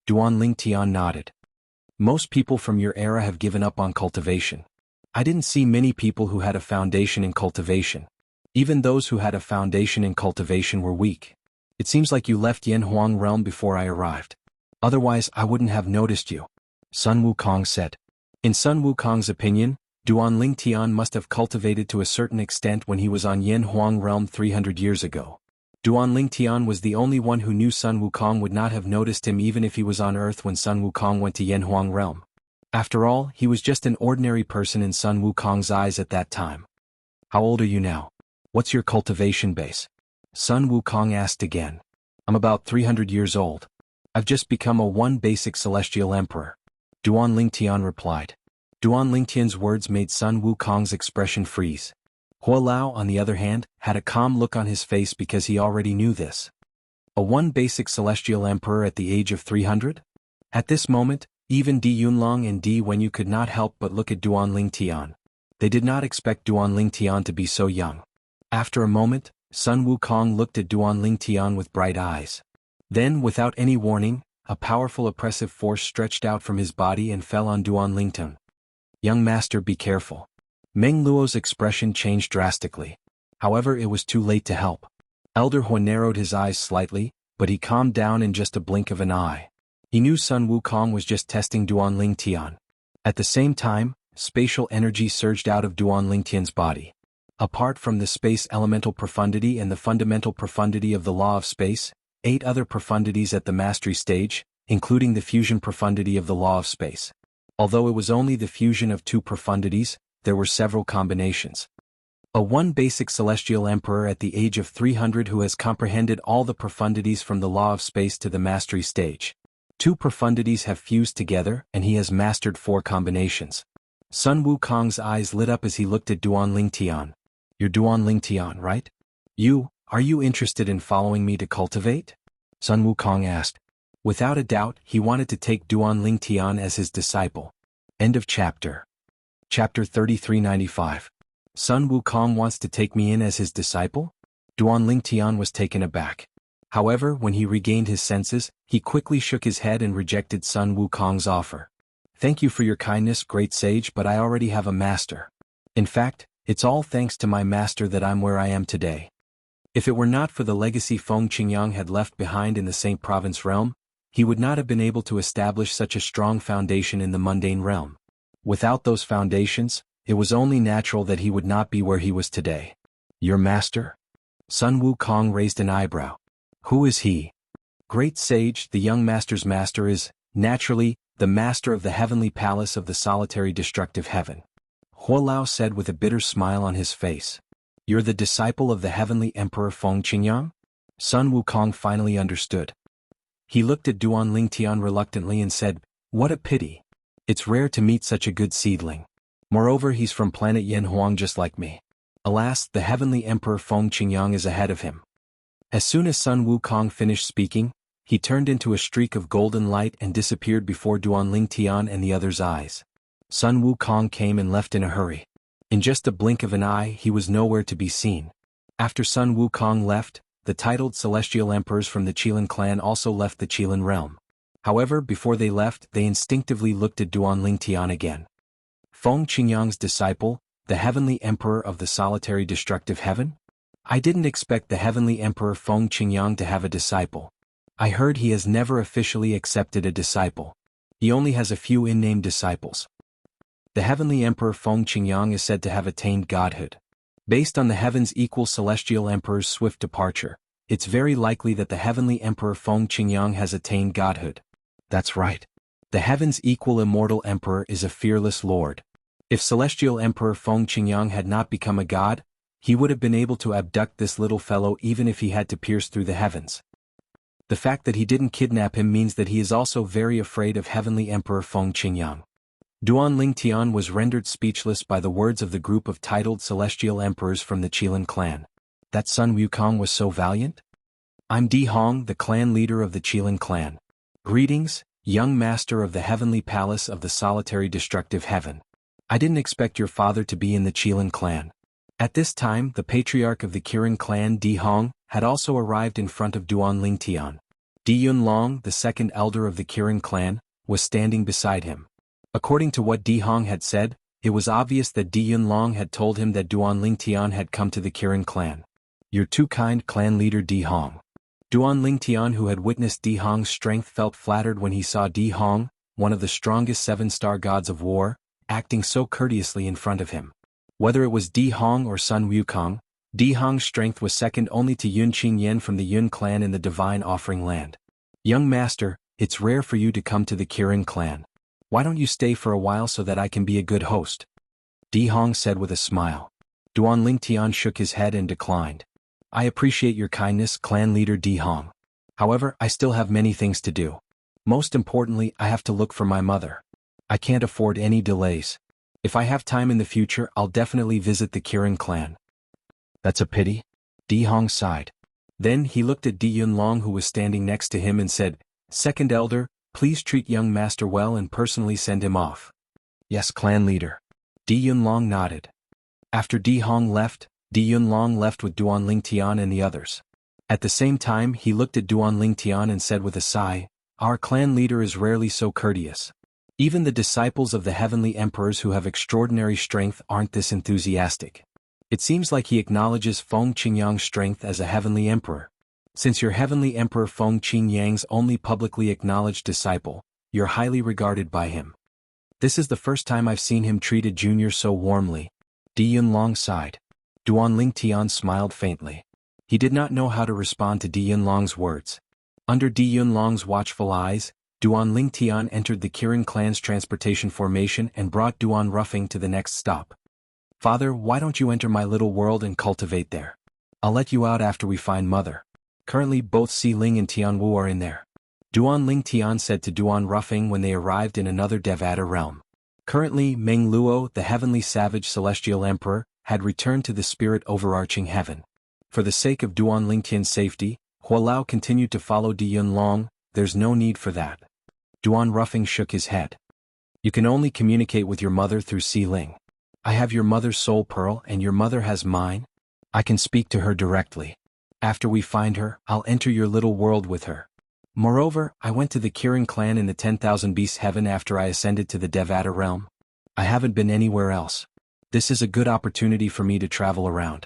Duanling Tian nodded. Most people from your era have given up on cultivation. I didn't see many people who had a foundation in cultivation. Even those who had a foundation in cultivation were weak. It seems like you left Yin Huang realm before I arrived. Otherwise I wouldn't have noticed you. Sun Wukong said. In Sun Wukong's opinion, Duanling Tian must have cultivated to a certain extent when he was on Yin Huang realm 300 years ago. Duanling Tian was the only one who knew Sun Wukong would not have noticed him even if he was on Earth when Sun Wukong went to Yin Huang realm. After all, he was just an ordinary person in Sun Wukong's eyes at that time. How old are you now? What's your cultivation base? Sun Wukong asked again. I'm about 300 years old. I've just become a one basic celestial emperor. Duanling Tian replied. Duanling Tian's words made Sun Wukong's expression freeze. Hua Lao, on the other hand, had a calm look on his face because he already knew this. A one basic celestial emperor at the age of 300? At this moment, even Di Yunlong and Di Wenyu could not help but look at Duanling Tian. They did not expect Duanling Tian to be so young. After a moment, Sun Wukong looked at Duanling Tian with bright eyes. Then, without any warning, a powerful oppressive force stretched out from his body and fell on Duanling Tian. Young master, be careful. Meng Luo's expression changed drastically. However, it was too late to help. Elder Hua narrowed his eyes slightly, but he calmed down in just a blink of an eye. He knew Sun Wukong was just testing Duanling Tian. At the same time, spatial energy surged out of Duanling Tian's body. Apart from the space elemental profundity and the fundamental profundity of the law of space, 8 other profundities at the mastery stage, including the fusion profundity of the law of space. Although it was only the fusion of 2 profundities, there were several combinations. A one basic celestial emperor at the age of 300 who has comprehended all the profundities from the law of space to the mastery stage. 2 profundities have fused together and he has mastered 4 combinations. Sun Wukong's eyes lit up as he looked at Duanling Tian. You're Duanling Tian, right? Are you interested in following me to cultivate? Sun Wukong asked. Without a doubt, he wanted to take Duanling Tian as his disciple. End of chapter. Chapter 3395. Sun Wukong wants to take me in as his disciple? Duanling Tian was taken aback. However, when he regained his senses, he quickly shook his head and rejected Sun Wukong's offer. Thank you for your kindness, great sage, but I already have a master. In fact, it's all thanks to my master that I'm where I am today. If it were not for the legacy Feng Qingyang had left behind in the Saint Province realm, he would not have been able to establish such a strong foundation in the mundane realm. Without those foundations, it was only natural that he would not be where he was today. Your master? Sun Wukong raised an eyebrow. Who is he? Great sage, the young master's master is, naturally, the master of the heavenly palace of the solitary destructive heaven. Hua Lao said with a bitter smile on his face. You're the disciple of the heavenly emperor Feng Qingyang? Sun Wukong finally understood. He looked at Duanling Tian reluctantly and said, what a pity. It's rare to meet such a good seedling. Moreover, he's from planet Yin Huang just like me. Alas, the heavenly emperor Feng Qingyang is ahead of him. As soon as Sun Wukong finished speaking, he turned into a streak of golden light and disappeared before Duanling Tian and the others' eyes. Sun Wukong came and left in a hurry. In just a blink of an eye, he was nowhere to be seen. After Sun Wukong left, the titled celestial emperors from the Qilin clan also left the Qilin realm. However, before they left, they instinctively looked at Duanling Tian again. Feng Qingyang's disciple, the heavenly emperor of the solitary destructive heaven? I didn't expect the heavenly emperor Feng Qingyang to have a disciple. I heard he has never officially accepted a disciple. He only has a few in-name disciples. The heavenly emperor Feng Qingyang is said to have attained godhood. Based on the heaven's equal celestial emperor's swift departure, it's very likely that the heavenly emperor Feng Qingyang has attained godhood. That's right. The heaven's equal immortal emperor is a fearless lord. If celestial emperor Feng Qingyang had not become a god, he would have been able to abduct this little fellow even if he had to pierce through the heavens. The fact that he didn't kidnap him means that he is also very afraid of heavenly emperor Feng Qingyang. Duan Lingtian was rendered speechless by the words of the group of titled celestial emperors from the Qilin clan. That Sun Wukong was so valiant? I'm Di Hong, the clan leader of the Qilin clan. Greetings, young master of the heavenly palace of the solitary destructive heaven. I didn't expect your father to be in the Qilin clan. At this time, the patriarch of the Qilin clan, Di Hong, had also arrived in front of Duan Lingtian. Di Yunlong, the second elder of the Qilin clan, was standing beside him. According to what Di Hong had said, it was obvious that Di Yunlong had told him that Duan Lingtian had come to the Qilin clan. You're too kind, clan leader Di Hong. Duan Lingtian, who had witnessed Di Hong's strength, felt flattered when he saw Di Hong, one of the strongest seven-star gods of war, acting so courteously in front of him. Whether it was Di Hong or Sun Wukong, Di Hong's strength was second only to Yun Qingyan from the Yun clan in the Divine Offering Land. Young master, it's rare for you to come to the Qilin clan. Why don't you stay for a while so that I can be a good host? Di Hong said with a smile. Duan Lingtian shook his head and declined. I appreciate your kindness, clan leader Di Hong. However, I still have many things to do. Most importantly, I have to look for my mother. I can't afford any delays. If I have time in the future, I'll definitely visit the Qilin clan. That's a pity. Di Hong sighed. Then he looked at Di Yunlong, who was standing next to him, and said, Second elder, please treat young master well and personally send him off. Yes, clan leader. Di Yunlong nodded. After Di Hong left, Di Yunlong left with Duan Lingtian and the others. At the same time, he looked at Duan Lingtian and said with a sigh, Our clan leader is rarely so courteous. Even the disciples of the heavenly emperors who have extraordinary strength aren't this enthusiastic. It seems like he acknowledges Feng Qingyang's strength as a heavenly emperor. Since you're heavenly emperor Feng Qingyang's only publicly acknowledged disciple, you're highly regarded by him. This is the first time I've seen him treat a junior so warmly. Di Yunlong sighed. Duan Lingtian smiled faintly. He did not know how to respond to Di Yunlong's words. Under Di Yunlong's watchful eyes, Duan Lingtian entered the Qilin clan's transportation formation and brought Duan Ruffing to the next stop. Father, why don't you enter my little world and cultivate there? I'll let you out after we find mother. Currently both Si Ling and Tianwu are in there. Duan Lingtian said to Duan Ruffing when they arrived in another Devata realm. Currently Meng Luo, the heavenly savage celestial emperor, had returned to the spirit overarching heaven. For the sake of Duan Lingtian's safety, Hualao continued to follow Di Yunlong. There's no need for that. Duan Ruffing shook his head. You can only communicate with your mother through Si Ling. I have your mother's soul pearl and your mother has mine. I can speak to her directly. After we find her, I'll enter your little world with her. Moreover, I went to the Qilin clan in the 10,000 Beasts heaven after I ascended to the Devata realm. I haven't been anywhere else. This is a good opportunity for me to travel around.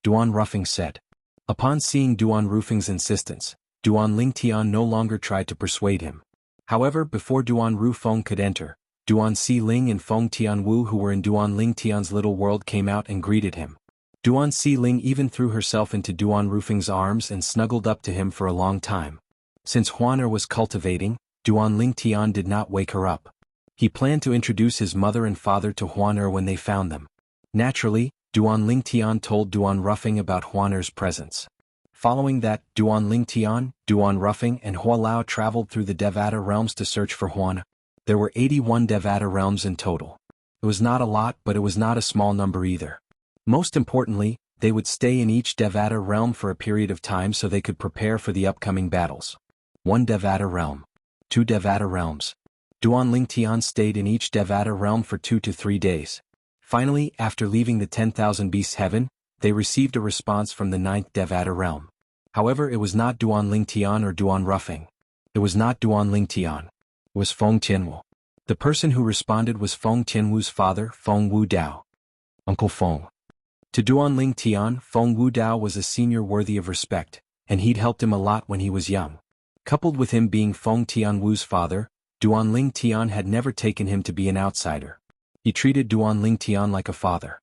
Duan Ruffing said. Upon seeing Duan Ruffing's insistence, Duan Lingtian no longer tried to persuade him. However, before Duan Rufeng could enter, Duan Si Ling and Feng Tianwu, who were in Duan Lingtian's little world, came out and greeted him. Duan Si Ling even threw herself into Duan Rufing's arms and snuggled up to him for a long time. Since Huaner was cultivating, Duan Lingtian did not wake her up. He planned to introduce his mother and father to Huaner when they found them. Naturally, Duan Lingtian told Duan Ruffing about Huaner's presence. Following that, Duan Lingtian, Duan Ruffing and Hualao traveled through the Devata realms to search for Huaner. There were 81 Devata realms in total. It was not a lot, but it was not a small number either. Most importantly, they would stay in each Devata realm for a period of time so they could prepare for the upcoming battles. 1 Devata realm. 2 Devata realms. Duan Lingtian stayed in each Devata realm for 2 to 3 days. Finally, after leaving the 10,000 Beasts heaven, they received a response from the 9th Devata realm. However, it was not Duan Lingtian or Duan Ruffing. It was not Duan Lingtian. It was Feng Tianwu. The person who responded was Feng Tianwu's father, Feng Wudao. Uncle Feng. To Duan Lingtian, Feng Wudao was a senior worthy of respect, and he'd helped him a lot when he was young. Coupled with him being Feng Tianwu's father, Duan Lingtian had never taken him to be an outsider. He treated Duan Lingtian like a father.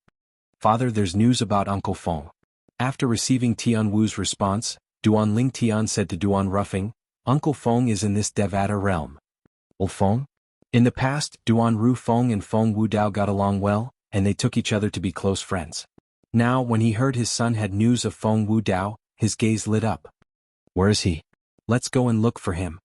Father, there's news about Uncle Feng. After receiving Tianwu's response, Duan Lingtian said to Duan Ruffing, Uncle Feng is in this Devata realm. Old Feng? In the past, Duan Rufeng and Feng Wudao got along well, and they took each other to be close friends. Now, when he heard his son had news of Feng Wudao, his gaze lit up. Where is he? Let's go and look for him.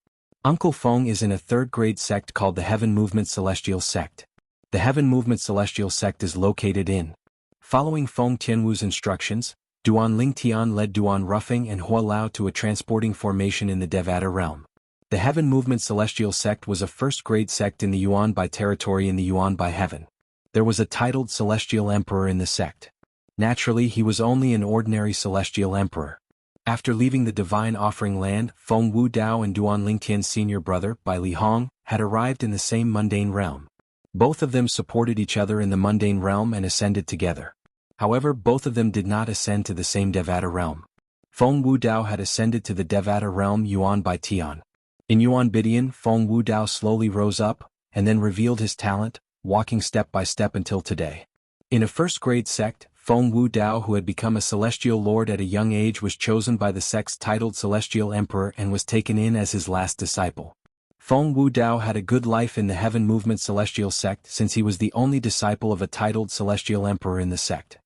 Uncle Feng is in a third-grade sect called the Heaven Movement Celestial Sect. The Heaven Movement Celestial Sect is located in. Following Feng Tianwu's instructions, Duan Lingtian led Duan Rufeng and Hua Lao to a transporting formation in the Devata realm. The Heaven Movement Celestial Sect was a first-grade sect in the Yuan by territory in the Yuan by heaven. There was a titled Celestial Emperor in the sect. Naturally, he was only an ordinary Celestial Emperor. After leaving the Divine Offering Land, Feng Wu Dao and Duan Lingtian's senior brother, Bai Li Hong, had arrived in the same mundane realm. Both of them supported each other in the mundane realm and ascended together. However, both of them did not ascend to the same Devata realm. Feng Wu Dao had ascended to the Devata realm Yuan by Tian. In Yuan Bidian, Feng Wu Dao slowly rose up, and then revealed his talent, walking step by step until today. In a first-grade sect, Feng Wu Dao, who had become a Celestial Lord at a young age, was chosen by the sect's titled Celestial Emperor and was taken in as his last disciple. Feng Wu Dao had a good life in the Heaven Movement Celestial Sect since he was the only disciple of a titled Celestial Emperor in the sect.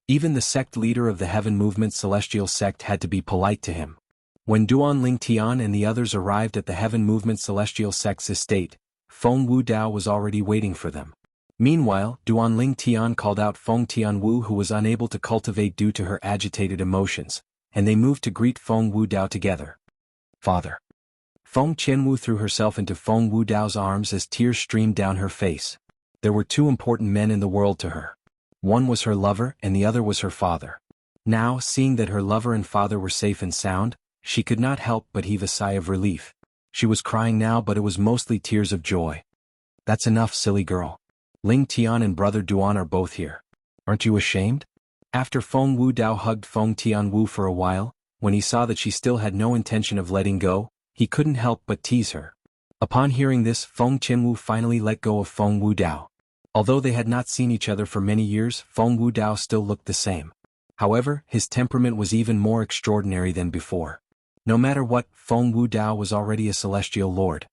Even the sect leader of the Heaven Movement Celestial Sect had to be polite to him. When Duan Lingtian and the others arrived at the Heaven Movement Celestial Sect's estate, Feng Wu Dao was already waiting for them. Meanwhile, Duan Lingtian called out Feng Tianwu, who was unable to cultivate due to her agitated emotions, and they moved to greet Feng Wu Dao together. Father. Feng Tianwu threw herself into Feng Wu Dao's arms as tears streamed down her face. There were two important men in the world to her. One was her lover and the other was her father. Now, seeing that her lover and father were safe and sound, she could not help but heave a sigh of relief. She was crying now, but it was mostly tears of joy. That's enough, silly girl. Ling Tian and brother Duan are both here. Aren't you ashamed? After Feng Wu Dao hugged Feng Tianwu for a while, when he saw that she still had no intention of letting go, he couldn't help but tease her. Upon hearing this, Feng Tianwu finally let go of Feng Wu Dao. Although they had not seen each other for many years, Feng Wu Dao still looked the same. However, his temperament was even more extraordinary than before. No matter what, Feng Wu Dao was already a Celestial Lord.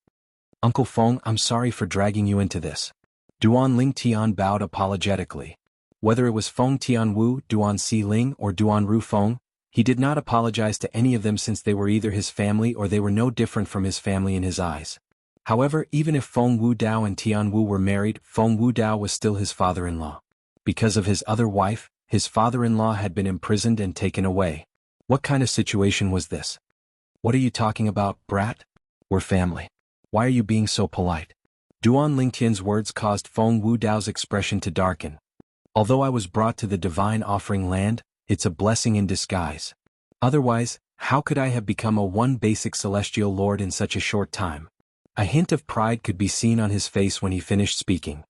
Uncle Feng, I'm sorry for dragging you into this. Duan Lingtian bowed apologetically. Whether it was Feng Tianwu, Duan Si Ling, or Duan Ru Feng, he did not apologize to any of them since they were either his family or they were no different from his family in his eyes. However, even if Feng Wu Dao and Tianwu were married, Feng Wu Dao was still his father-in-law. Because of his other wife, his father-in-law had been imprisoned and taken away. What kind of situation was this? What are you talking about, brat? We're family. Why are you being so polite? Duan Lingtian's words caused Feng Wu Dao's expression to darken. Although I was brought to the Divine Offering Land, it's a blessing in disguise. Otherwise, how could I have become a one basic Celestial Lord in such a short time? A hint of pride could be seen on his face when he finished speaking.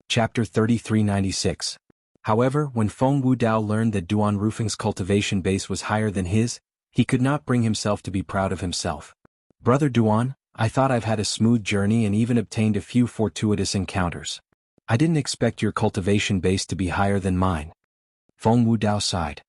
Chapter 3396. However, when Feng Wu Dao learned that Duan Rufeng's cultivation base was higher than his, he could not bring himself to be proud of himself. Brother Duan, I thought I've had a smooth journey and even obtained a few fortuitous encounters. I didn't expect your cultivation base to be higher than mine. Feng Wu Dao sighed.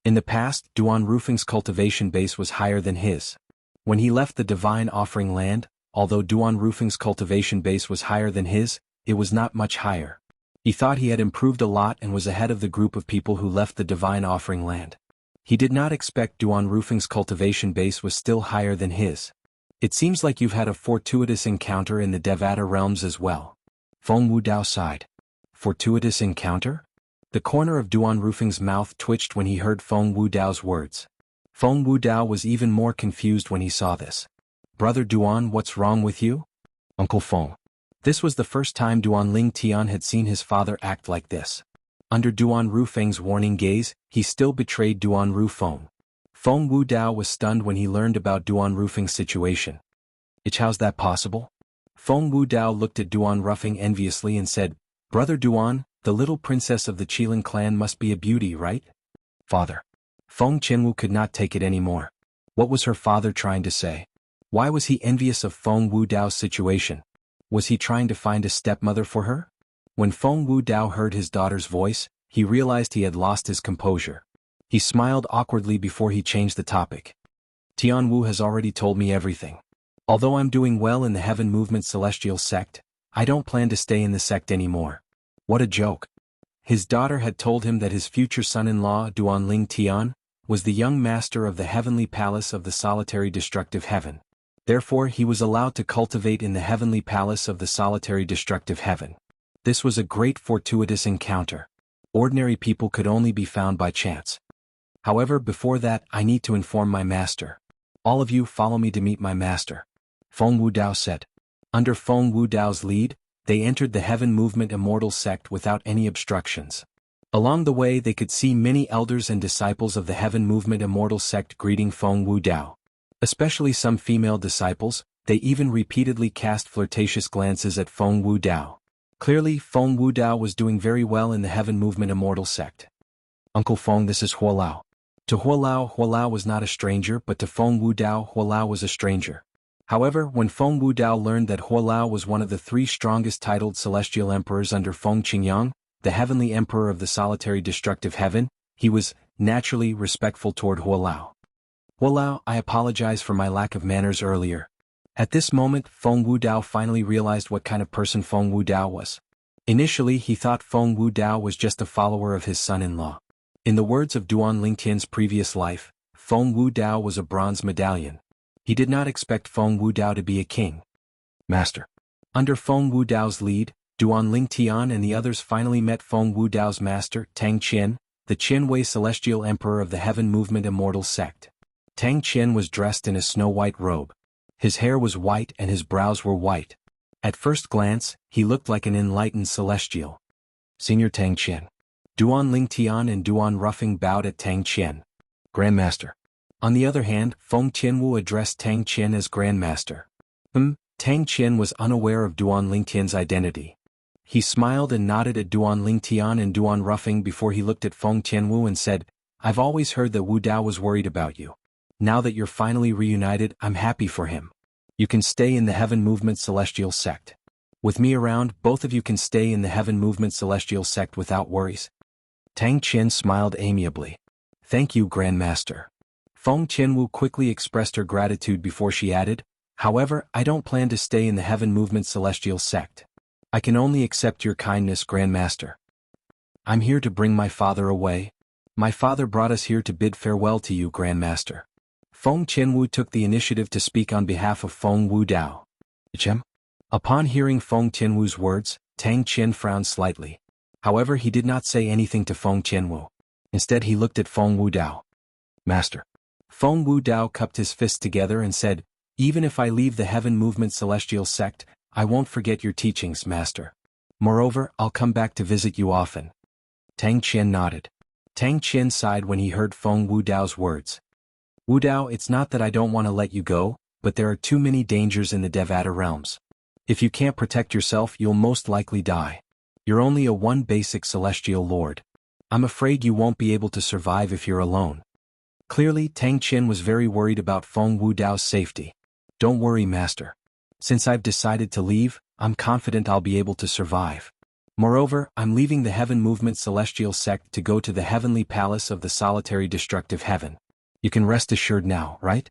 In the past, Duan Rufeng's cultivation base was higher than his. When he left the Divine Offering Land, although Duan Rufeng's cultivation base was higher than his, it was not much higher. He thought he had improved a lot and was ahead of the group of people who left the Divine Offering Land. He did not expect Duan Rufeng's cultivation base was still higher than his. It seems like you've had a fortuitous encounter in the Devata realms as well. Feng Wu Dao sighed. Fortuitous encounter? The corner of Duan Rufeng's mouth twitched when he heard Feng Wu Dao's words. Feng Wu Dao was even more confused when he saw this. Brother Duan, what's wrong with you? Uncle Feng. This was the first time Duan Lingtian had seen his father act like this. Under Duan Rufeng's warning gaze, he still betrayed Duan Rufeng. Feng Wu Dao was stunned when he learned about Duan Rufeng's situation. How's that possible? Feng Wu Dao looked at Duan Rufeng enviously and said, Brother Duan, the little princess of the Qilin clan must be a beauty, right? Father. Feng Tianwu could not take it anymore. What was her father trying to say? Why was he envious of Feng Wu Dao's situation? Was he trying to find a stepmother for her? When Feng Wu Dao heard his daughter's voice, he realized he had lost his composure. He smiled awkwardly before he changed the topic. Tianwu has already told me everything. Although I'm doing well in the Heaven Movement Celestial Sect, I don't plan to stay in the sect anymore. What a joke. His daughter had told him that his future son-in-law, Duan Lingtian, was the young master of the heavenly palace of the solitary destructive heaven. Therefore he was allowed to cultivate in the heavenly palace of the solitary destructive heaven. This was a great fortuitous encounter. Ordinary people could only be found by chance. However, before that, I need to inform my master. All of you follow me to meet my master. Feng Wudao said. Under Feng Wudao's lead, they entered the Heaven Movement Immortal sect without any obstructions. Along the way they could see many elders and disciples of the Heaven Movement Immortal sect greeting Feng Wudao. Especially some female disciples, they even repeatedly cast flirtatious glances at Feng Wudao. Clearly, Feng Wudao was doing very well in the Heaven Movement Immortal sect. Uncle Feng, this is Huolao. To Huolao was not a stranger, but to Feng Wudao, Huolao was a stranger. However, when Feng Wudao learned that Huolao was one of the 3 strongest titled celestial emperors under Feng Qingyang, the heavenly emperor of the solitary destructive heaven, he was, naturally, respectful toward Huolao. Huolao, I apologize for my lack of manners earlier. At this moment, Feng Wudao finally realized what kind of person Feng Wudao was. Initially, he thought Feng Wudao was just a follower of his son-in-law. In the words of Duan Lingtian's previous life, Feng Wudao was a bronze medallion. He did not expect Feng Wudao to be a king. Master. Under Feng Wudao's lead, Duan Lingtian and the others finally met Feng Wudao's master, Tang Qian, the Qianwei celestial emperor of the Heaven Movement Immortal sect. Tang Qian was dressed in a snow-white robe. His hair was white and his brows were white. At first glance, he looked like an enlightened celestial. Senior Tang Qian. Duan Lingtian and Duan Ruffing bowed at Tang Qian. Grandmaster. On the other hand, Feng Qianwu addressed Tang Qian as Grandmaster. Tang Qian was unaware of Duan Lingtian's identity. He smiled and nodded at Duan Lingtian and Duan Ruffing before he looked at Feng Qianwu and said, I've always heard that Wudao was worried about you. Now that you're finally reunited, I'm happy for him. You can stay in the Heaven Movement Celestial sect. With me around, both of you can stay in the Heaven Movement Celestial sect without worries. Tang Qian smiled amiably. Thank you, Grandmaster. Feng Qianwu quickly expressed her gratitude before she added, however, I don't plan to stay in the Heaven Movement Celestial sect. I can only accept your kindness, Grandmaster. I'm here to bring my father away. My father brought us here to bid farewell to you, Grandmaster. Feng Qianwu took the initiative to speak on behalf of Feng Wudao. Upon hearing Feng Qianwu's words, Tang Qian frowned slightly. However, he did not say anything to Feng Qianwu. Instead, he looked at Feng Wudao. Master. Feng Wudao cupped his fists together and said, even if I leave the Heaven Movement Celestial sect, I won't forget your teachings, Master. Moreover, I'll come back to visit you often. Tang Qian nodded. Tang Qian sighed when he heard Feng Wudao's words. Wudao, it's not that I don't want to let you go, but there are too many dangers in the Devata realms. If you can't protect yourself, you'll most likely die. You're only a one basic celestial lord. I'm afraid you won't be able to survive if you're alone. Clearly, Tang Qian was very worried about Feng Wudao's safety. Don't worry, Master. Since I've decided to leave, I'm confident I'll be able to survive. Moreover, I'm leaving the Heaven Movement Celestial sect to go to the Heavenly Palace of the Solitary Destructive Heaven. You can rest assured now, right?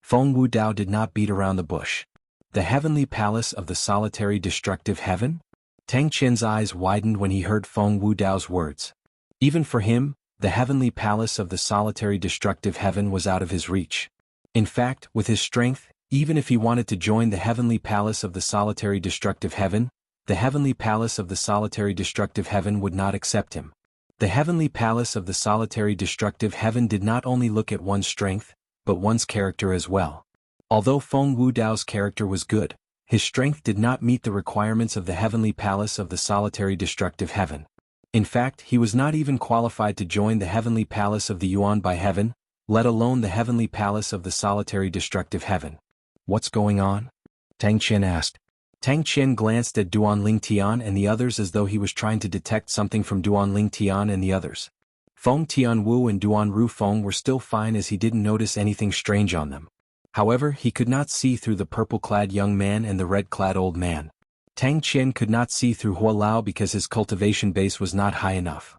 Feng Wudao did not beat around the bush. The Heavenly Palace of the Solitary Destructive Heaven? Tang Qian's eyes widened when he heard Feng Wudao's words. Even for him, the Heavenly Palace of the Solitary Destructive Heaven was out of his reach. In fact, with his strength, even if he wanted to join the Heavenly Palace of the Solitary Destructive Heaven, the Heavenly Palace of the Solitary Destructive Heaven would not accept him. The Heavenly Palace of the Solitary Destructive Heaven did not only look at one's strength, but one's character as well. Although Feng Wudao's character was good, his strength did not meet the requirements of the Heavenly Palace of the Solitary Destructive Heaven. In fact, he was not even qualified to join the Heavenly Palace of the Yuan by Heaven, let alone the Heavenly Palace of the Solitary Destructive Heaven. What's going on? Tang Qian asked. Tang Qian glanced at Duan Lingtian and the others as though he was trying to detect something from Duan Lingtian and the others. Feng Tianwu and Duan Rufeng were still fine as he didn't notice anything strange on them. However, he could not see through the purple-clad young man and the red-clad old man. Tang Qian could not see through Huolao because his cultivation base was not high enough.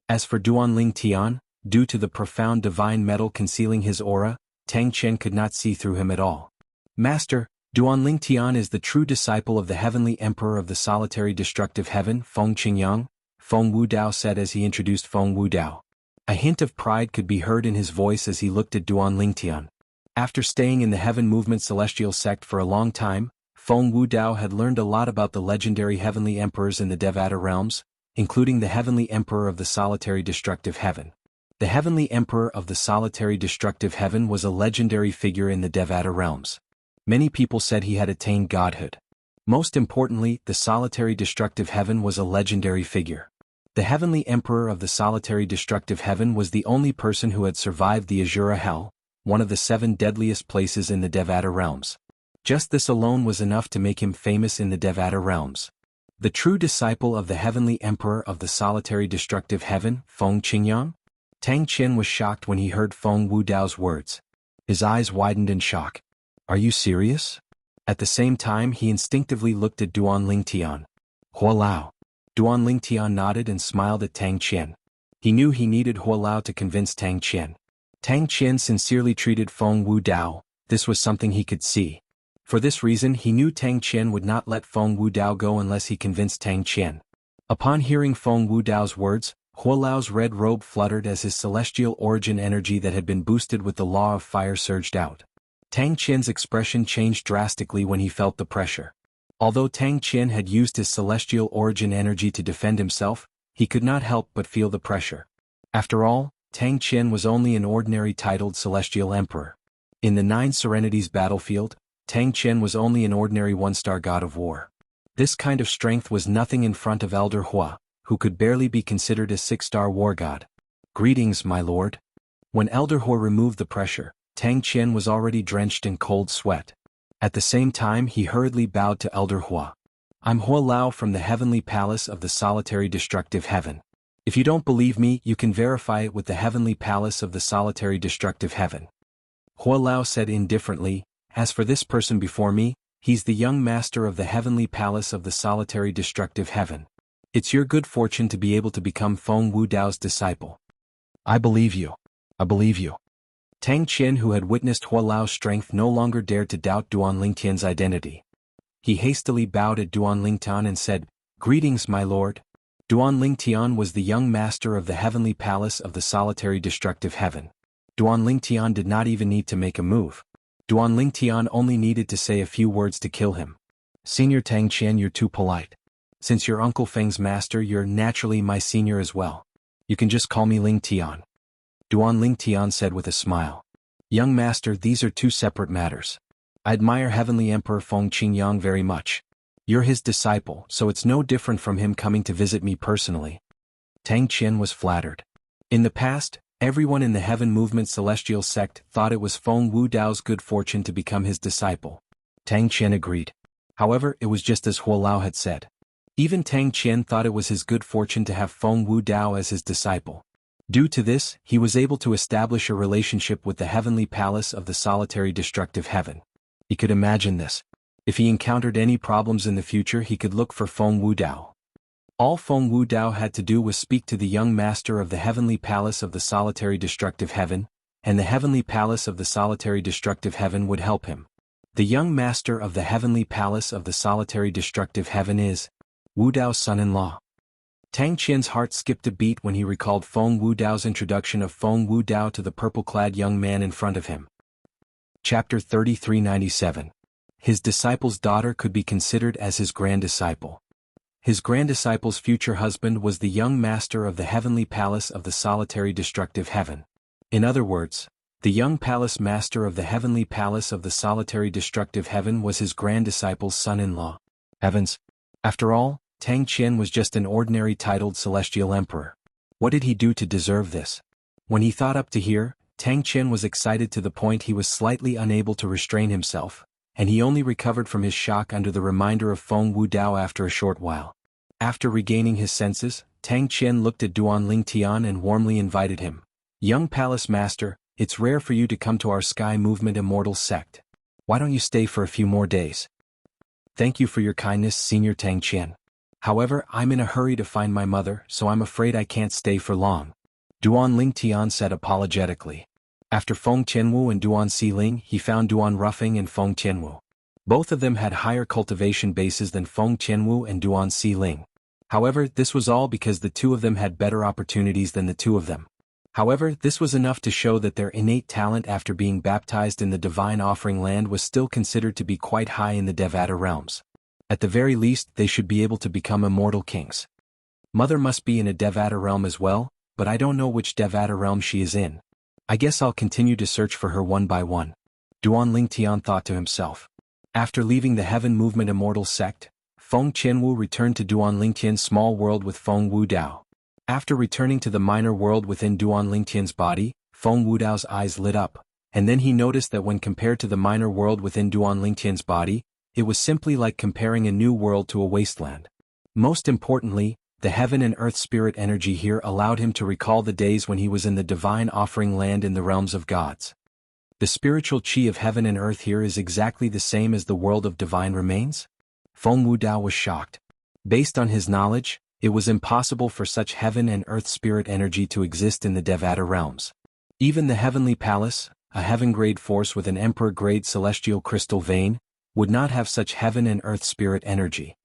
As for Duan Lingtian, due to the profound divine metal concealing his aura, Tang Qian could not see through him at all. Master, Duan Lingtian is the true disciple of the Heavenly Emperor of the Solitary Destructive Heaven, Feng Qingyang, Feng Wudao said as he introduced Feng Wudao. A hint of pride could be heard in his voice as he looked at Duan Lingtian. After staying in the Heaven Movement Celestial sect for a long time, Feng Wudao had learned a lot about the legendary heavenly emperors in the Devata realms, including the heavenly emperor of the solitary destructive heaven. The heavenly emperor of the solitary destructive heaven was a legendary figure in the Devata realms. Many people said he had attained godhood. Most importantly, the solitary destructive heaven was a legendary figure. The heavenly emperor of the solitary destructive heaven was the only person who had survived the Azura Hell, one of the 7 deadliest places in the Devata realms. Just this alone was enough to make him famous in the Devata realms. The true disciple of the heavenly emperor of the solitary destructive heaven, Feng Qingyang? Tang Qian was shocked when he heard Feng Wudao's words. His eyes widened in shock. Are you serious? At the same time he instinctively looked at Duan Lingtian. Hua Lao. Duan Lingtian nodded and smiled at Tang Qian. He knew he needed Hua Lao to convince Tang Qian. Tang Qian sincerely treated Feng Wudao, this was something he could see. For this reason he knew Tang Qian would not let Feng Wudao go unless he convinced Tang Qian. Upon hearing Feng Wudao's words, Hua Lao's red robe fluttered as his celestial origin energy that had been boosted with the law of fire surged out. Tang Qian's expression changed drastically when he felt the pressure. Although Tang Qian had used his celestial origin energy to defend himself, he could not help but feel the pressure. After all, Tang Qian was only an ordinary titled celestial emperor. In the 9 Serenities battlefield, Tang Qian was only an ordinary 1-star god of war. This kind of strength was nothing in front of Elder Hua, who could barely be considered a 6-star war god. Greetings, my lord. When Elder Hua removed the pressure, Tang Qian was already drenched in cold sweat. At the same time he hurriedly bowed to Elder Hua. I'm Hua Lao from the heavenly palace of the solitary destructive heaven. If you don't believe me, you can verify it with the heavenly palace of the solitary destructive heaven. Hua Lao said indifferently, as for this person before me, he's the young master of the heavenly palace of the solitary destructive heaven. It's your good fortune to be able to become Feng Wudao's disciple. I believe you. I believe you. Tang Qian, who had witnessed Hua Lao's strength, no longer dared to doubt Duan Lingtian's identity. He hastily bowed at Duan Lingtian and said, Greetings, my lord. Duan Lingtian was the young master of the heavenly palace of the solitary destructive heaven. Duan Lingtian did not even need to make a move. Duan Lingtian only needed to say a few words to kill him. Senior Tang Qian, you're too polite. Since you're Uncle Feng's master, you're naturally my senior as well. You can just call me Lingtian. Duan Lingtian said with a smile. Young master, these are 2 separate matters. I admire Heavenly Emperor Feng Qingyang very much. You're his disciple, so it's no different from him coming to visit me personally. Tang Qian was flattered. In the past, everyone in the Heaven Movement celestial sect thought it was Feng Wudao's good fortune to become his disciple. Tang Qian agreed. However, it was just as Hua Lao had said. Even Tang Qian thought it was his good fortune to have Feng Wudao as his disciple. Due to this, he was able to establish a relationship with the heavenly palace of the solitary destructive heaven. He could imagine this. If he encountered any problems in the future, he could look for Feng Wudao. All Feng Wudao had to do was speak to the young master of the heavenly palace of the solitary destructive heaven, and the heavenly palace of the solitary destructive heaven would help him. The young master of the heavenly palace of the solitary destructive heaven is Wudao's son-in-law. Tang Qian's heart skipped a beat when he recalled Feng Wudao's introduction of Feng Wudao to the purple-clad young man in front of him. Chapter 3397. His disciple's daughter could be considered as his grand-disciple. His grand-disciple's future husband was the young master of the heavenly palace of the solitary destructive heaven. In other words, the young palace master of the heavenly palace of the solitary destructive heaven was his grand-disciple's son-in-law. Heavens! After all, Tang Qian was just an ordinary titled celestial emperor. What did he do to deserve this? When he thought up to here, Tang Qian was excited to the point he was slightly unable to restrain himself, and he only recovered from his shock under the reminder of Feng Wudao after a short while. After regaining his senses, Tang Qian looked at Duan Lingtian and warmly invited him. Young palace master, it's rare for you to come to our Sky Movement Immortal sect. Why don't you stay for a few more days? Thank you for your kindness, Senior Tang Qian. However, I'm in a hurry to find my mother, so I'm afraid I can't stay for long. Duan Lingtian said apologetically. After Feng Tianwu and Duan Xiling, he found Duan Ruffing and Feng Tianwu. Both of them had higher cultivation bases than Feng Tianwu and Duan Xiling. However, this was all because the 2 of them had better opportunities than the 2 of them. However, this was enough to show that their innate talent after being baptized in the divine offering land was still considered to be quite high in the Devata realms. At the very least, they should be able to become immortal kings. Mother must be in a Devata realm as well, but I don't know which Devata realm she is in. I guess I'll continue to search for her one by one. Duan Lingtian thought to himself. After leaving the Heaven Movement Immortal sect, Feng Qianwu returned to Duan Lingtian's small world with Feng Wudao. After returning to the minor world within Duan Lingtian's body, Feng Wudao's eyes lit up, and then he noticed that when compared to the minor world within Duan Lingtian's body, it was simply like comparing a new world to a wasteland. Most importantly, the heaven and earth spirit energy here allowed him to recall the days when he was in the divine offering land in the realms of gods. The spiritual chi of heaven and earth here is exactly the same as the world of divine remains? Feng Wudao was shocked. Based on his knowledge, it was impossible for such heaven and earth spirit energy to exist in the Devata realms. Even the heavenly palace, a heaven-grade force with an emperor-grade celestial crystal vein, would not have such heaven and earth spirit energy.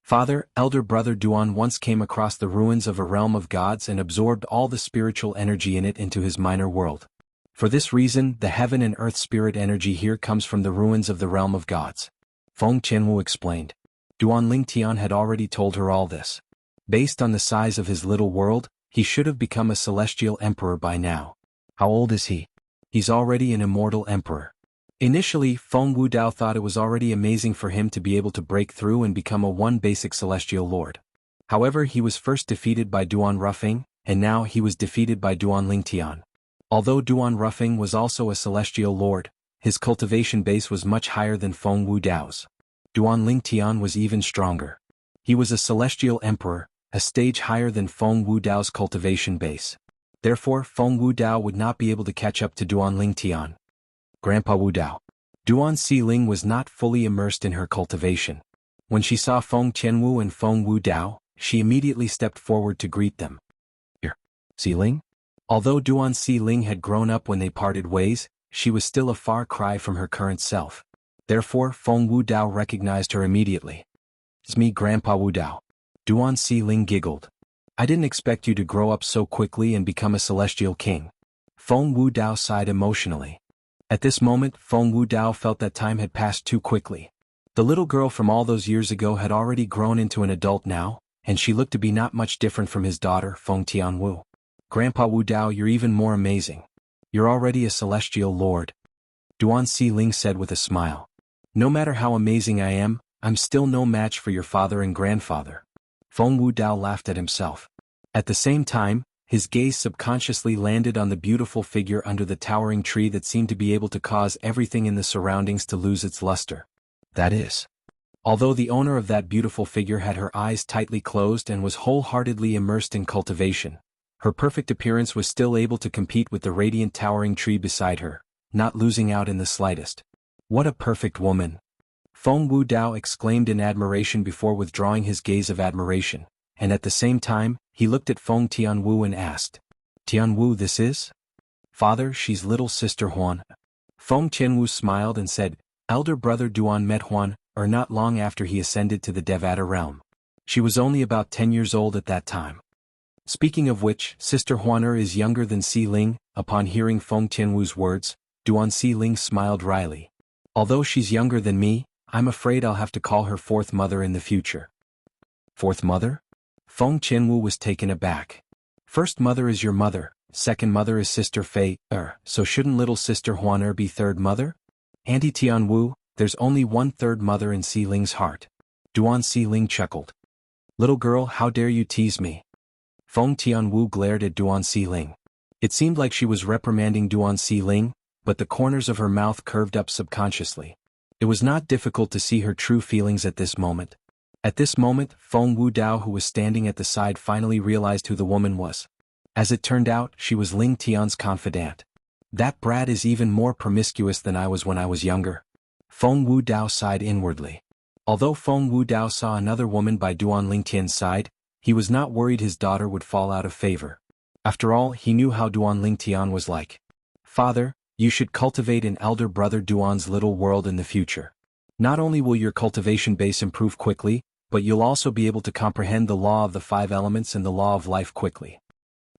Father, elder brother Duan once came across the ruins of a realm of gods and absorbed all the spiritual energy in it into his minor world. For this reason, the heaven and earth spirit energy here comes from the ruins of the realm of gods. Feng Qianwu explained. Duan Lingtian had already told her all this. Based on the size of his little world, he should have become a celestial emperor by now. How old is he? He's already an immortal emperor. Initially, Feng Wudao thought it was already amazing for him to be able to break through and become a one basic celestial lord. However, he was first defeated by Duan Rufeng, and now he was defeated by Duan Lingtian. Although Duan Rufeng was also a celestial lord, his cultivation base was much higher than Feng Wudao's. Duan Lingtian was even stronger. He was a celestial emperor, a stage higher than Feng Wudao's cultivation base. Therefore, Feng Wudao would not be able to catch up to Duan Lingtian. Grandpa Wudao. Duan Xiling was not fully immersed in her cultivation. When she saw Feng Qianwu and Feng Wudao, she immediately stepped forward to greet them. Here, Xiling? Although Duan Xiling had grown up when they parted ways, she was still a far cry from her current self. Therefore, Feng Wudao recognized her immediately. It's me, Grandpa Wudao. Duan Xiling giggled. I didn't expect you to grow up so quickly and become a celestial king. Feng Wudao sighed emotionally. At this moment, Feng Wudao felt that time had passed too quickly. The little girl from all those years ago had already grown into an adult now, and she looked to be not much different from his daughter, Feng Tianwu. Grandpa Wudao, you're even more amazing. You're already a celestial lord. Duan Xiling said with a smile. No matter how amazing I am, I'm still no match for your father and grandfather. Feng Wudao laughed at himself. At the same time, his gaze subconsciously landed on the beautiful figure under the towering tree that seemed to be able to cause everything in the surroundings to lose its luster. That is. Although the owner of that beautiful figure had her eyes tightly closed and was wholeheartedly immersed in cultivation, her perfect appearance was still able to compete with the radiant towering tree beside her, not losing out in the slightest. What a perfect woman! Feng Wudao exclaimed in admiration before withdrawing his gaze of admiration, and at the same time, he looked at Feng Tianwu and asked, Tianwu, this is? Father, she's little sister Huan. Feng Tianwu smiled and said, elder brother Duan met Huan, not long after he ascended to the Devata realm. She was only about 10 years old at that time. Speaking of which, Sister Huaner is younger than Xiling. Upon hearing Feng Tianwu's words, Duan Xiling smiled wryly. Although she's younger than me, I'm afraid I'll have to call her fourth mother in the future. Fourth mother? Feng Qianwu was taken aback. First mother is your mother, second mother is Sister Fei, so shouldn't little Sister Huaner be third mother? Auntie Tianwu, there's only one third mother in Xiling's heart. Duan Xiling chuckled. Little girl, how dare you tease me? Feng Tianwu glared at Duan Xiling. It seemed like she was reprimanding Duan Xiling, but the corners of her mouth curved up subconsciously. It was not difficult to see her true feelings at this moment. At this moment, Feng Wudao, who was standing at the side, finally realized who the woman was. As it turned out, she was Ling Tian's confidant. That brat is even more promiscuous than I was when I was younger. Feng Wudao sighed inwardly. Although Feng Wudao saw another woman by Duan Lingtian's side, he was not worried his daughter would fall out of favor. After all, he knew how Duan Lingtian was like. Father, you should cultivate an elder brother Duan's little world in the future. Not only will your cultivation base improve quickly, but you'll also be able to comprehend the law of the 5 elements and the law of life quickly.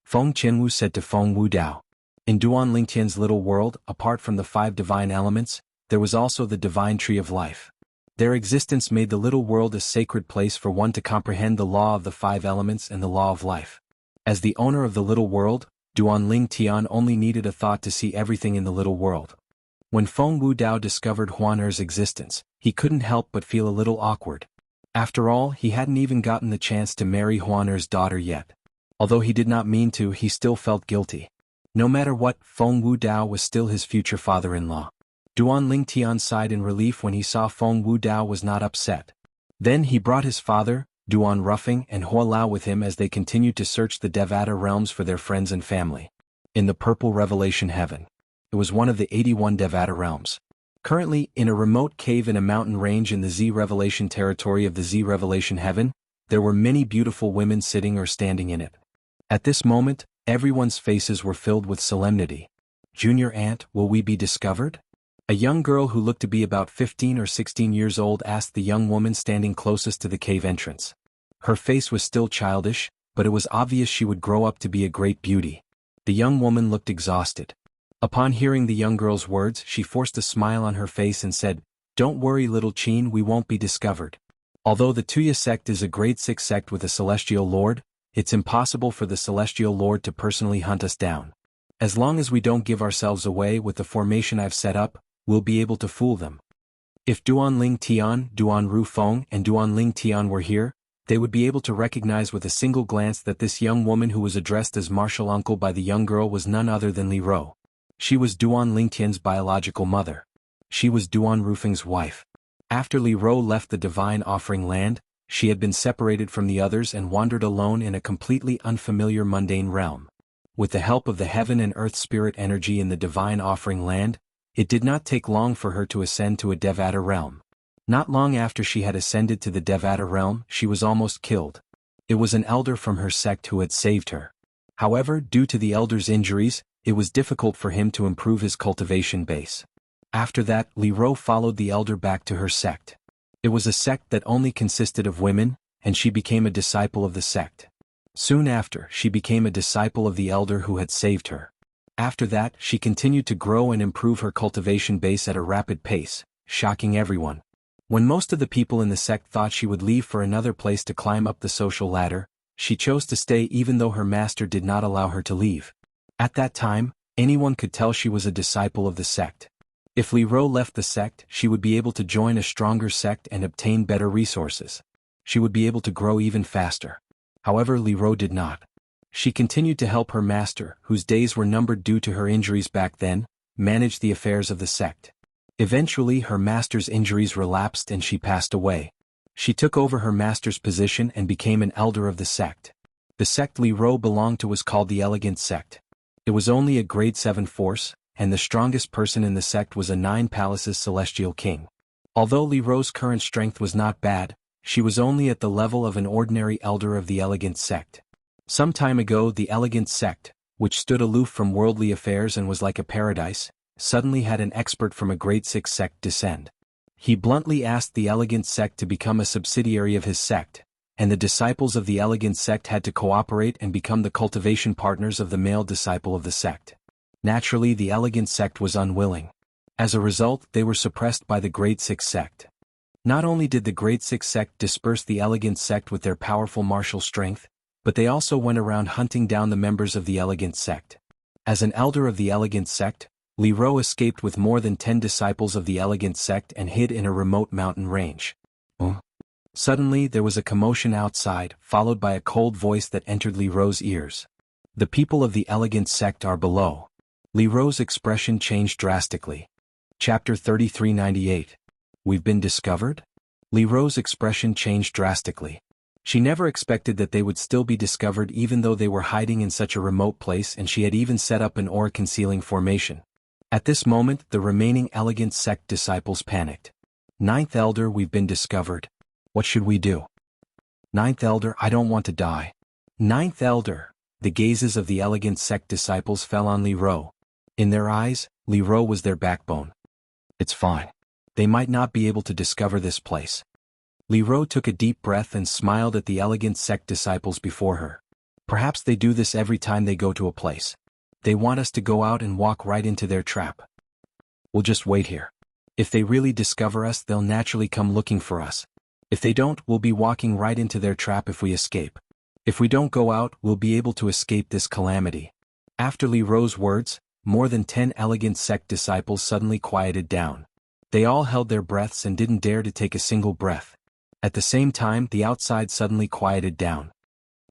Feng Qianwu said to Feng Wudao. In Duan Lingtian's little world, apart from the 5 divine elements, there was also the divine tree of life. Their existence made the little world a sacred place for one to comprehend the law of the 5 elements and the law of life. As the owner of the little world, Duan Lingtian only needed a thought to see everything in the little world. When Feng Wudao discovered Huan Er's existence, he couldn't help but feel a little awkward. After all, he hadn't even gotten the chance to marry Huan Er's daughter yet. Although he did not mean to, he still felt guilty. No matter what, Feng Wudao was still his future father-in-law. Duan Lingtian sighed in relief when he saw Feng Wudao was not upset. Then he brought his father, Duan Ruffing, and Hua Lao with him as they continued to search the Devata realms for their friends and family. In the Purple Revelation Heaven. It was one of the 81 Devata realms. Currently, in a remote cave in a mountain range in the Z Revelation territory of the Z Revelation Heaven, there were many beautiful women sitting or standing in it. At this moment, everyone's faces were filled with solemnity. Junior Aunt, will we be discovered? A young girl who looked to be about 15 or 16 years old asked the young woman standing closest to the cave entrance. Her face was still childish, but it was obvious she would grow up to be a great beauty. The young woman looked exhausted. Upon hearing the young girl's words, she forced a smile on her face and said, "Don't worry, little Qin, we won't be discovered. Although the Tuya sect is a grade 6 sect with a celestial lord, it's impossible for the celestial lord to personally hunt us down. As long as we don't give ourselves away with the formation I've set up, we'll be able to fool them." If Duan Ling Tian, Duan Ru Feng, and Duan Ling Tian were here, they would be able to recognize with a single glance that this young woman who was addressed as martial uncle by the young girl was none other than Li Ro. She was Duan Lingtian's biological mother. She was Duan Rufeng's wife. After Li Ro left the divine offering land, she had been separated from the others and wandered alone in a completely unfamiliar mundane realm. With the help of the heaven and earth spirit energy in the divine offering land, it did not take long for her to ascend to a Devata realm. Not long after she had ascended to the Devata realm, she was almost killed. It was an elder from her sect who had saved her. However, due to the elder's injuries, it was difficult for him to improve his cultivation base. After that, Li Ro followed the elder back to her sect. It was a sect that only consisted of women, and she became a disciple of the sect. Soon after, she became a disciple of the elder who had saved her. After that, she continued to grow and improve her cultivation base at a rapid pace, shocking everyone. When most of the people in the sect thought she would leave for another place to climb up the social ladder, she chose to stay even though her master did not allow her to leave. At that time, anyone could tell she was a disciple of the sect. If Li Ro left the sect, she would be able to join a stronger sect and obtain better resources. She would be able to grow even faster. However, Li Ro did not. She continued to help her master, whose days were numbered due to her injuries back then, manage the affairs of the sect. Eventually, her master's injuries relapsed and she passed away. She took over her master's position and became an elder of the sect. The sect Li Ro belonged to was called the Elegant Sect. It was only a grade 7 force, and the strongest person in the sect was a 9 palaces celestial king. Although Li Ro's current strength was not bad, she was only at the level of an ordinary elder of the Elegant Sect. Some time ago, the Elegant Sect, which stood aloof from worldly affairs and was like a paradise, suddenly had an expert from a grade 6 sect descend. He bluntly asked the Elegant Sect to become a subsidiary of his sect, and the disciples of the Elegant Sect had to cooperate and become the cultivation partners of the male disciple of the sect. Naturally, the Elegant Sect was unwilling. As a result, they were suppressed by the grade 6 sect. Not only did the grade 6 sect disperse the Elegant Sect with their powerful martial strength, but they also went around hunting down the members of the Elegant Sect. As an elder of the Elegant Sect, Li Ro escaped with more than 10 disciples of the Elegant Sect and hid in a remote mountain range. Suddenly, there was a commotion outside, followed by a cold voice that entered Li Ro's ears. "The people of the Elegant Sect are below." Li Ro's expression changed drastically. Chapter 3398. We've been discovered? Li Ro's expression changed drastically. She never expected that they would still be discovered even though they were hiding in such a remote place, and she had even set up an aura-concealing formation. At this moment, the remaining Elegant Sect disciples panicked. "Ninth Elder, we've been discovered. What should we do?" "Ninth Elder, I don't want to die." "Ninth Elder." The gazes of the Elegant Sect disciples fell on Li Ro. In their eyes, Li Ro was their backbone. "It's fine. They might not be able to discover this place." Li Ro took a deep breath and smiled at the Elegant Sect disciples before her. Perhaps they do this every time they go to a place. They want us to go out and walk right into their trap. We'll just wait here. If they really discover us, they'll naturally come looking for us. If they don't, we'll be walking right into their trap if we escape. If we don't go out, we'll be able to escape this calamity. After Li Ro's words, more than 10 elegant sect disciples suddenly quieted down. They all held their breaths and didn't dare to take a single breath. At the same time, the outside suddenly quieted down.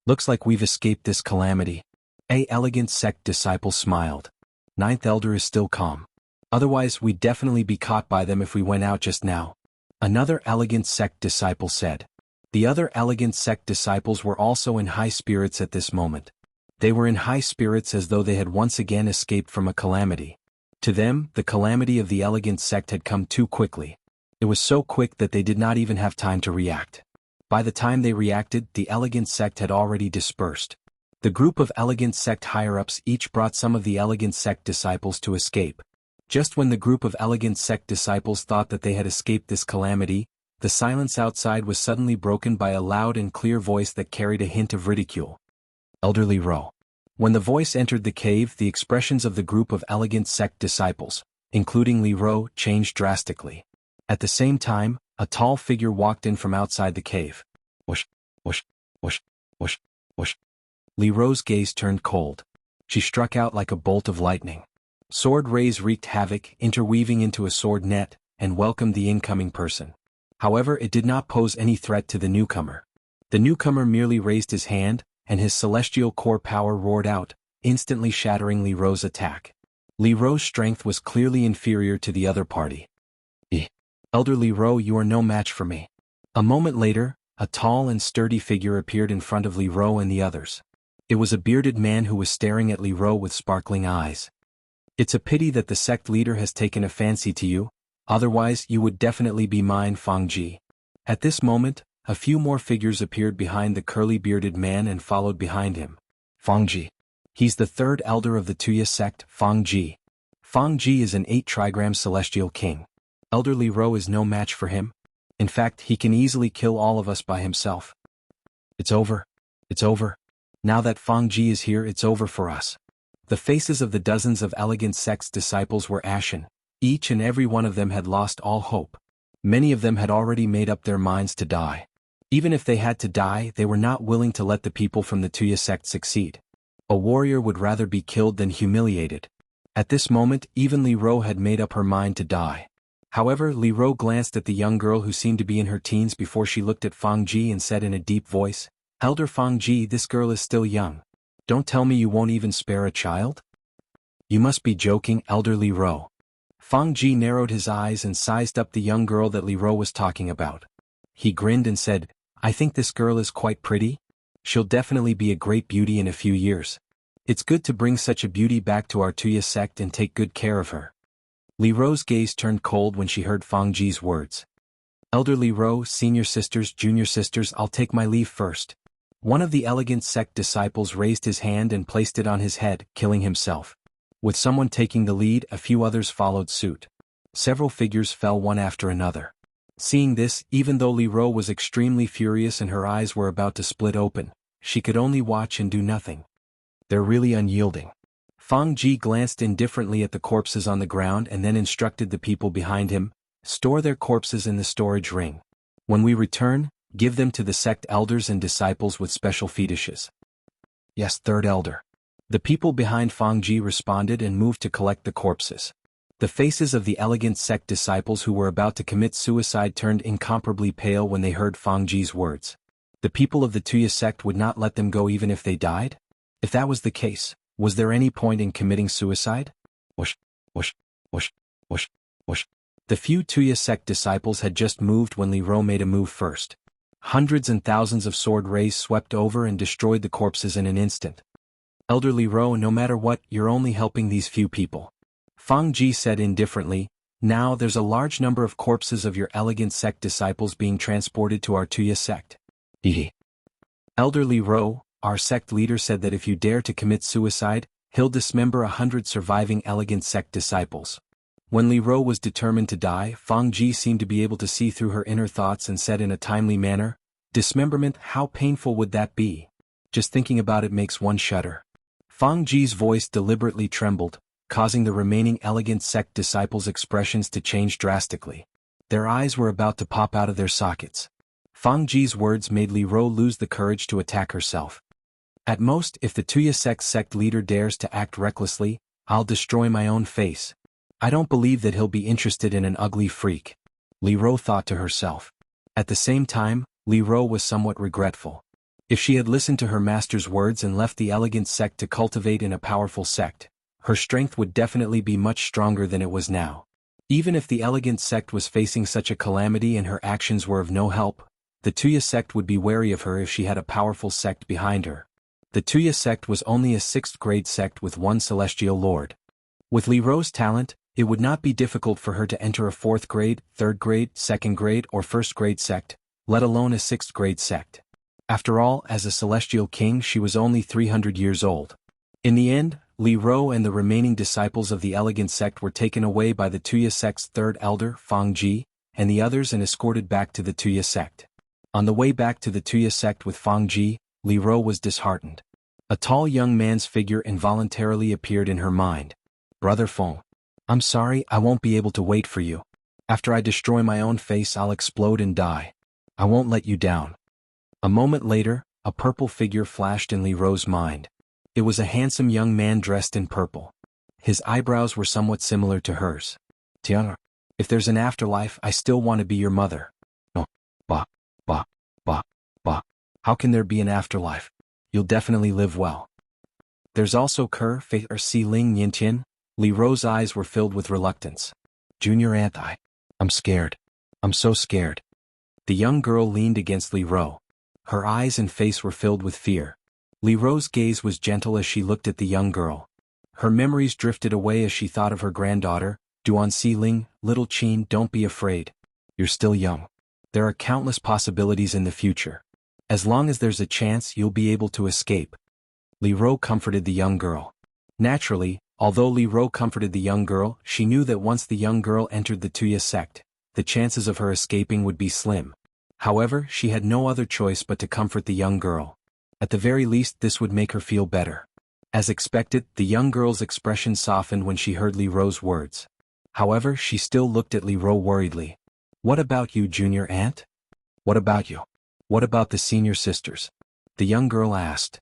Looks like we've escaped this calamity. A elegant sect disciple smiled. Ninth elder is still calm. Otherwise we'd definitely be caught by them if we went out just now. Another elegant sect disciple said. The other elegant sect disciples were also in high spirits at this moment. They were in high spirits as though they had once again escaped from a calamity. To them, the calamity of the elegant sect had come too quickly. It was so quick that they did not even have time to react. By the time they reacted, the elegant sect had already dispersed. The group of elegant sect higher-ups each brought some of the elegant sect disciples to escape. Just when the group of elegant sect disciples thought that they had escaped this calamity, the silence outside was suddenly broken by a loud and clear voice that carried a hint of ridicule. Elder Li Ro. When the voice entered the cave, the expressions of the group of elegant sect disciples, including Li Ro, changed drastically. At the same time, a tall figure walked in from outside the cave. Whoosh, whoosh, whoosh, whoosh, whoosh. Li Ro's gaze turned cold. She struck out like a bolt of lightning. Sword rays wreaked havoc, interweaving into a sword net, and welcomed the incoming person. However, it did not pose any threat to the newcomer. The newcomer merely raised his hand, and his celestial core power roared out, instantly shattering Li Ro's attack. Li Ro's strength was clearly inferior to the other party. Elder Li Ro, you are no match for me. A moment later, a tall and sturdy figure appeared in front of Li Ro and the others. It was a bearded man who was staring at Li Ro with sparkling eyes. It's a pity that the sect leader has taken a fancy to you, otherwise you would definitely be mine, Fang Ji. At this moment, a few more figures appeared behind the curly-bearded man and followed behind him. Fang Ji. He's the third elder of the Tuya sect, Fang Ji. Fang Ji is an 8-trigram celestial king. Elder Li Ro is no match for him. In fact, he can easily kill all of us by himself. It's over. It's over. Now that Fang Ji is here, it's over for us. The faces of the dozens of elegant sect's disciples were ashen. Each and every one of them had lost all hope. Many of them had already made up their minds to die. Even if they had to die, they were not willing to let the people from the Tuya sect succeed. A warrior would rather be killed than humiliated. At this moment, even Li Ro had made up her mind to die. However, Li Ro glanced at the young girl who seemed to be in her teens before she looked at Fang Ji and said in a deep voice, Elder Fang Ji, this girl is still young. Don't tell me you won't even spare a child? You must be joking, Elder Li Ro. Fang Ji narrowed his eyes and sized up the young girl that Li Ro was talking about. He grinned and said, I think this girl is quite pretty. She'll definitely be a great beauty in a few years. It's good to bring such a beauty back to our Tuya sect and take good care of her. Li Ro's gaze turned cold when she heard Fang Ji's words. Elder Li Ro, senior sisters, junior sisters, I'll take my leave first. One of the elegant sect disciples raised his hand and placed it on his head, killing himself. With someone taking the lead, a few others followed suit. Several figures fell one after another. Seeing this, even though Li Ro was extremely furious and her eyes were about to split open, she could only watch and do nothing. They're really unyielding. Fang Ji glanced indifferently at the corpses on the ground and then instructed the people behind him, store their corpses in the storage ring. When we return, give them to the sect elders and disciples with special fetishes. Yes, third elder. The people behind Fang Ji responded and moved to collect the corpses. The faces of the elegant sect disciples who were about to commit suicide turned incomparably pale when they heard Fang Ji's words. The people of the Tuya sect would not let them go even if they died? If that was the case, was there any point in committing suicide? Whoosh, whoosh, whoosh, whoosh, whoosh. The few Tuya sect disciples had just moved when Li Ro made a move first. Hundreds and thousands of sword rays swept over and destroyed the corpses in an instant. Elder Li Ro, no matter what, you're only helping these few people. Fang Ji said indifferently, now there's a large number of corpses of your elegant sect disciples being transported to our Tuya sect. Elder Li Ro, our sect leader, said that if you dare to commit suicide, he'll dismember 100 surviving elegant sect disciples. When Li Ro was determined to die, Fang Ji seemed to be able to see through her inner thoughts and said in a timely manner, dismemberment, how painful would that be? Just thinking about it makes one shudder. Fang Ji's voice deliberately trembled, causing the remaining elegant sect disciples' expressions to change drastically. Their eyes were about to pop out of their sockets. Fang Ji's words made Li Ro lose the courage to attack herself. At most, if the Tuya sect leader dares to act recklessly, I'll destroy my own face. I don't believe that he'll be interested in an ugly freak, Li Ro thought to herself. At the same time, Li Ro was somewhat regretful. If she had listened to her master's words and left the elegant sect to cultivate in a powerful sect, her strength would definitely be much stronger than it was now. Even if the elegant sect was facing such a calamity and her actions were of no help, the Tuya sect would be wary of her if she had a powerful sect behind her. The Tuya sect was only a 6th grade sect with one celestial lord. With Li Ro's talent, it would not be difficult for her to enter a 4th grade, 3rd grade, 2nd grade or 1st grade sect, let alone a 6th grade sect. After all, as a celestial king she was only 300 years old. In the end, Li Ro and the remaining disciples of the elegant sect were taken away by the Tuya sect's 3rd elder, Fang Ji, and the others and escorted back to the Tuya sect. On the way back to the Tuya sect with Fang Ji, Li Ro was disheartened. A tall young man's figure involuntarily appeared in her mind. Brother Feng. I'm sorry, I won't be able to wait for you. After I destroy my own face I'll explode and die. I won't let you down. A moment later, a purple figure flashed in Li Ro's mind. It was a handsome young man dressed in purple. His eyebrows were somewhat similar to hers. Tiana, if there's an afterlife I still want to be your mother. No. Bah. How can there be an afterlife? You'll definitely live well. There's also Ker, Fei or Si Ling Yintian. Li Ro's eyes were filled with reluctance. Junior Aunt, I'm scared. I'm so scared. The young girl leaned against Li Ro. Her eyes and face were filled with fear. Li Ro's gaze was gentle as she looked at the young girl. Her memories drifted away as she thought of her granddaughter, Duan Si Ling. Little Qin, don't be afraid. You're still young. There are countless possibilities in the future. As long as there's a chance you'll be able to escape. Li Ro comforted the young girl. Naturally, although Li Ro comforted the young girl, she knew that once the young girl entered the Tuya sect, the chances of her escaping would be slim. However, she had no other choice but to comfort the young girl. At the very least this would make her feel better. As expected, the young girl's expression softened when she heard Li Ro's words. However, she still looked at Li Ro worriedly. What about you, Junior Aunt? What about you? What about the senior sisters? The young girl asked.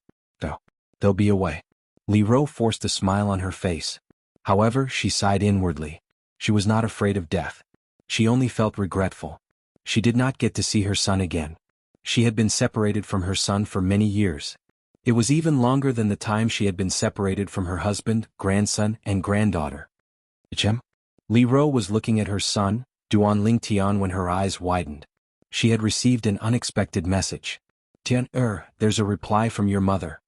They'll be away. Li Ro forced a smile on her face. However, she sighed inwardly. She was not afraid of death. She only felt regretful. She did not get to see her son again. She had been separated from her son for many years. It was even longer than the time she had been separated from her husband, grandson, and granddaughter. Li Ro was looking at her son, Duan Lingtian, when her eyes widened. She had received an unexpected message. Tian, there's a reply from your mother.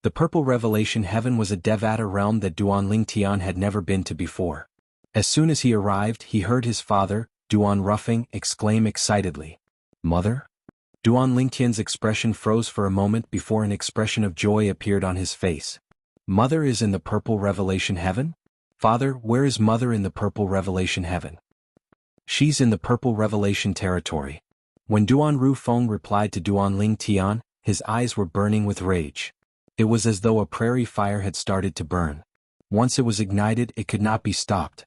The Purple Revelation Heaven was a Devata realm that Duan Lingtian had never been to before. As soon as he arrived, he heard his father, Duan Ruffing, exclaim excitedly. Mother? Duan Lingtian's expression froze for a moment before an expression of joy appeared on his face. Mother is in the Purple Revelation Heaven? Father, where is Mother in the Purple Revelation Heaven? She's in the Purple Revelation territory. When Duan Rufeng replied to Duan Lingtian, his eyes were burning with rage. It was as though a prairie fire had started to burn. Once it was ignited, it could not be stopped.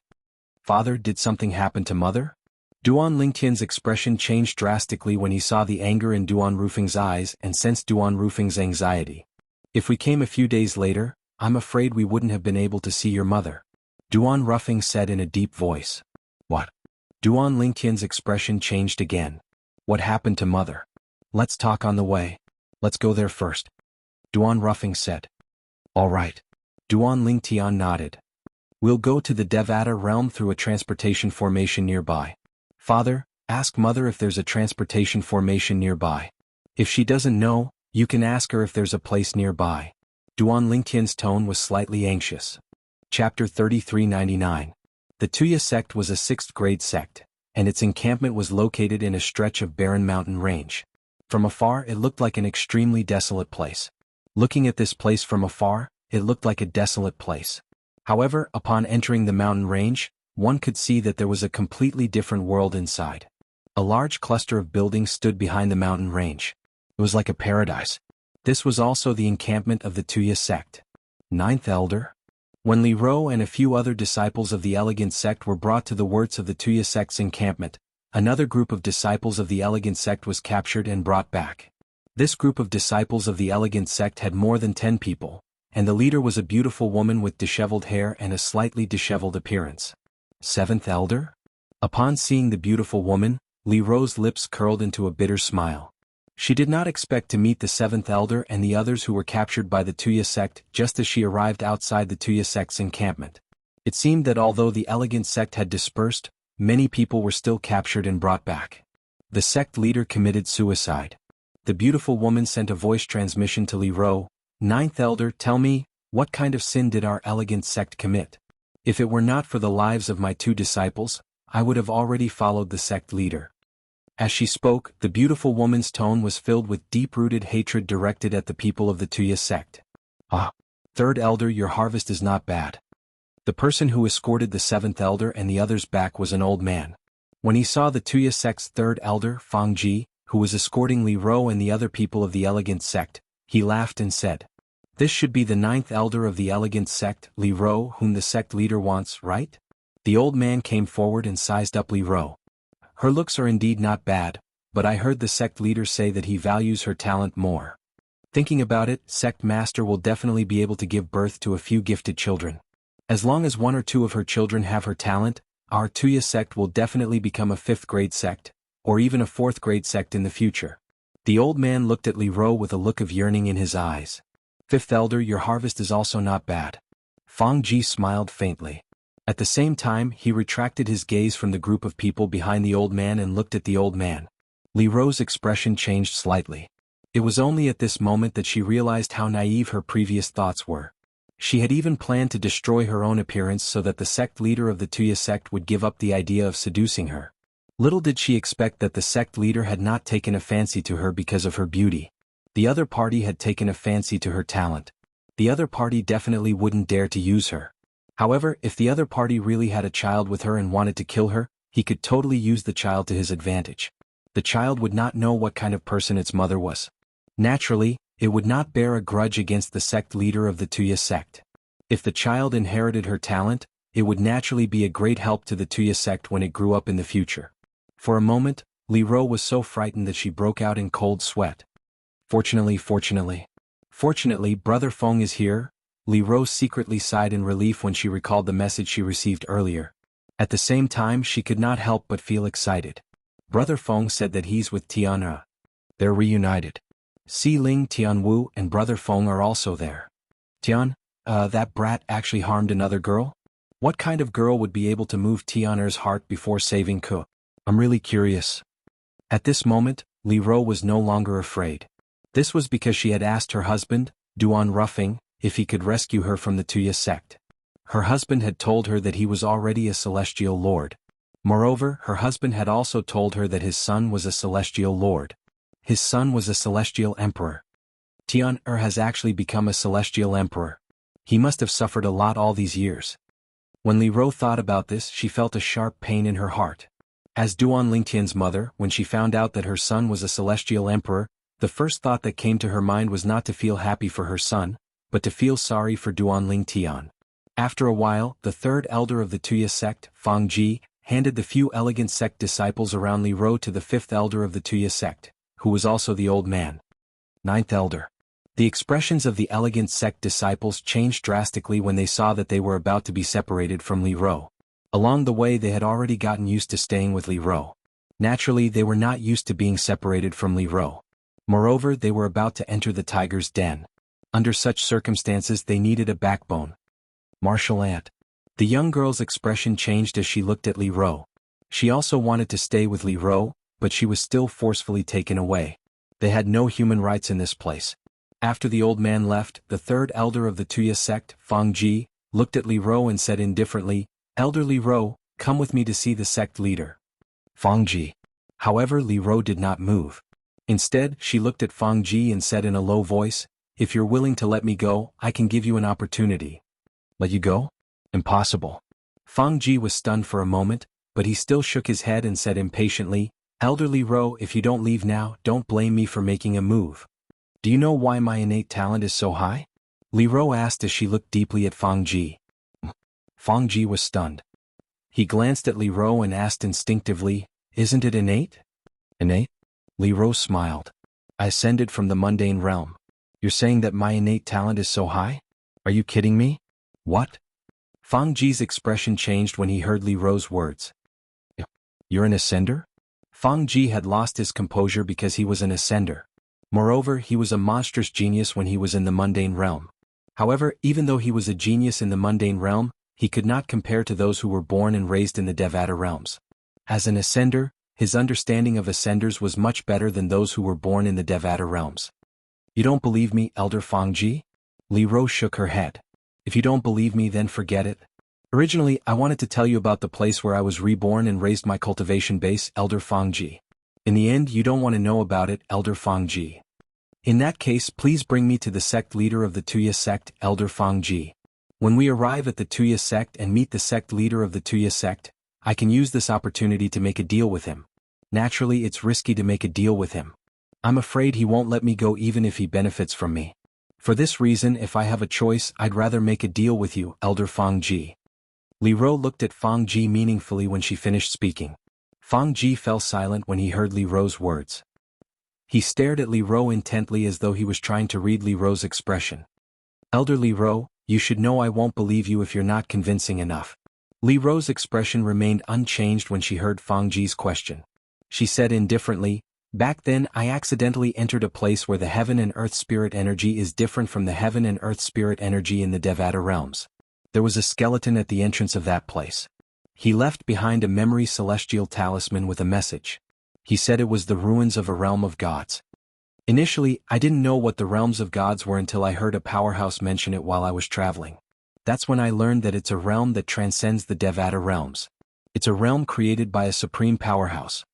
Father, did something happen to Mother? Duan Lingtian's expression changed drastically when he saw the anger in Duan Rufeng's eyes and sensed Duan Rufeng's anxiety. If we came a few days later, I'm afraid we wouldn't have been able to see your mother. Duan Ruffeng said in a deep voice. What? Duan Lingtian's expression changed again. What happened to Mother? Let's talk on the way. Let's go there first. Duan Ruffeng said. All right. Duan Lingtian nodded. We'll go to the Devata realm through a transportation formation nearby. Father, ask Mother if there's a transportation formation nearby. If she doesn't know, you can ask her if there's a place nearby. Duan Lingtian's tone was slightly anxious. Chapter 3399. The Tuya sect was a 6th grade sect, and its encampment was located in a stretch of barren mountain range. From afar it looked like an extremely desolate place. Looking at this place from afar, it looked like a desolate place. However, upon entering the mountain range, one could see that there was a completely different world inside. A large cluster of buildings stood behind the mountain range. It was like a paradise. This was also the encampment of the Tuya sect. Ninth Elder? When Li Ro and a few other disciples of the Elegant sect were brought to the words of the Tuya sect's encampment, another group of disciples of the Elegant sect was captured and brought back. This group of disciples of the Elegant sect had more than 10 people, and the leader was a beautiful woman with disheveled hair and a slightly disheveled appearance. Seventh Elder? Upon seeing the beautiful woman, Li Ro's lips curled into a bitter smile. She did not expect to meet the seventh elder and the others who were captured by the Tuya sect just as she arrived outside the Tuya sect's encampment. It seemed that although the Elegant sect had dispersed, many people were still captured and brought back. The sect leader committed suicide. The beautiful woman sent a voice transmission to Li Ro. Ninth Elder, tell me, what kind of sin did our Elegant sect commit? If it were not for the lives of my 2 disciples, I would have already followed the sect leader. As she spoke, the beautiful woman's tone was filled with deep-rooted hatred directed at the people of the Tuya sect. Ah! Third Elder, your harvest is not bad. The person who escorted the seventh elder and the others back was an old man. When he saw the Tuya sect's third elder, Fang Ji, who was escorting Li Ro and the other people of the Elegant sect, he laughed and said, "This should be the 9th elder of the Elegant sect, Li Ro, whom the sect leader wants, right?" The old man came forward and sized up Li Ro. "Her looks are indeed not bad, but I heard the sect leader say that he values her talent more. Thinking about it, sect master will definitely be able to give birth to a few gifted children. As long as 1 or 2 of her children have her talent, our Tuya sect will definitely become a 5th grade sect, or even a 4th grade sect in the future." The old man looked at Li Ro with a look of yearning in his eyes. "Fifth elder, your harvest is also not bad." Fang Ji smiled faintly. At the same time, he retracted his gaze from the group of people behind the old man and looked at the old man. Li Ro's expression changed slightly. It was only at this moment that she realized how naive her previous thoughts were. She had even planned to destroy her own appearance so that the sect leader of the Tuya sect would give up the idea of seducing her. Little did she expect that the sect leader had not taken a fancy to her because of her beauty. The other party had taken a fancy to her talent. The other party definitely wouldn't dare to use her. However, if the other party really had a child with her and wanted to kill her, he could totally use the child to his advantage. The child would not know what kind of person its mother was. Naturally, it would not bear a grudge against the sect leader of the Tuya sect. If the child inherited her talent, it would naturally be a great help to the Tuya sect when it grew up in the future. For a moment, Li Ro was so frightened that she broke out in cold sweat. Fortunately, Brother Feng is here." Li Ro secretly sighed in relief when she recalled the message she received earlier. At the same time, she could not help but feel excited. Brother Feng said that he's with Tian'e. They're reunited. Si Ling, Tianwu, and Brother Feng are also there. Tian, that brat actually harmed another girl? What kind of girl would be able to move Tian'e's heart before saving Ke? I'm really curious. At this moment, Li Ro was no longer afraid. This was because she had asked her husband, Duan Ruffing, if he could rescue her from the Tuya sect. Her husband had told her that he was already a celestial lord. Moreover, her husband had also told her that his son was a celestial lord. His son was a celestial emperor. Tian'e has actually become a celestial emperor. He must have suffered a lot all these years. When Li Ro thought about this, she felt a sharp pain in her heart. As Duan Lingtian's mother, when she found out that her son was a celestial emperor, the first thought that came to her mind was not to feel happy for her son, but to feel sorry for Duan Lingtian. After a while, the third elder of the Tuya sect, Fang Ji, handed the few Elegant sect disciples around Li Ro to the 5th elder of the Tuya sect, who was also the old man. 9th elder. The expressions of the Elegant sect disciples changed drastically when they saw that they were about to be separated from Li Ro. Along the way they had already gotten used to staying with Li Ro. Naturally, they were not used to being separated from Li Ro. Moreover, they were about to enter the tiger's den. Under such circumstances they needed a backbone. Martial ant. The young girl's expression changed as she looked at Li Ro. She also wanted to stay with Li Ro, but she was still forcefully taken away. They had no human rights in this place. After the old man left, the third elder of the Tuya sect, Fang Ji, looked at Li Ro and said indifferently, "Elder Li Ro, come with me to see the sect leader." Fang Ji. However, Li Ro did not move. Instead, she looked at Fang Ji and said in a low voice, "If you're willing to let me go, I can give you an opportunity." Let you go? Impossible. Fang Ji was stunned for a moment, but he still shook his head and said impatiently, "Elder Li Ro, if you don't leave now, don't blame me for making a move." Do you know why my innate talent is so high? Li Ro asked as she looked deeply at Fang Ji. Fang Ji was stunned. He glanced at Li Ro and asked instinctively, "Isn't it innate?" Innate? Li Ro smiled. "I ascended from the mundane realm. You're saying that my innate talent is so high? Are you kidding me?" "What?" Fang Ji's expression changed when he heard Li Ro's words. "You're an ascender?" Fang Ji had lost his composure because he was an ascender. Moreover, he was a monstrous genius when he was in the mundane realm. However, even though he was a genius in the mundane realm, he could not compare to those who were born and raised in the Devata realms. As an ascender, his understanding of ascenders was much better than those who were born in the Devata realms. "You don't believe me, Elder Fang Ji?" Li Ro shook her head. "If you don't believe me, then forget it. Originally, I wanted to tell you about the place where I was reborn and raised my cultivation base, Elder Fang Ji. In the end, you don't want to know about it, Elder Fang Ji. In that case, please bring me to the sect leader of the Tuya sect, Elder Fang Ji. When we arrive at the Tuya sect and meet the sect leader of the Tuya sect, I can use this opportunity to make a deal with him. Naturally, it's risky to make a deal with him. I'm afraid he won't let me go even if he benefits from me. For this reason, if I have a choice, I'd rather make a deal with you, Elder Fang Ji." Li Ro looked at Fang Ji meaningfully when she finished speaking. Fang Ji fell silent when he heard Li Ro's words. He stared at Li Ro intently as though he was trying to read Li Ro's expression. "Elder Li Ro, you should know I won't believe you if you're not convincing enough." Li Ro's expression remained unchanged when she heard Fang Ji's question. She said indifferently, "Back then I accidentally entered a place where the heaven and earth spirit energy is different from the heaven and earth spirit energy in the Devata realms. There was a skeleton at the entrance of that place. He left behind a memory celestial talisman with a message. He said it was the ruins of a realm of gods. Initially, I didn't know what the realms of gods were until I heard a powerhouse mention it while I was traveling. That's when I learned that it's a realm that transcends the Devata realms. It's a realm created by a supreme powerhouse.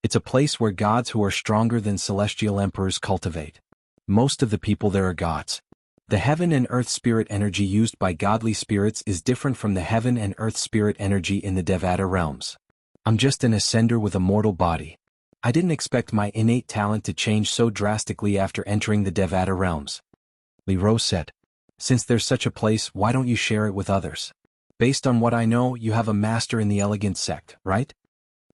It's a place where gods who are stronger than celestial emperors cultivate. Most of the people there are gods. The heaven and earth spirit energy used by godly spirits is different from the heaven and earth spirit energy in the Devata realms. I'm just an ascender with a mortal body. I didn't expect my innate talent to change so drastically after entering the Devata realms." Li Ro said. "Since there's such a place, why don't you share it with others? Based on what I know, you have a master in the elegant sect, right?"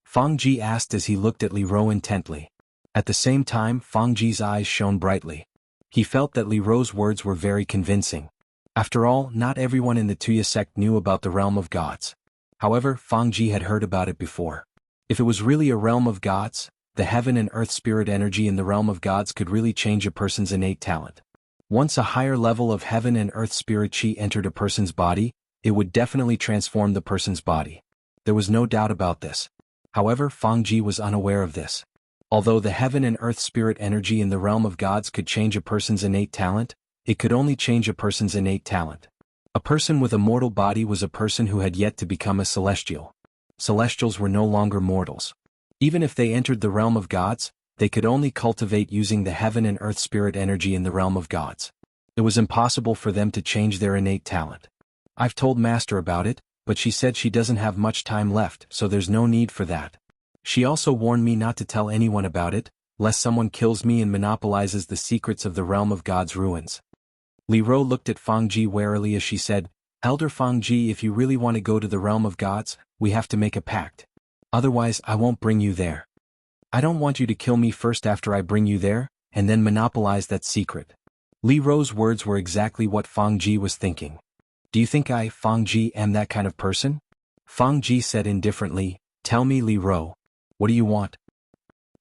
Fang Ji asked as he looked at Li Ro intently. At the same time, Fang Ji's eyes shone brightly. He felt that Li Ro's words were very convincing. After all, not everyone in the Tuya sect knew about the realm of gods. However, Fang Ji had heard about it before. If it was really a realm of gods, the heaven and earth spirit energy in the realm of gods could really change a person's innate talent. Once a higher level of heaven and earth spirit chi entered a person's body, it would definitely transform the person's body. There was no doubt about this. However, Fang Ji was unaware of this. Although the heaven and earth spirit energy in the realm of gods could change a person's innate talent, it could only change a person's innate talent. A person with a mortal body was a person who had yet to become a celestial. Celestials were no longer mortals. Even if they entered the realm of gods, they could only cultivate using the heaven and earth spirit energy in the realm of gods. It was impossible for them to change their innate talent. I've told Master about it, but she said she doesn't have much time left, so there's no need for that. She also warned me not to tell anyone about it, lest someone kills me and monopolizes the secrets of the realm of God's ruins." Li Ro looked at Fang Ji warily as she said, "Elder Fang Ji, if you really want to go to the realm of gods, we have to make a pact. Otherwise, I won't bring you there. I don't want you to kill me first after I bring you there, and then monopolize that secret." Li Ro's words were exactly what Fang Ji was thinking. "Do you think I, Fang Ji, am that kind of person?" Fang Ji said indifferently, "Tell me, Li Ro. What do you want?"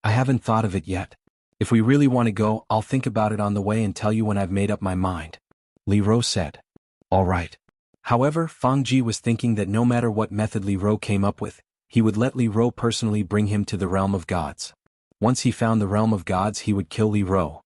"I haven't thought of it yet. If we really want to go, I'll think about it on the way and tell you when I've made up my mind," Li Ro said. "All right." However, Fang Ji was thinking that no matter what method Li Ro came up with, he would let Li Ro personally bring him to the realm of gods. Once he found the realm of gods, he would kill Li Ro.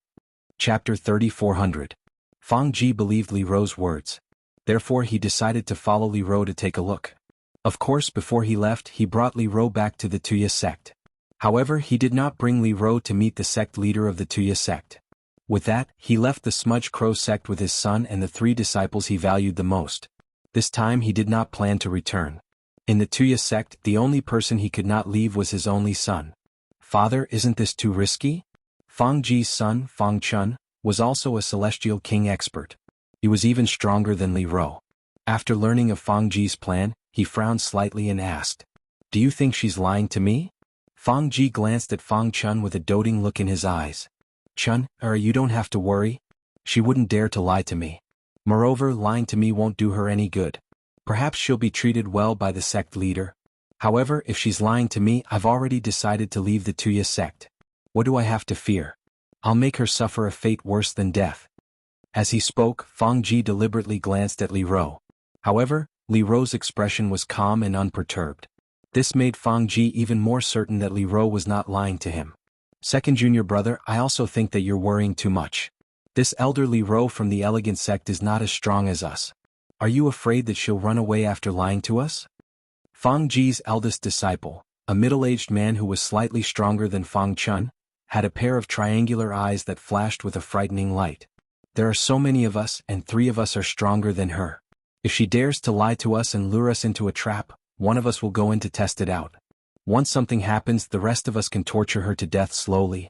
Chapter 3400. Fang Ji believed Li Ro's words. Therefore he decided to follow Li Ro to take a look. Of course, before he left, he brought Li Ro back to the Tuya sect. However, he did not bring Li Ro to meet the sect leader of the Tuya sect. With that, he left the Smudge Crow sect with his son and the 3 disciples he valued the most. This time he did not plan to return. In the Tuya sect, the only person he could not leave was his only son. "Father, isn't this too risky?" Fang Ji's son, Fang Chun, was also a celestial king expert. He was even stronger than Li Ro. After learning of Fang Ji's plan, he frowned slightly and asked, "Do you think she's lying to me?" Fang Ji glanced at Fang Chun with a doting look in his eyes. "Chun, you don't have to worry. She wouldn't dare to lie to me. Moreover, lying to me won't do her any good. Perhaps she'll be treated well by the sect leader. However, if she's lying to me, I've already decided to leave the Tuya sect. What do I have to fear? I'll make her suffer a fate worse than death." As he spoke, Fang Ji deliberately glanced at Li Ro. However, Li Ro's expression was calm and unperturbed. This made Fang Ji even more certain that Li Ro was not lying to him. "Second junior brother, I also think that you're worrying too much. This elder Li Ro from the elegant sect is not as strong as us. Are you afraid that she'll run away after lying to us?" Fang Ji's eldest disciple, a middle-aged man who was slightly stronger than Fang Chun, had a pair of triangular eyes that flashed with a frightening light. "There are so many of us, and 3 of us are stronger than her. If she dares to lie to us and lure us into a trap, one of us will go in to test it out. Once something happens, the rest of us can torture her to death slowly."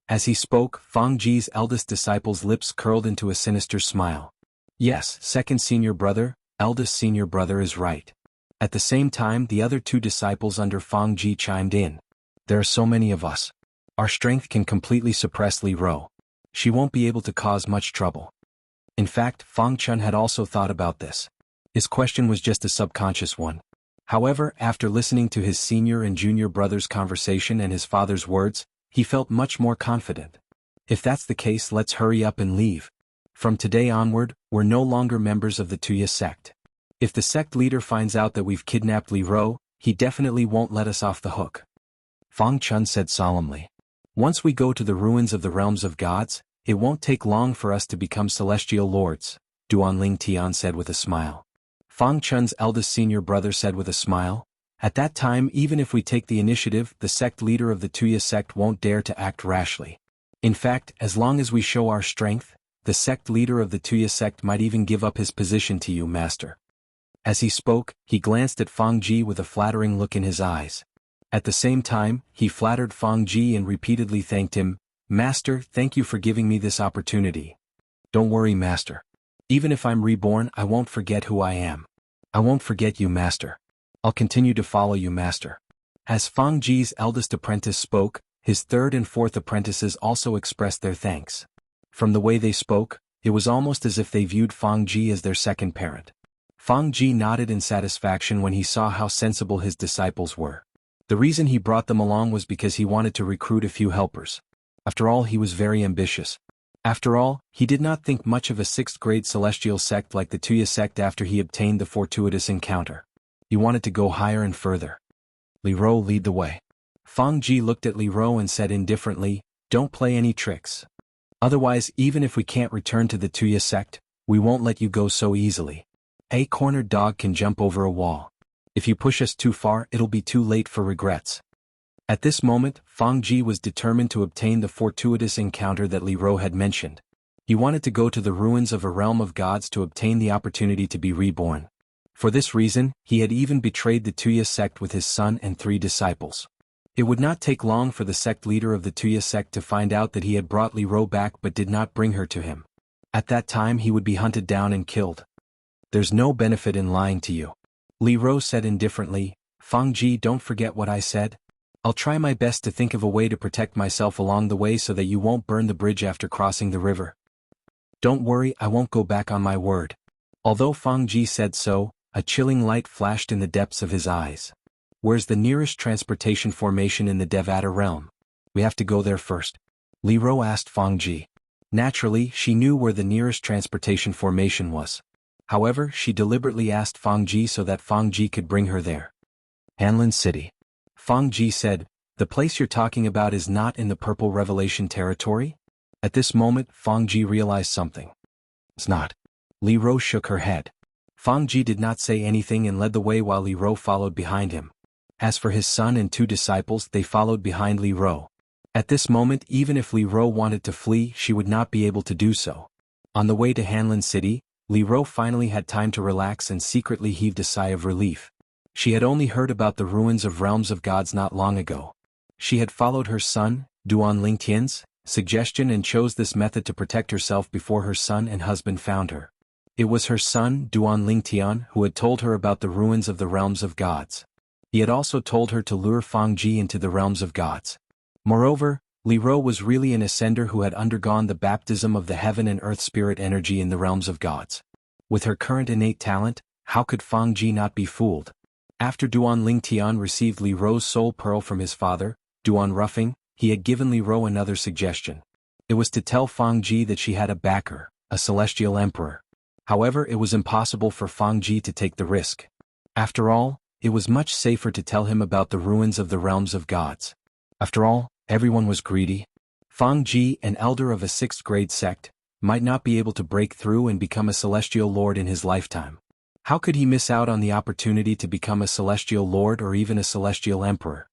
As he spoke, Fang Ji's eldest disciple's lips curled into a sinister smile. "Yes, second senior brother, eldest senior brother is right." At the same time, the other 2 disciples under Fang Ji chimed in. "There are so many of us. Our strength can completely suppress Li Ro. She won't be able to cause much trouble." In fact, Fang Chun had also thought about this. His question was just a subconscious one. However, after listening to his senior and junior brother's conversation and his father's words, he felt much more confident. "If that's the case, let's hurry up and leave. From today onward, we're no longer members of the Tuya sect. If the sect leader finds out that we've kidnapped Li Ro, he definitely won't let us off the hook." Fang Chun said solemnly. "Once we go to the ruins of the realms of gods, it won't take long for us to become celestial lords," Duan Ling Tian said with a smile. Fang Chun's eldest senior brother said with a smile, "At that time, even if we take the initiative, the sect leader of the Tuya sect won't dare to act rashly. In fact, as long as we show our strength, the sect leader of the Tuya sect might even give up his position to you, master." As he spoke, he glanced at Fang Ji with a flattering look in his eyes. At the same time, he flattered Fang Ji and repeatedly thanked him. "Master, thank you for giving me this opportunity. Don't worry, master. Even if I'm reborn, I won't forget who I am. I won't forget you, master. I'll continue to follow you, master." As Fang Ji's eldest apprentice spoke, his 3rd and 4th apprentices also expressed their thanks. From the way they spoke, it was almost as if they viewed Fang Ji as their second parent. Fang Ji nodded in satisfaction when he saw how sensible his disciples were. The reason he brought them along was because he wanted to recruit a few helpers. After all, he was very ambitious. After all, he did not think much of a 6th-grade celestial sect like the Tuya sect after he obtained the fortuitous encounter. He wanted to go higher and further. "Li Ro, lead the way." Fang Ji looked at Li Ro and said indifferently, "Don't play any tricks. Otherwise, even if we can't return to the Tuya sect, we won't let you go so easily. A cornered dog can jump over a wall. If you push us too far, it'll be too late for regrets." At this moment, Fang Ji was determined to obtain the fortuitous encounter that Li Ro had mentioned. He wanted to go to the ruins of a realm of gods to obtain the opportunity to be reborn. For this reason, he had even betrayed the Tuya sect with his son and 3 disciples. It would not take long for the sect leader of the Tuya sect to find out that he had brought Li Ro back but did not bring her to him. At that time he would be hunted down and killed. "There's no benefit in lying to you," Li Ro said indifferently. "Fang Ji, don't forget what I said. I'll try my best to think of a way to protect myself along the way so that you won't burn the bridge after crossing the river. Don't worry, I won't go back on my word." Although Fang Ji said so, a chilling light flashed in the depths of his eyes. "Where's the nearest transportation formation in the Devata realm? We have to go there first," Li Ro asked Fang Ji. Naturally, she knew where the nearest transportation formation was. However, she deliberately asked Fang Ji so that Fang Ji could bring her there. "Hanlin City." Fang Ji said, "The place you're talking about is not in the Purple Revelation territory?" At this moment, Fang Ji realized something. "It's not." Li Ro shook her head. Fang Ji did not say anything and led the way while Li Ro followed behind him. As for his son and 2 disciples, they followed behind Li Ro. At this moment, even if Li Ro wanted to flee, she would not be able to do so. On the way to Hanlin City, Li Ro finally had time to relax and secretly heaved a sigh of relief. She had only heard about the ruins of realms of gods not long ago. She had followed her son, Duan Lingtian's, suggestion and chose this method to protect herself before her son and husband found her. It was her son, Duan Lingtian, who had told her about the ruins of the realms of gods. He had also told her to lure Fang Ji into the realms of gods. Moreover, Li Ro was really an ascender who had undergone the baptism of the heaven and earth spirit energy in the realms of gods. With her current innate talent, how could Fang Ji not be fooled? After Duan Lingtian received Li Ro's soul pearl from his father, Duan Ruffing, he had given Li Ro another suggestion. It was to tell Fang Ji that she had a backer, a celestial emperor. However, it was impossible for Fang Ji to take the risk. After all, it was much safer to tell him about the ruins of the realms of gods. After all, everyone was greedy. Fang Ji, an elder of a 6th grade sect, might not be able to break through and become a celestial lord in his lifetime. How could he miss out on the opportunity to become a celestial lord or even a celestial emperor?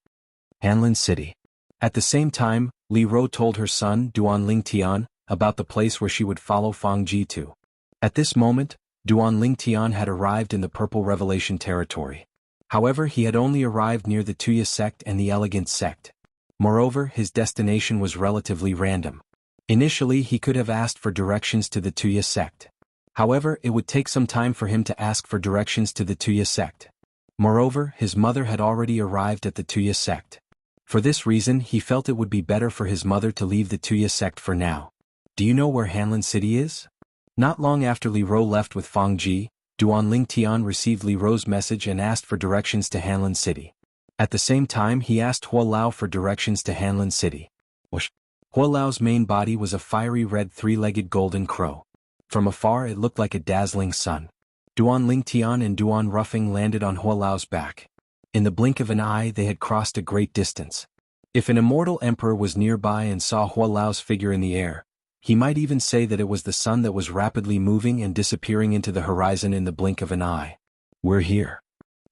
Hanlin City. At the same time, Li Ro told her son, Duan Lingtian, about the place where she would follow Fang Ji to. At this moment, Duan Lingtian had arrived in the Purple Revelation territory. However, he had only arrived near the Tuya sect and the Elegant sect. Moreover, his destination was relatively random. Initially, he could have asked for directions to the Tuya sect. However, it would take some time for him to ask for directions to the Tuya sect. Moreover, his mother had already arrived at the Tuya sect. For this reason, he felt it would be better for his mother to leave the Tuya sect for now. Do you know where Hanlin City is? Not long after Li Ro left with Fang Ji, Duan Lingtian received Li Ro's message and asked for directions to Hanlin City. At the same time, he asked Hua Lao for directions to Hanlin City. Hua Lao's main body was a fiery red 3-legged golden crow. From afar it looked like a dazzling sun. Duan Lingtian and Duan Ruffing landed on Hua Lao's back. In the blink of an eye they had crossed a great distance. If an immortal emperor was nearby and saw Hua Lao's figure in the air, he might even say that it was the sun that was rapidly moving and disappearing into the horizon in the blink of an eye. We're here.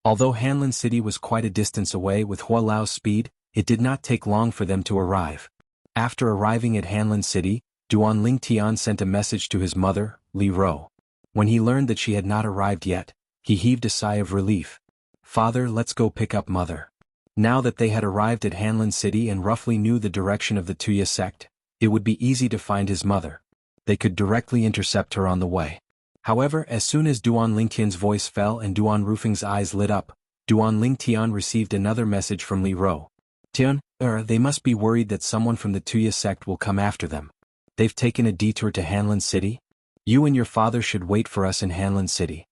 Although Hanlin City was quite a distance away with Hua Lao's speed, it did not take long for them to arrive. After arriving at Hanlin City, Duan Lingtian sent a message to his mother, Li Ro. When he learned that she had not arrived yet, he heaved a sigh of relief. Father, let's go pick up mother. Now that they had arrived at Hanlin City and roughly knew the direction of the Tuya sect, it would be easy to find his mother. They could directly intercept her on the way. However, as soon as Duan Lingtian's voice fell and Duan Rufing's eyes lit up, Duan Lingtian received another message from Li Ro. Tian, they must be worried that someone from the Tuya sect will come after them. They've taken a detour to Hanlin City. You and your father should wait for us in Hanlin City.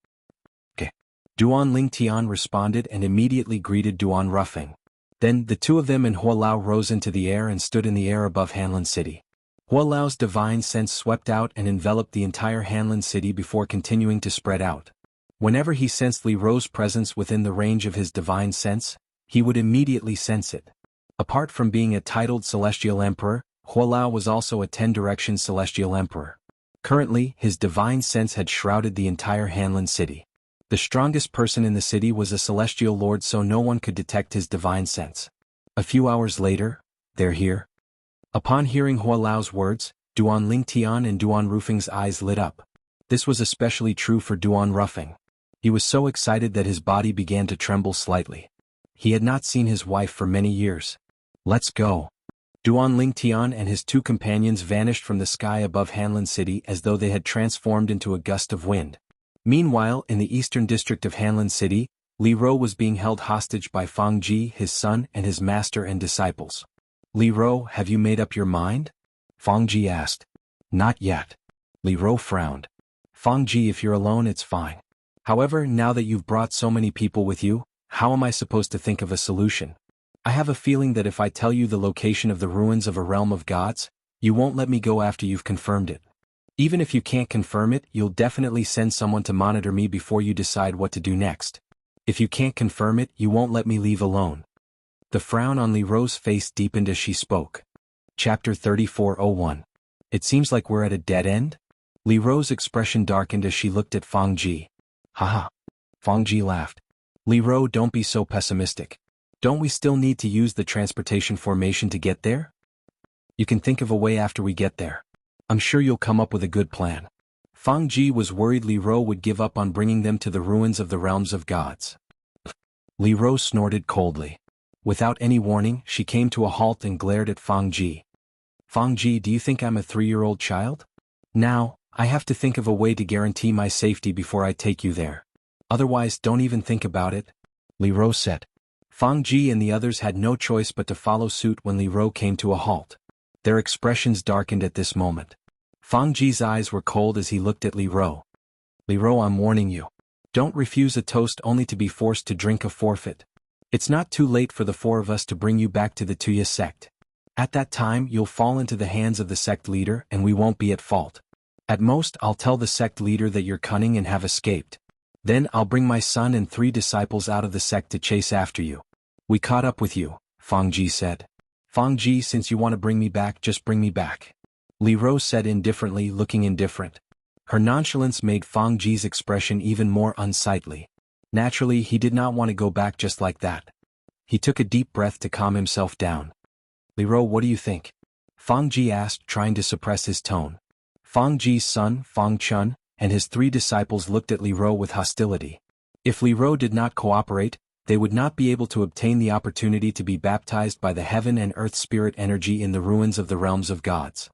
Okay. Duan Lingtian responded and immediately greeted Duan Ruffing. Then, the two of them and Hua Lao rose into the air and stood in the air above Hanlin City. Hua Lao's divine sense swept out and enveloped the entire Hanlin City before continuing to spread out. Whenever he sensed Li Ro's presence within the range of his divine sense, he would immediately sense it. Apart from being a titled Celestial Emperor, Hua Lao was also a 10-direction Celestial Emperor. Currently, his divine sense had shrouded the entire Hanlin City. The strongest person in the city was a Celestial Lord, so no one could detect his divine sense. A few hours later, they're here. Upon hearing Hua Lao's words, Duan Lingtian and Duan Rufing's eyes lit up. This was especially true for Duan Ruffing. He was so excited that his body began to tremble slightly. He had not seen his wife for many years. Let's go. Duan Lingtian and his two companions vanished from the sky above Hanlin City as though they had transformed into a gust of wind. Meanwhile, in the eastern district of Hanlin City, Li Ro was being held hostage by Fang Ji, his son, and his master and disciples. Li Ro, have you made up your mind? Fang Ji asked. Not yet. Li Ro frowned. Fang Ji, if you're alone it's fine. However, now that you've brought so many people with you, how am I supposed to think of a solution? I have a feeling that if I tell you the location of the ruins of a realm of gods, you won't let me go after you've confirmed it. Even if you can't confirm it, you'll definitely send someone to monitor me before you decide what to do next. If you can't confirm it, you won't let me leave alone. The frown on Li Ro's face deepened as she spoke. Chapter 34:01. It seems like we're at a dead end? Li Ro's expression darkened as she looked at Fang Ji. Haha. Fang Ji laughed. Li Ro, don't be so pessimistic. Don't we still need to use the transportation formation to get there? You can think of a way after we get there. I'm sure you'll come up with a good plan. Fang Ji was worried Li Ro would give up on bringing them to the ruins of the realms of gods. Li Ro snorted coldly. Without any warning, she came to a halt and glared at Fang Ji. Fangji, do you think I'm a 3-year-old child? Now, I have to think of a way to guarantee my safety before I take you there. Otherwise, don't even think about it, Li Ro said. Fangji and the others had no choice but to follow suit when Li Ro came to a halt. Their expressions darkened at this moment. Fangji's eyes were cold as he looked at Li Ro. Li Ro, I'm warning you. Don't refuse a toast only to be forced to drink a forfeit. It's not too late for the 4 of us to bring you back to the Tuya sect. At that time you'll fall into the hands of the sect leader and we won't be at fault. At most I'll tell the sect leader that you're cunning and have escaped. Then I'll bring my son and 3 disciples out of the sect to chase after you. We caught up with you, Fangji said. Fangji, since you want to bring me back, just bring me back. Li Ro said indifferently, looking indifferent. Her nonchalance made Fangji's expression even more unsightly. Naturally, he did not want to go back just like that. He took a deep breath to calm himself down. Li Ro, what do you think? Fangji asked, trying to suppress his tone. Fangji's son, Fang Chun, and his 3 disciples looked at Li Ro with hostility. If Li Ro did not cooperate, they would not be able to obtain the opportunity to be baptized by the heaven and earth spirit energy in the ruins of the realms of gods.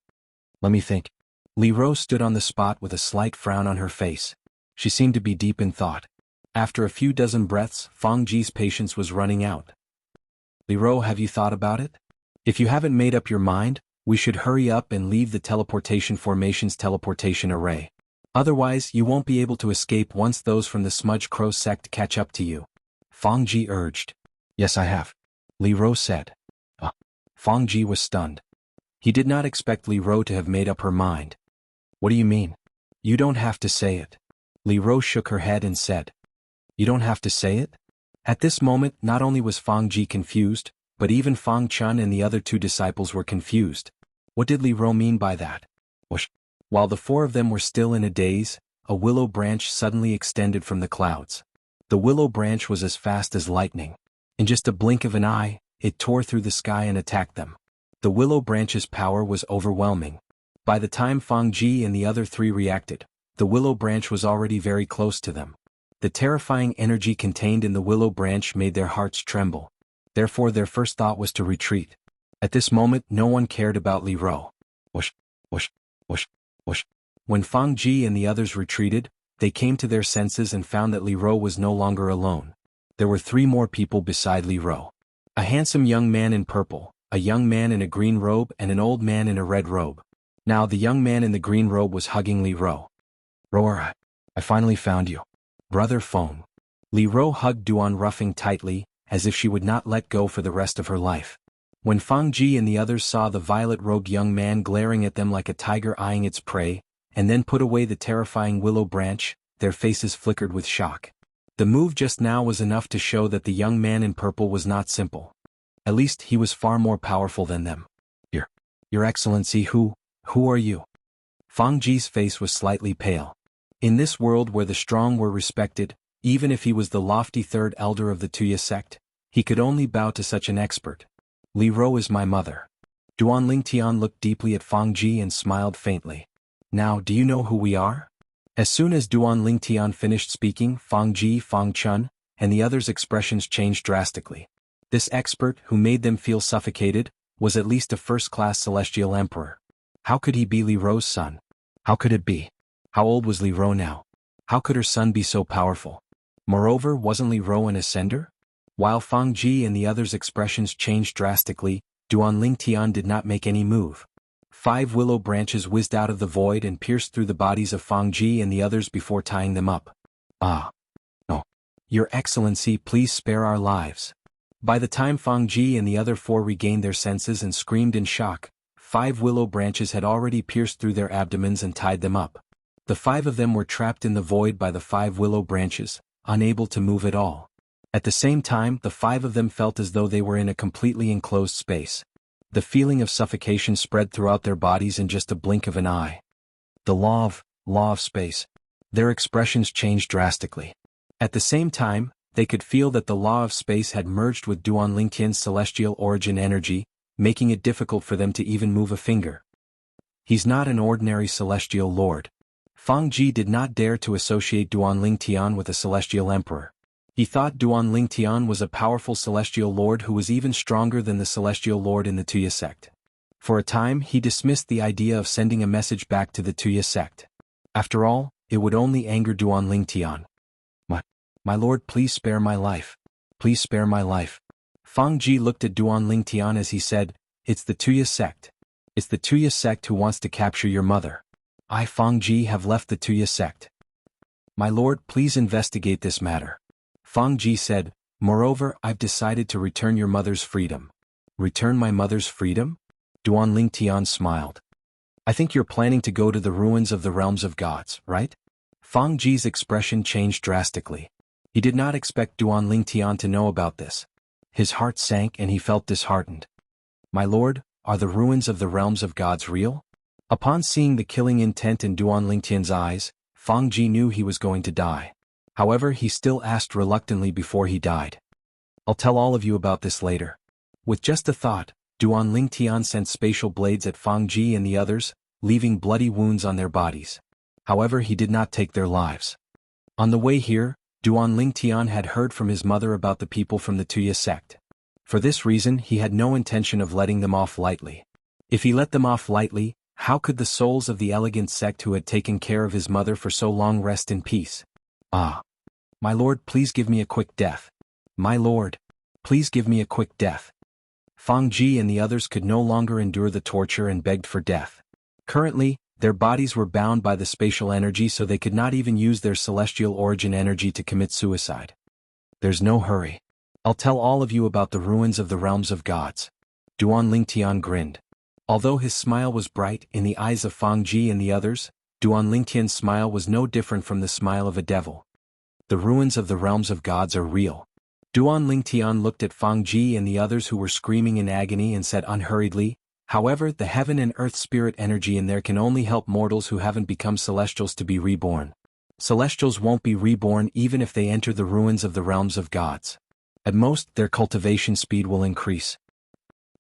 Let me think. Li Ro stood on the spot with a slight frown on her face. She seemed to be deep in thought. After a few dozen breaths, Fangji's patience was running out. Li Ro, have you thought about it? If you haven't made up your mind, we should hurry up and leave the teleportation formation's teleportation array. Otherwise, you won't be able to escape once those from the Smudge Crow sect catch up to you. Fangji urged. Yes, I have. Li Ro said. Fangji was stunned. He did not expect Li Ro to have made up her mind. What do you mean? You don't have to say it. Li Ro shook her head and said. You don't have to say it? At this moment, not only was Fangji confused, but even Fang Chun and the other 2 disciples were confused. What did Li Ro mean by that? Whoosh. While the 4 of them were still in a daze, a willow branch suddenly extended from the clouds. The willow branch was as fast as lightning. In just a blink of an eye, it tore through the sky and attacked them. The willow branch's power was overwhelming. By the time Fangji and the other 3 reacted, the willow branch was already very close to them. The terrifying energy contained in the willow branch made their hearts tremble. Therefore their first thought was to retreat. At this moment no one cared about Li Ro. Whoosh, whoosh, whoosh, whoosh. When Fangji and the others retreated, they came to their senses and found that Li Ro was no longer alone. There were 3 more people beside Li Ro. A handsome young man in purple, a young man in a green robe and an old man in a red robe. Now the young man in the green robe was hugging Li Ro. Roar, I finally found you. Brother Feng. Li Ro hugged Duan Ruffing tightly, as if she would not let go for the rest of her life. When Fangji and the others saw the violet-robed young man glaring at them like a tiger eyeing its prey, and then put away the terrifying willow branch, their faces flickered with shock. The move just now was enough to show that the young man in purple was not simple. At least he was far more powerful than them. Your Excellency, who are you? Fangji's face was slightly pale. In this world where the strong were respected, even if he was the lofty 3rd elder of the Tuya sect, he could only bow to such an expert. Li Ro is my mother. Duan Lingtian looked deeply at Fangji and smiled faintly. Now, do you know who we are? As soon as Duan Lingtian finished speaking, Fangji, Fang Chun, and the others' expressions changed drastically. This expert, who made them feel suffocated, was at least a first-class celestial emperor. How could he be Li Ro's son? How could it be? How old was Li Ro now? How could her son be so powerful? Moreover, wasn't Li Ro an ascender? While Fangji and the others' expressions changed drastically, Duan Lingtian did not make any move. 5 willow branches whizzed out of the void and pierced through the bodies of Fangji and the others before tying them up. Ah. No. Your Excellency, please spare our lives. By the time Fangji and the other 4 regained their senses and screamed in shock, 5 willow branches had already pierced through their abdomens and tied them up. The 5 of them were trapped in the void by the 5 willow branches, unable to move at all. At the same time, the 5 of them felt as though they were in a completely enclosed space. The feeling of suffocation spread throughout their bodies in just a blink of an eye. The law of space. Their expressions changed drastically. At the same time, they could feel that the law of space had merged with Duan Lingtian's celestial origin energy, making it difficult for them to even move a finger. He's not an ordinary celestial lord. Fangji did not dare to associate Duan Lingtian with a celestial emperor. He thought Duan Lingtian was a powerful celestial lord who was even stronger than the celestial lord in the Tuya sect. For a time he dismissed the idea of sending a message back to the Tuya sect. After all, it would only anger Duan Lingtian. My lord, please spare my life. Please spare my life. Fang Ji looked at Duan Lingtian as he said, "It's the Tuya sect. It's the Tuya sect who wants to capture your mother. I, Fang Ji, have left the Tuya sect. My lord, please investigate this matter." Fang Ji said, "Moreover, I've decided to return your mother's freedom." "Return my mother's freedom?" Duan Lingtian smiled. "I think you're planning to go to the ruins of the realms of gods, right?" Fang Ji's expression changed drastically. He did not expect Duan Lingtian to know about this. His heart sank and he felt disheartened. "My lord, are the ruins of the realms of gods real?" Upon seeing the killing intent in Duan Lingtian's eyes, Fang Ji knew he was going to die. However, he still asked reluctantly before he died. "I'll tell all of you about this later." With just a thought, Duan Lingtian sent spatial blades at Fang Ji and the others, leaving bloody wounds on their bodies. However, he did not take their lives. On the way here, Duan Lingtian had heard from his mother about the people from the Tuya sect. For this reason, he had no intention of letting them off lightly. If he let them off lightly, how could the souls of the elegant sect who had taken care of his mother for so long rest in peace? "Ah. My lord, please give me a quick death. My lord, please give me a quick death." Fang Ji and the others could no longer endure the torture and begged for death. Currently, their bodies were bound by the spatial energy, so they could not even use their celestial origin energy to commit suicide. "There's no hurry. I'll tell all of you about the ruins of the realms of gods." Duan Lingtian grinned. Although his smile was bright in the eyes of Fang Ji and the others, Duan Lingtian's smile was no different from the smile of a devil. "The ruins of the realms of gods are real." Duan Lingtian looked at Fang Ji and the others who were screaming in agony and said unhurriedly, "However, the heaven and earth spirit energy in there can only help mortals who haven't become celestials to be reborn. Celestials won't be reborn even if they enter the ruins of the realms of gods. At most, their cultivation speed will increase."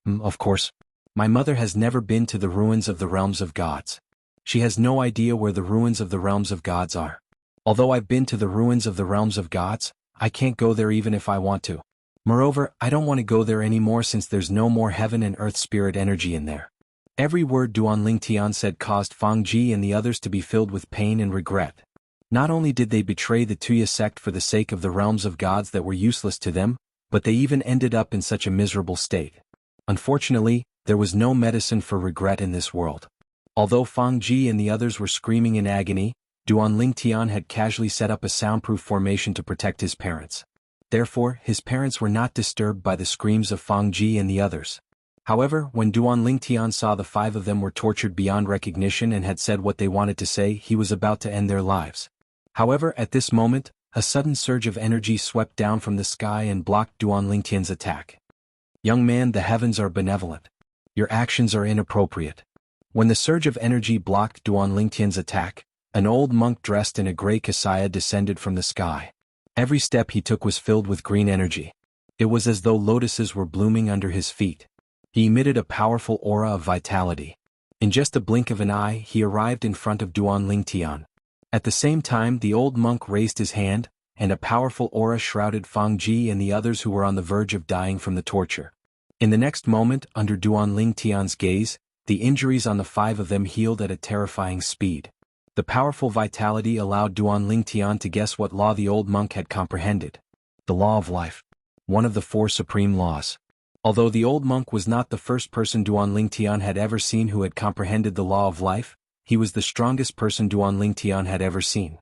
Of course. My mother has never been to the ruins of the realms of gods. She has no idea where the ruins of the realms of gods are. Although I've been to the ruins of the realms of gods, I can't go there even if I want to. Moreover, I don't want to go there anymore since there's no more heaven and earth spirit energy in there. Every word Duan Lingtian said caused Fang Ji and the others to be filled with pain and regret. Not only did they betray the Tuya sect for the sake of the realms of gods that were useless to them, but they even ended up in such a miserable state. Unfortunately, there was no medicine for regret in this world. Although Fang Ji and the others were screaming in agony, Duan Lingtian had casually set up a soundproof formation to protect his parents. Therefore, his parents were not disturbed by the screams of Fang Ji and the others. However, when Duan Lingtian saw the five of them were tortured beyond recognition and had said what they wanted to say, he was about to end their lives. However, at this moment, a sudden surge of energy swept down from the sky and blocked Duan Lingtian's attack. "Young man, the heavens are benevolent. Your actions are inappropriate." When the surge of energy blocked Duan Lingtian's attack, an old monk dressed in a grey kasaya descended from the sky. Every step he took was filled with green energy. It was as though lotuses were blooming under his feet. He emitted a powerful aura of vitality. In just a blink of an eye, he arrived in front of Duan Lingtian. At the same time, the old monk raised his hand, and a powerful aura shrouded Fang Ji and the others who were on the verge of dying from the torture. In the next moment, under Duan Lingtian's gaze, the injuries on the five of them healed at a terrifying speed. The powerful vitality allowed Duan Lingtian to guess what law the old monk had comprehended. The law of life. One of the four supreme laws. Although the old monk was not the first person Duan Lingtian had ever seen who had comprehended the law of life, he was the strongest person Duan Lingtian had ever seen.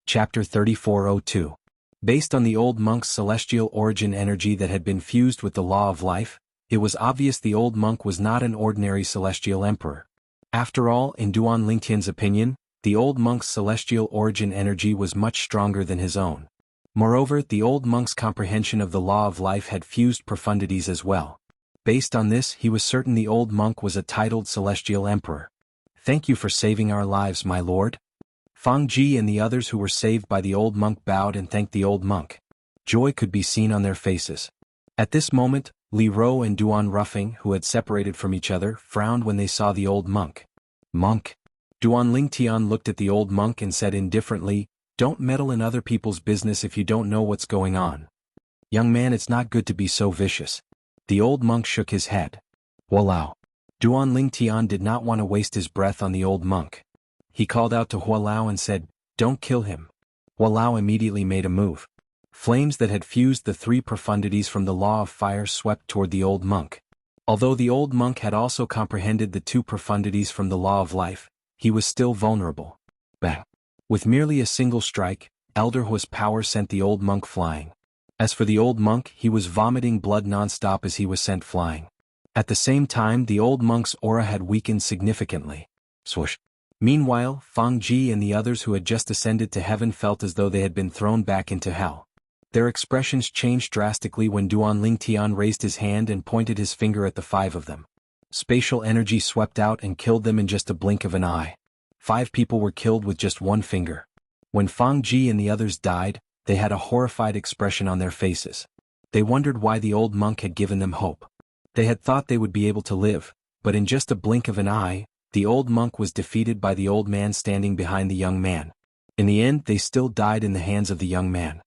Chapter 3402. Based on the old monk's celestial origin energy that had been fused with the law of life, it was obvious the old monk was not an ordinary celestial emperor. After all, in Duan Lingtian's opinion, the old monk's celestial origin energy was much stronger than his own. Moreover, the old monk's comprehension of the law of life had fused profundities as well. Based on this, he was certain the old monk was a titled celestial emperor. "Thank you for saving our lives, my lord." Fang Ji and the others who were saved by the old monk bowed and thanked the old monk. Joy could be seen on their faces. At this moment, Li Ro and Duan Ruffing, who had separated from each other, frowned when they saw the old monk. "Monk." Duan Lingtian looked at the old monk and said indifferently, "Don't meddle in other people's business if you don't know what's going on. Young man, it's not good to be so vicious." The old monk shook his head. "Walao. Duan Lingtian did not want to waste his breath on the old monk. He called out to Hua Lao and said, "Don't kill him." Hua Lao immediately made a move. Flames that had fused the three profundities from the law of fire swept toward the old monk. Although the old monk had also comprehended the two profundities from the law of life, he was still vulnerable. Bang! With merely a single strike, Elder Hua's power sent the old monk flying. As for the old monk, he was vomiting blood non-stop as he was sent flying. At the same time, the old monk's aura had weakened significantly. Swoosh! Meanwhile, Fang Ji and the others who had just ascended to heaven felt as though they had been thrown back into hell. Their expressions changed drastically when Duan Lingtian raised his hand and pointed his finger at the five of them. Spatial energy swept out and killed them in just a blink of an eye. 5 people were killed with just one finger. When Fang Ji and the others died, they had a horrified expression on their faces. They wondered why the old monk had given them hope. They had thought they would be able to live, but in just a blink of an eye, the old monk was defeated by the old man standing behind the young man. In the end, they still died in the hands of the young man.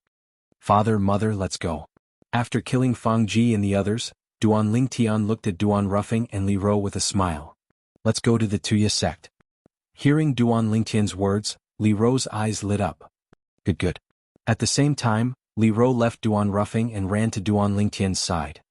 "Father, mother, let's go." After killing Fang Ji and the others, Duan Lingtian looked at Duan Ruffing and Li Ro with a smile. "Let's go to the Tuya sect." Hearing Duan Lingtian's words, Li Ro's eyes lit up. Good. At the same time, Li Ro left Duan Ruffing and ran to Duan Lingtian's side.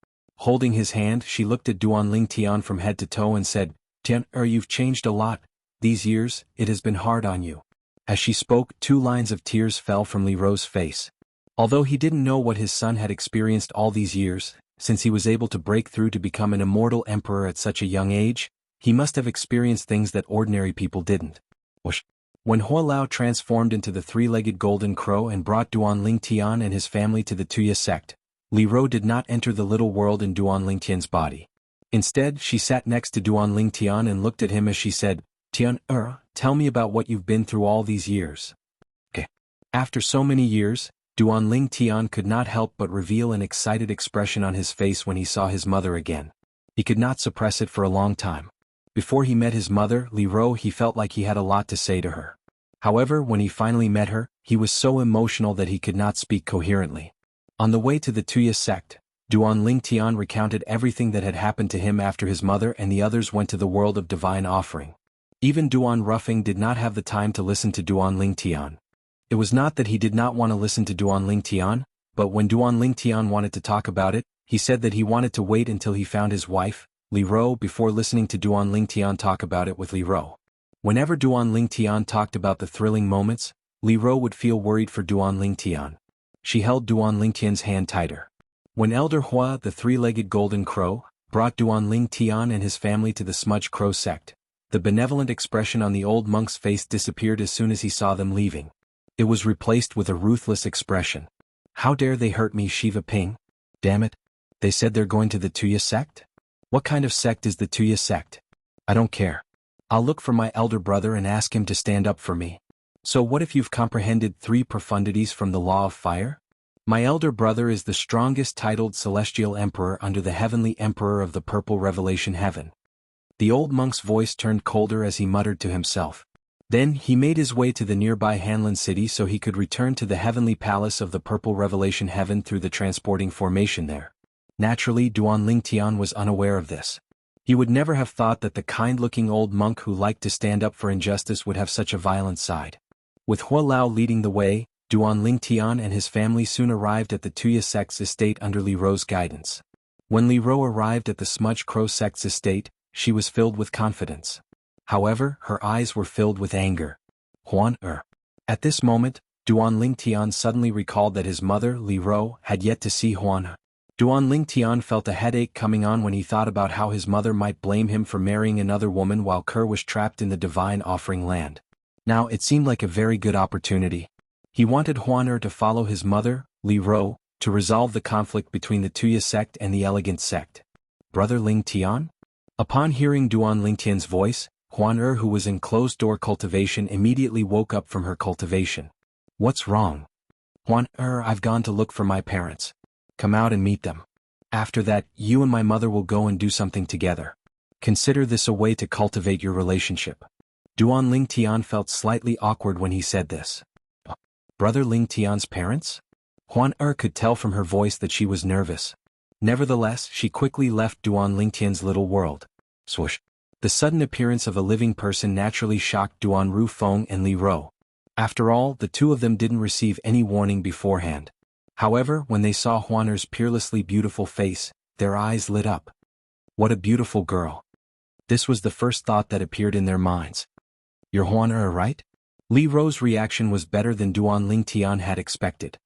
Holding his hand, she looked at Duan Lingtian from head to toe and said, "Tian, you've changed a lot. These years, it has been hard on you." As she spoke, 2 lines of tears fell from Li Ro's face. Although he didn't know what his son had experienced all these years, since he was able to break through to become an immortal emperor at such a young age, he must have experienced things that ordinary people didn't. Whoosh! When Hua Lao transformed into the 3-legged golden crow and brought Duan Lingtian and his family to the Tuya sect, Li Ro did not enter the little world in Duan Lingtian's body. Instead, she sat next to Duan Lingtian and looked at him as she said, "Tian, tell me about what you've been through all these years." Okay. After so many years, Duan Lingtian could not help but reveal an excited expression on his face when he saw his mother again. He could not suppress it for a long time. Before he met his mother, Li Ro, he felt like he had a lot to say to her. However, when he finally met her, he was so emotional that he could not speak coherently. On the way to the Tuya sect, Duan Lingtian recounted everything that had happened to him after his mother and the others went to the world of divine offering. Even Duan Ruffing did not have the time to listen to Duan Lingtian. It was not that he did not want to listen to Duan Lingtian, but when Duan Lingtian wanted to talk about it, he said that he wanted to wait until he found his wife, Li Ro, before listening to Duan Lingtian talk about it with Li Ro. Whenever Duan Lingtian talked about the thrilling moments, Li Ro would feel worried for Duan Lingtian. She held Duan Lingtian's hand tighter. When Elder Hua, the 3-legged golden crow, brought Duan Lingtian and his family to the Smudge Crow sect, the benevolent expression on the old monk's face disappeared as soon as he saw them leaving. It was replaced with a ruthless expression. "How dare they hurt me, Shiva Ping? Damn it. They said they're going to the Tuya sect? What kind of sect is the Tuya sect? I don't care. I'll look for my elder brother and ask him to stand up for me." "So what if you've comprehended 3 profundities from the law of fire?" "My elder brother is the strongest titled celestial emperor under the heavenly emperor of the purple revelation heaven." The old monk's voice turned colder as he muttered to himself. Then he made his way to the nearby Hanlin city so he could return to the heavenly palace of the purple revelation heaven through the transporting formation there. Naturally, Duan Lingtian was unaware of this. He would never have thought that the kind-looking old monk who liked to stand up for injustice would have such a violent side. With Hua Lao leading the way, Duan Lingtian and his family soon arrived at the Tuya sect's estate under Li Ro's guidance. When Li Ro arrived at the Smudge Crow sect's estate, she was filled with confidence. However, her eyes were filled with anger. At this moment, Duan Lingtian suddenly recalled that his mother, Li Ro, had yet to see Huan. Duan Lingtian felt a headache coming on when he thought about how his mother might blame him for marrying another woman while Kerr was trapped in the divine offering land. Now it seemed like a very good opportunity. He wanted Huan to follow his mother, Li Ro, to resolve the conflict between the Tuya sect and the Elegant sect. "Brother Lingtian?" Upon hearing Duan Lingtian's voice, Huan who was in closed-door cultivation immediately woke up from her cultivation. "What's wrong?" "Huan I've gone to look for my parents. Come out and meet them. After that, you and my mother will go and do something together. Consider this a way to cultivate your relationship." Duan Lingtian felt slightly awkward when he said this. Brother Lingtian's parents? Huan could tell from her voice that she was nervous. Nevertheless, she quickly left Duan Lingtian's little world. Swoosh. The sudden appearance of a living person naturally shocked Duan Rufeng and Li Ro. After all, the two of them didn't receive any warning beforehand. However, when they saw Huaner's peerlessly beautiful face, their eyes lit up. What a beautiful girl. This was the first thought that appeared in their minds. You're Huaner, right? Li Ro's reaction was better than Duan Ling Tian had expected.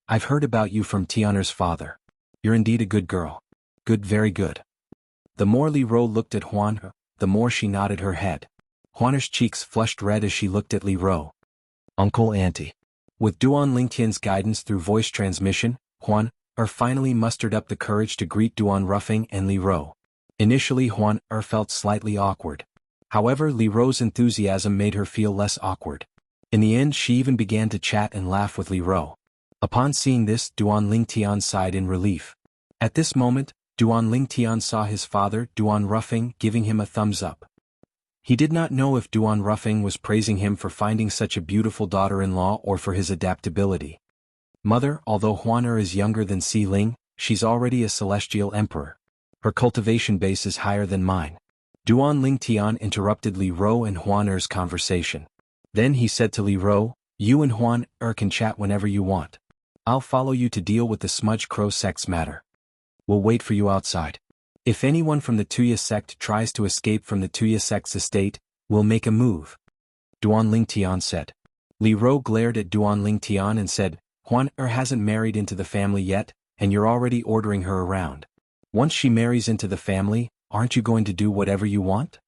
I've heard about you from Tianer's father. You're indeed a good girl. Good, very good. The more Li Ro looked at Huaner, the more she nodded her head. Huaner's cheeks flushed red as she looked at Li Ro. Uncle, Auntie. With Duan Lingtian's guidance through voice transmission, Huaner finally mustered up the courage to greet Duan Rufeng and Li Ro. Initially Huaner felt slightly awkward. However, Li Ro's enthusiasm made her feel less awkward. In the end, she even began to chat and laugh with Li Ro. Upon seeing this, Duan Lingtian sighed in relief. At this moment, Duan Lingtian saw his father, Duan Rufeng, giving him a thumbs up. He did not know if Duan Rufeng was praising him for finding such a beautiful daughter-in-law or for his adaptability. Mother, although Huaner is younger than Si Ling, she's already a celestial emperor. Her cultivation base is higher than mine. Duan Lingtian interrupted Li Ro and Huaner's conversation. Then he said to Li Ro, you and Huaner can chat whenever you want. I'll follow you to deal with the Smudge Crow sect's matter. We'll wait for you outside. If anyone from the Tuya sect tries to escape from the Tuya sect's estate, we'll make a move. Duan Lingtian said. Li Ro glared at Duan Lingtian and said, Huaner hasn't married into the family yet, and you're already ordering her around. Once she marries into the family, aren't you going to do whatever you want?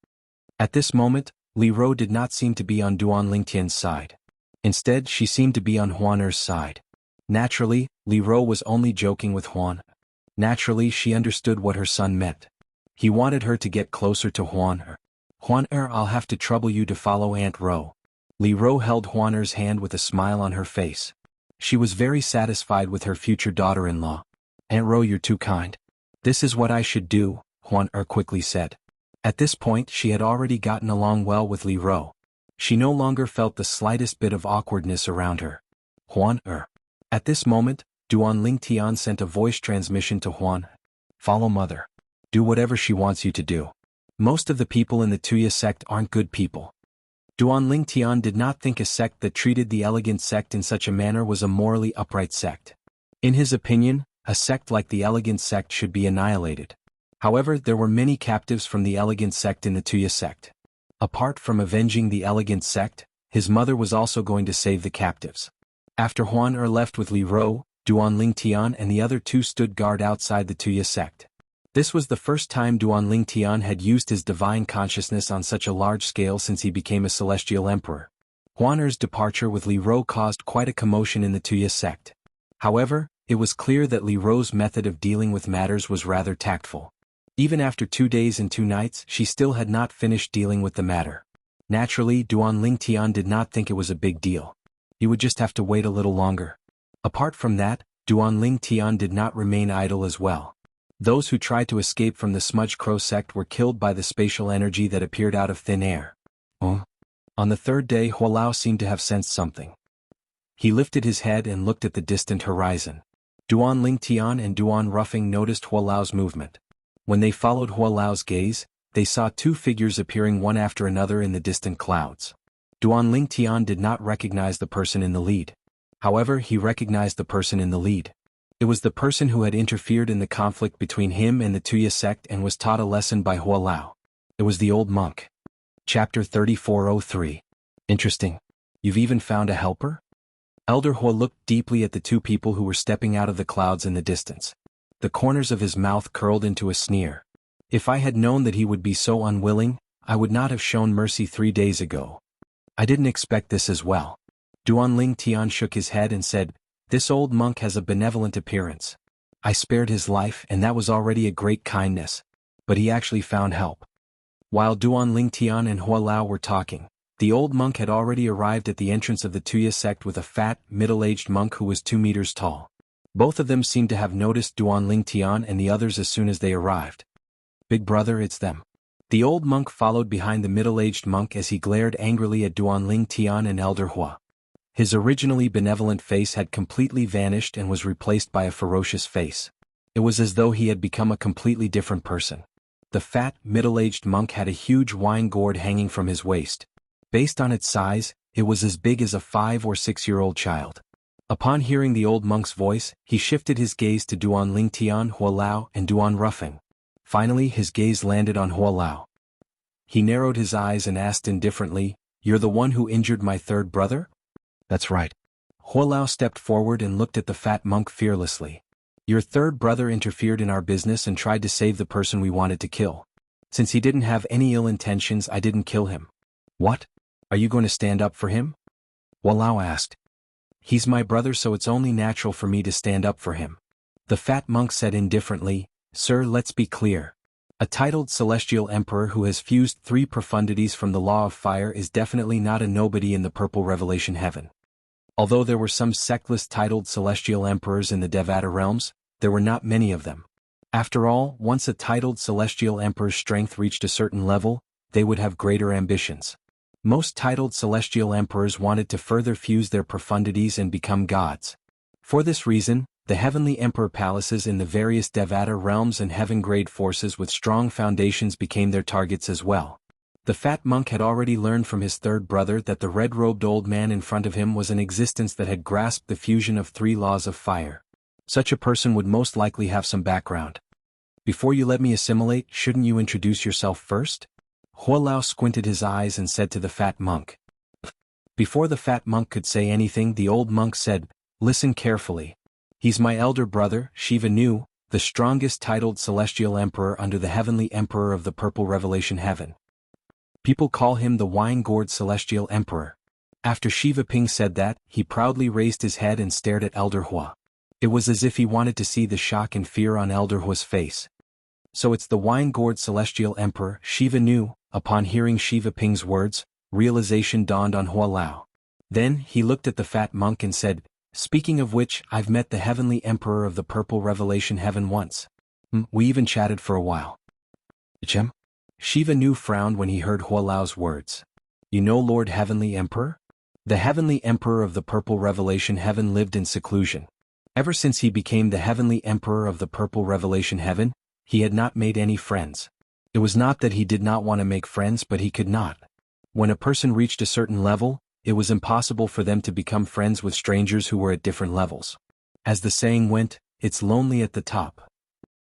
At this moment, Li Ro did not seem to be on Duan Lingtian's side. Instead, she seemed to be on Huaner's side. Naturally, Li Ro was only joking with Huaner. Naturally, she understood what her son meant. He wanted her to get closer to Huaner. Huaner, I'll have to trouble you to follow Aunt Ro. Li Ro held Huaner's hand with a smile on her face. She was very satisfied with her future daughter-in-law. Aunt Ro, you're too kind. This is what I should do, Huaner quickly said. At this point, she had already gotten along well with Li Ro. She no longer felt the slightest bit of awkwardness around her. Huaner. At this moment, Duan Lingtian sent a voice transmission to Huaner. Follow mother. Do whatever she wants you to do. Most of the people in the Tuya sect aren't good people. Duan Lingtian did not think a sect that treated the elegant sect in such a manner was a morally upright sect. In his opinion, a sect like the elegant sect should be annihilated. However, there were many captives from the elegant sect in the Tuya sect. Apart from avenging the elegant sect, his mother was also going to save the captives. After Huaner left with Li Ro, Duan Lingtian and the other two stood guard outside the Tuya sect. This was the first time Duan Lingtian had used his divine consciousness on such a large scale since he became a celestial emperor. Huaner's departure with Li Ro caused quite a commotion in the Tuya sect. However, it was clear that Li Ro's method of dealing with matters was rather tactful. Even after 2 days and 2 nights, she still had not finished dealing with the matter. Naturally, Duan Lingtian did not think it was a big deal. He would just have to wait a little longer. Apart from that, Duan Lingtian did not remain idle as well. Those who tried to escape from the Smudge Crow sect were killed by the spatial energy that appeared out of thin air. On the 3rd day, Hualao seemed to have sensed something. He lifted his head and looked at the distant horizon. Duan Lingtian and Duan Rufeng noticed Hualao's movement. When they followed Hualao's gaze, they saw 2 figures appearing one after another in the distant clouds. Duan Lingtian did not recognize the person in the lead. However, he recognized the person in the lead. It was the person who had interfered in the conflict between him and the Tuya sect and was taught a lesson by Hualao. It was the old monk. Chapter 3403. Interesting. You've even found a helper? Elder Hua looked deeply at the 2 people who were stepping out of the clouds in the distance. The corners of his mouth curled into a sneer. If I had known that he would be so unwilling, I would not have shown mercy 3 days ago. I didn't expect this as well. Duan Lingtian shook his head and said, This old monk has a benevolent appearance. I spared his life and that was already a great kindness. But he actually found help. While Duan Lingtian and Hualao were talking, the old monk had already arrived at the entrance of the Tuya sect with a fat, middle-aged monk who was 2 meters tall. Both of them seemed to have noticed Duan Lingtian and the others as soon as they arrived. Big brother, it's them. The old monk followed behind the middle-aged monk as he glared angrily at Duan Lingtian and Elder Hua. His originally benevolent face had completely vanished and was replaced by a ferocious face. It was as though he had become a completely different person. The fat, middle-aged monk had a huge wine gourd hanging from his waist. Based on its size, it was as big as a 5 or 6-year-old child. Upon hearing the old monk's voice, he shifted his gaze to Duan Lingtian, Hualao, and Duan Ruffing. Finally his gaze landed on Hualao. He narrowed his eyes and asked indifferently, "You're the one who injured my third brother?" "That's right." Hualao stepped forward and looked at the fat monk fearlessly. "Your third brother interfered in our business and tried to save the person we wanted to kill. Since he didn't have any ill intentions, I didn't kill him." "What? Are you going to stand up for him?" Hualao asked. "He's my brother, so it's only natural for me to stand up for him." The fat monk said indifferently, "Sir, let's be clear. A titled celestial emperor who has fused 3 profundities from the law of fire is definitely not a nobody in the purple revelation heaven. Although there were some sectless titled celestial emperors in the Devata realms, there were not many of them. After all, once a titled celestial emperor's strength reached a certain level, they would have greater ambitions. Most titled celestial emperors wanted to further fuse their profundities and become gods. For this reason, the heavenly emperor palaces in the various Devata realms and heaven-grade forces with strong foundations became their targets as well. The fat monk had already learned from his third brother that the red-robed old man in front of him was an existence that had grasped the fusion of 3 laws of fire. Such a person would most likely have some background. "Before you let me assimilate, shouldn't you introduce yourself first?" Hualao squinted his eyes and said to the fat monk. Before the fat monk could say anything, the old monk said, "Listen carefully. He's my elder brother, Shiva Nu, the strongest titled celestial emperor under the heavenly emperor of the purple revelation heaven. People call him the wine-gourd celestial emperor." After Shiva Ping said that, he proudly raised his head and stared at Elder Hua. It was as if he wanted to see the shock and fear on Elder Hua's face. "So it's the wine-gourd celestial emperor, Shiva Nu." Upon hearing Shiva Ping's words, realization dawned on Hualao. Then he looked at the fat monk and said, "Speaking of which, I've met the heavenly emperor of the purple revelation heaven once. We even chatted for a while." "Chem?" Shiva Nu frowned when he heard Hualao's words. "You know Lord Heavenly Emperor?" The heavenly emperor of the purple revelation heaven lived in seclusion. Ever since he became the heavenly emperor of the purple revelation heaven, he had not made any friends. It was not that he did not want to make friends, but he could not. When a person reached a certain level, it was impossible for them to become friends with strangers who were at different levels. As the saying went, it's lonely at the top.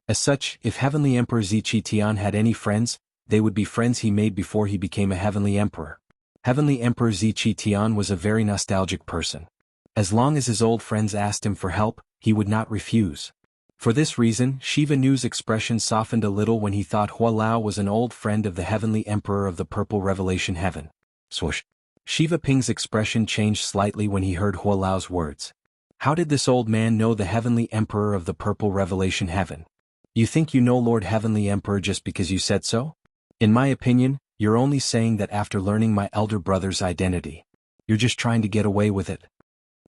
As such, if Heavenly Emperor Zichi Tian had any friends, they would be friends he made before he became a Heavenly Emperor. Heavenly Emperor Zichi Tian was a very nostalgic person. As long as his old friends asked him for help, he would not refuse. For this reason, Shiva Nu's expression softened a little when he thought Hualao was an old friend of the Heavenly Emperor of the Purple Revelation Heaven. Swoosh. Shiva Ping's expression changed slightly when he heard Hualao's words. How did this old man know the Heavenly Emperor of the Purple Revelation Heaven? You think you know Lord Heavenly Emperor just because you said so? In my opinion, you're only saying that after learning my elder brother's identity. You're just trying to get away with it.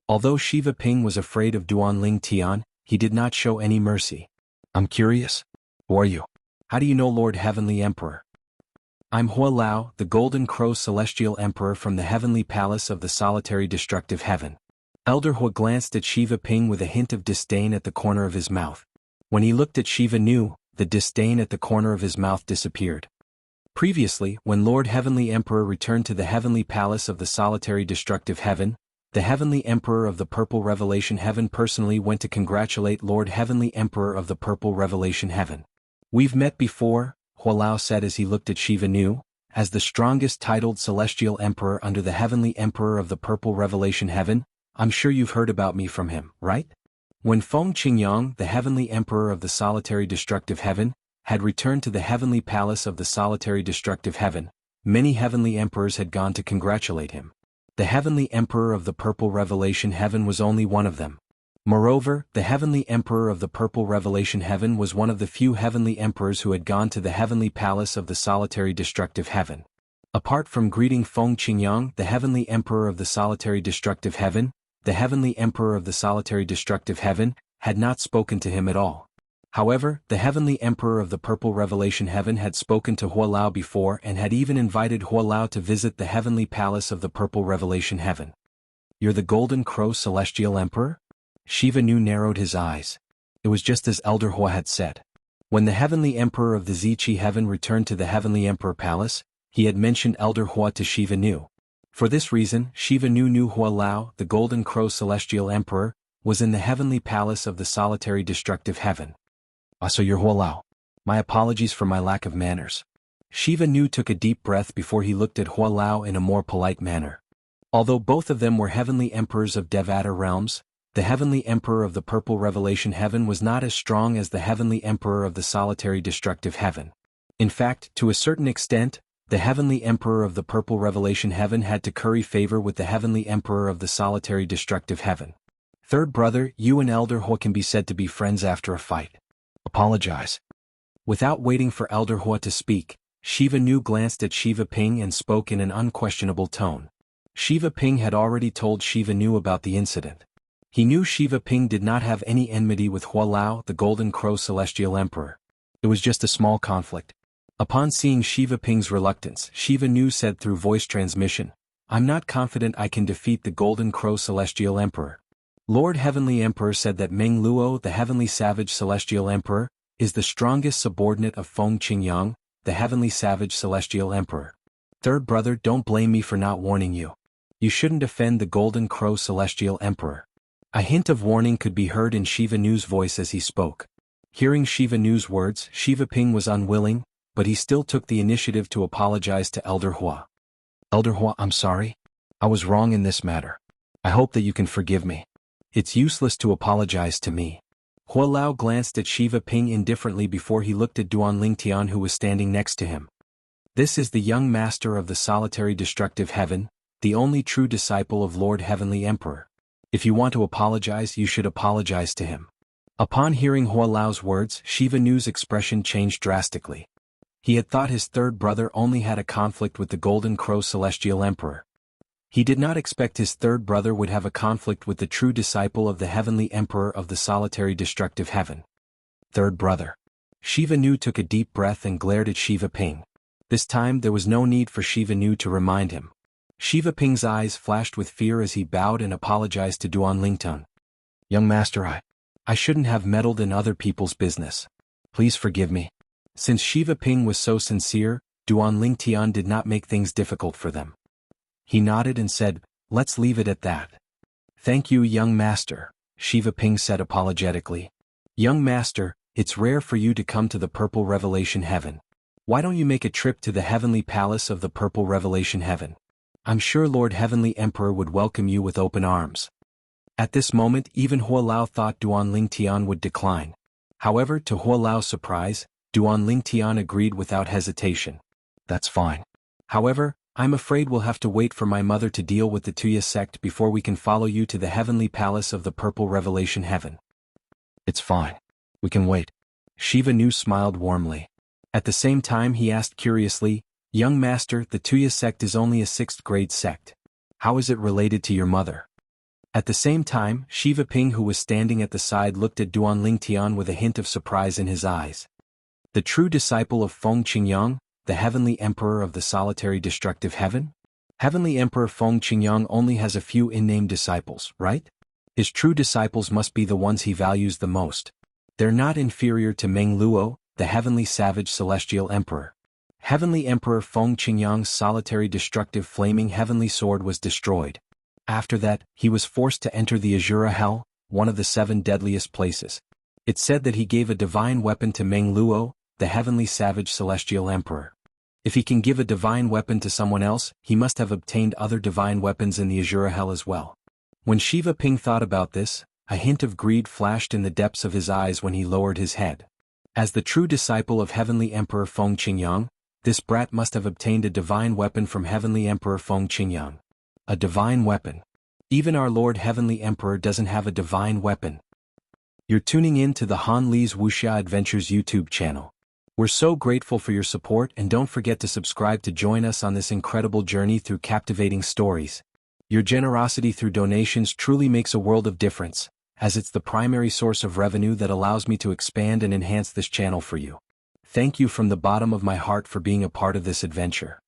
Although Shiva Ping was afraid of Duan Ling Tian, he did not show any mercy. "I'm curious. Who are you? How do you know Lord Heavenly Emperor?" "I'm Hualao, the Golden Crow Celestial Emperor from the Heavenly Palace of the Solitary Destructive Heaven." Elder Hua glanced at Shiva Ping with a hint of disdain at the corner of his mouth. When he looked at Shiva Nu, the disdain at the corner of his mouth disappeared. Previously, when Lord Heavenly Emperor returned to the Heavenly Palace of the Solitary Destructive Heaven, the Heavenly Emperor of the Purple Revelation Heaven personally went to congratulate Lord Heavenly Emperor of the Purple Revelation Heaven. "We've met before," Hualao said as he looked at Shiva Nu, "as the strongest titled Celestial Emperor under the Heavenly Emperor of the Purple Revelation Heaven. I'm sure you've heard about me from him, right?" When Feng Qingyang, the Heavenly Emperor of the Solitary Destructive Heaven, had returned to the Heavenly Palace of the Solitary Destructive Heaven, many Heavenly Emperors had gone to congratulate him. The Heavenly Emperor of the Purple Revelation Heaven was only one of them. Moreover, the Heavenly Emperor of the Purple Revelation Heaven was one of the few Heavenly Emperors who had gone to the Heavenly Palace of the Solitary Destructive Heaven. Apart from greeting Feng Qingyang, the Heavenly Emperor of the Solitary Destructive Heaven, the Heavenly Emperor of the Solitary Destructive Heaven had not spoken to him at all. However, the Heavenly Emperor of the Purple Revelation Heaven had spoken to Hualao before and had even invited Hualao to visit the Heavenly Palace of the Purple Revelation Heaven. "You're the Golden Crow Celestial Emperor?" Shiva Nu narrowed his eyes. It was just as Elder Hua had said. When the Heavenly Emperor of the Ziqi Heaven returned to the Heavenly Emperor Palace, he had mentioned Elder Hua to Shiva Nu. For this reason, Shiva Nu knew Hua Lao, the Golden Crow Celestial Emperor, was in the Heavenly Palace of the Solitary Destructive Heaven. So you're Hua Lao. My apologies for my lack of manners. Shiva Nu took a deep breath before he looked at Hua Lao in a more polite manner. Although both of them were Heavenly Emperors of Devata realms, the Heavenly Emperor of the Purple Revelation Heaven was not as strong as the Heavenly Emperor of the Solitary Destructive Heaven. In fact, to a certain extent, the Heavenly Emperor of the Purple Revelation Heaven had to curry favor with the Heavenly Emperor of the Solitary Destructive Heaven. Third brother, you and Elder Hua can be said to be friends after a fight. Apologize. Without waiting for Elder Hua to speak, Shiva Nu glanced at Shiva Ping and spoke in an unquestionable tone. Shiva Ping had already told Shiva Nu about the incident. He knew Shiva Ping did not have any enmity with Hua Lao, the Golden Crow Celestial Emperor. It was just a small conflict. Upon seeing Shiva Ping's reluctance, Shiva Nu said through voice transmission, "I'm not confident I can defeat the Golden Crow Celestial Emperor. Lord Heavenly Emperor said that Meng Luo, the Heavenly Savage Celestial Emperor, is the strongest subordinate of Feng Qingyang, the Heavenly Savage Celestial Emperor. Third brother, don't blame me for not warning you. You shouldn't offend the Golden Crow Celestial Emperor." A hint of warning could be heard in Shiva Nu's voice as he spoke. Hearing Shiva Nu's words, Shiva Ping was unwilling, but he still took the initiative to apologize to Elder Hua. "Elder Hua, I'm sorry. I was wrong in this matter. I hope that you can forgive me. It's useless to apologize to me." Hua Lao glanced at Shiva Ping indifferently before he looked at Duan Lingtian who was standing next to him. This is the young master of the Solitary Destructive Heaven, the only true disciple of Lord Heavenly Emperor. If you want to apologize, you should apologize to him. Upon hearing Hua Lao's words, Shiva Nu's expression changed drastically. He had thought his third brother only had a conflict with the Golden Crow Celestial Emperor. He did not expect his third brother would have a conflict with the true disciple of the Heavenly Emperor of the Solitary Destructive Heaven. Third brother. Shiva Nu took a deep breath and glared at Shiva Ping. This time there was no need for Shiva Nu to remind him. Shiva Ping's eyes flashed with fear as he bowed and apologized to Duan Lingtian. "Young master, I shouldn't have meddled in other people's business. Please forgive me." Since Shiva Ping was so sincere, Duan Lingtian did not make things difficult for them. He nodded and said, "Let's leave it at that." "Thank you, young master," Shiva Ping said apologetically. "Young master, it's rare for you to come to the Purple Revelation Heaven. Why don't you make a trip to the Heavenly Palace of the Purple Revelation Heaven? I'm sure Lord Heavenly Emperor would welcome you with open arms." At this moment even Hua Lao thought Duan Lingtian would decline. However, to Hua Lao's surprise, Duan Lingtian agreed without hesitation. "That's fine. However, I'm afraid we'll have to wait for my mother to deal with the Tuya sect before we can follow you to the Heavenly Palace of the Purple Revelation Heaven." "It's fine. We can wait." Shiva Nu smiled warmly. At the same time he asked curiously, "Young master, the Tuya sect is only a 6th grade sect. How is it related to your mother?" At the same time, Shiva Ping who was standing at the side looked at Duan Lingtian with a hint of surprise in his eyes. The true disciple of Feng Qingyang, the Heavenly Emperor of the Solitary Destructive Heaven? Heavenly Emperor Feng Qingyang only has a few in-name disciples, right? His true disciples must be the ones he values the most. They're not inferior to Meng Luo, the Heavenly Savage Celestial Emperor. Heavenly Emperor Feng Qingyang's solitary destructive flaming heavenly sword was destroyed. After that, he was forced to enter the Azura Hell, one of the 7 deadliest places. It said that he gave a divine weapon to Meng Luo, the Heavenly Savage Celestial Emperor. If he can give a divine weapon to someone else, he must have obtained other divine weapons in the Azura Hell as well. When Shiva Ping thought about this, a hint of greed flashed in the depths of his eyes when he lowered his head. As the true disciple of Heavenly Emperor Feng Qingyang, this brat must have obtained a divine weapon from Heavenly Emperor Feng Qingyang. A divine weapon. Even our Lord Heavenly Emperor doesn't have a divine weapon. You're tuning in to the Han Li's Wuxia Adventures YouTube channel. We're so grateful for your support and don't forget to subscribe to join us on this incredible journey through captivating stories. Your generosity through donations truly makes a world of difference, as it's the primary source of revenue that allows me to expand and enhance this channel for you. Thank you from the bottom of my heart for being a part of this adventure.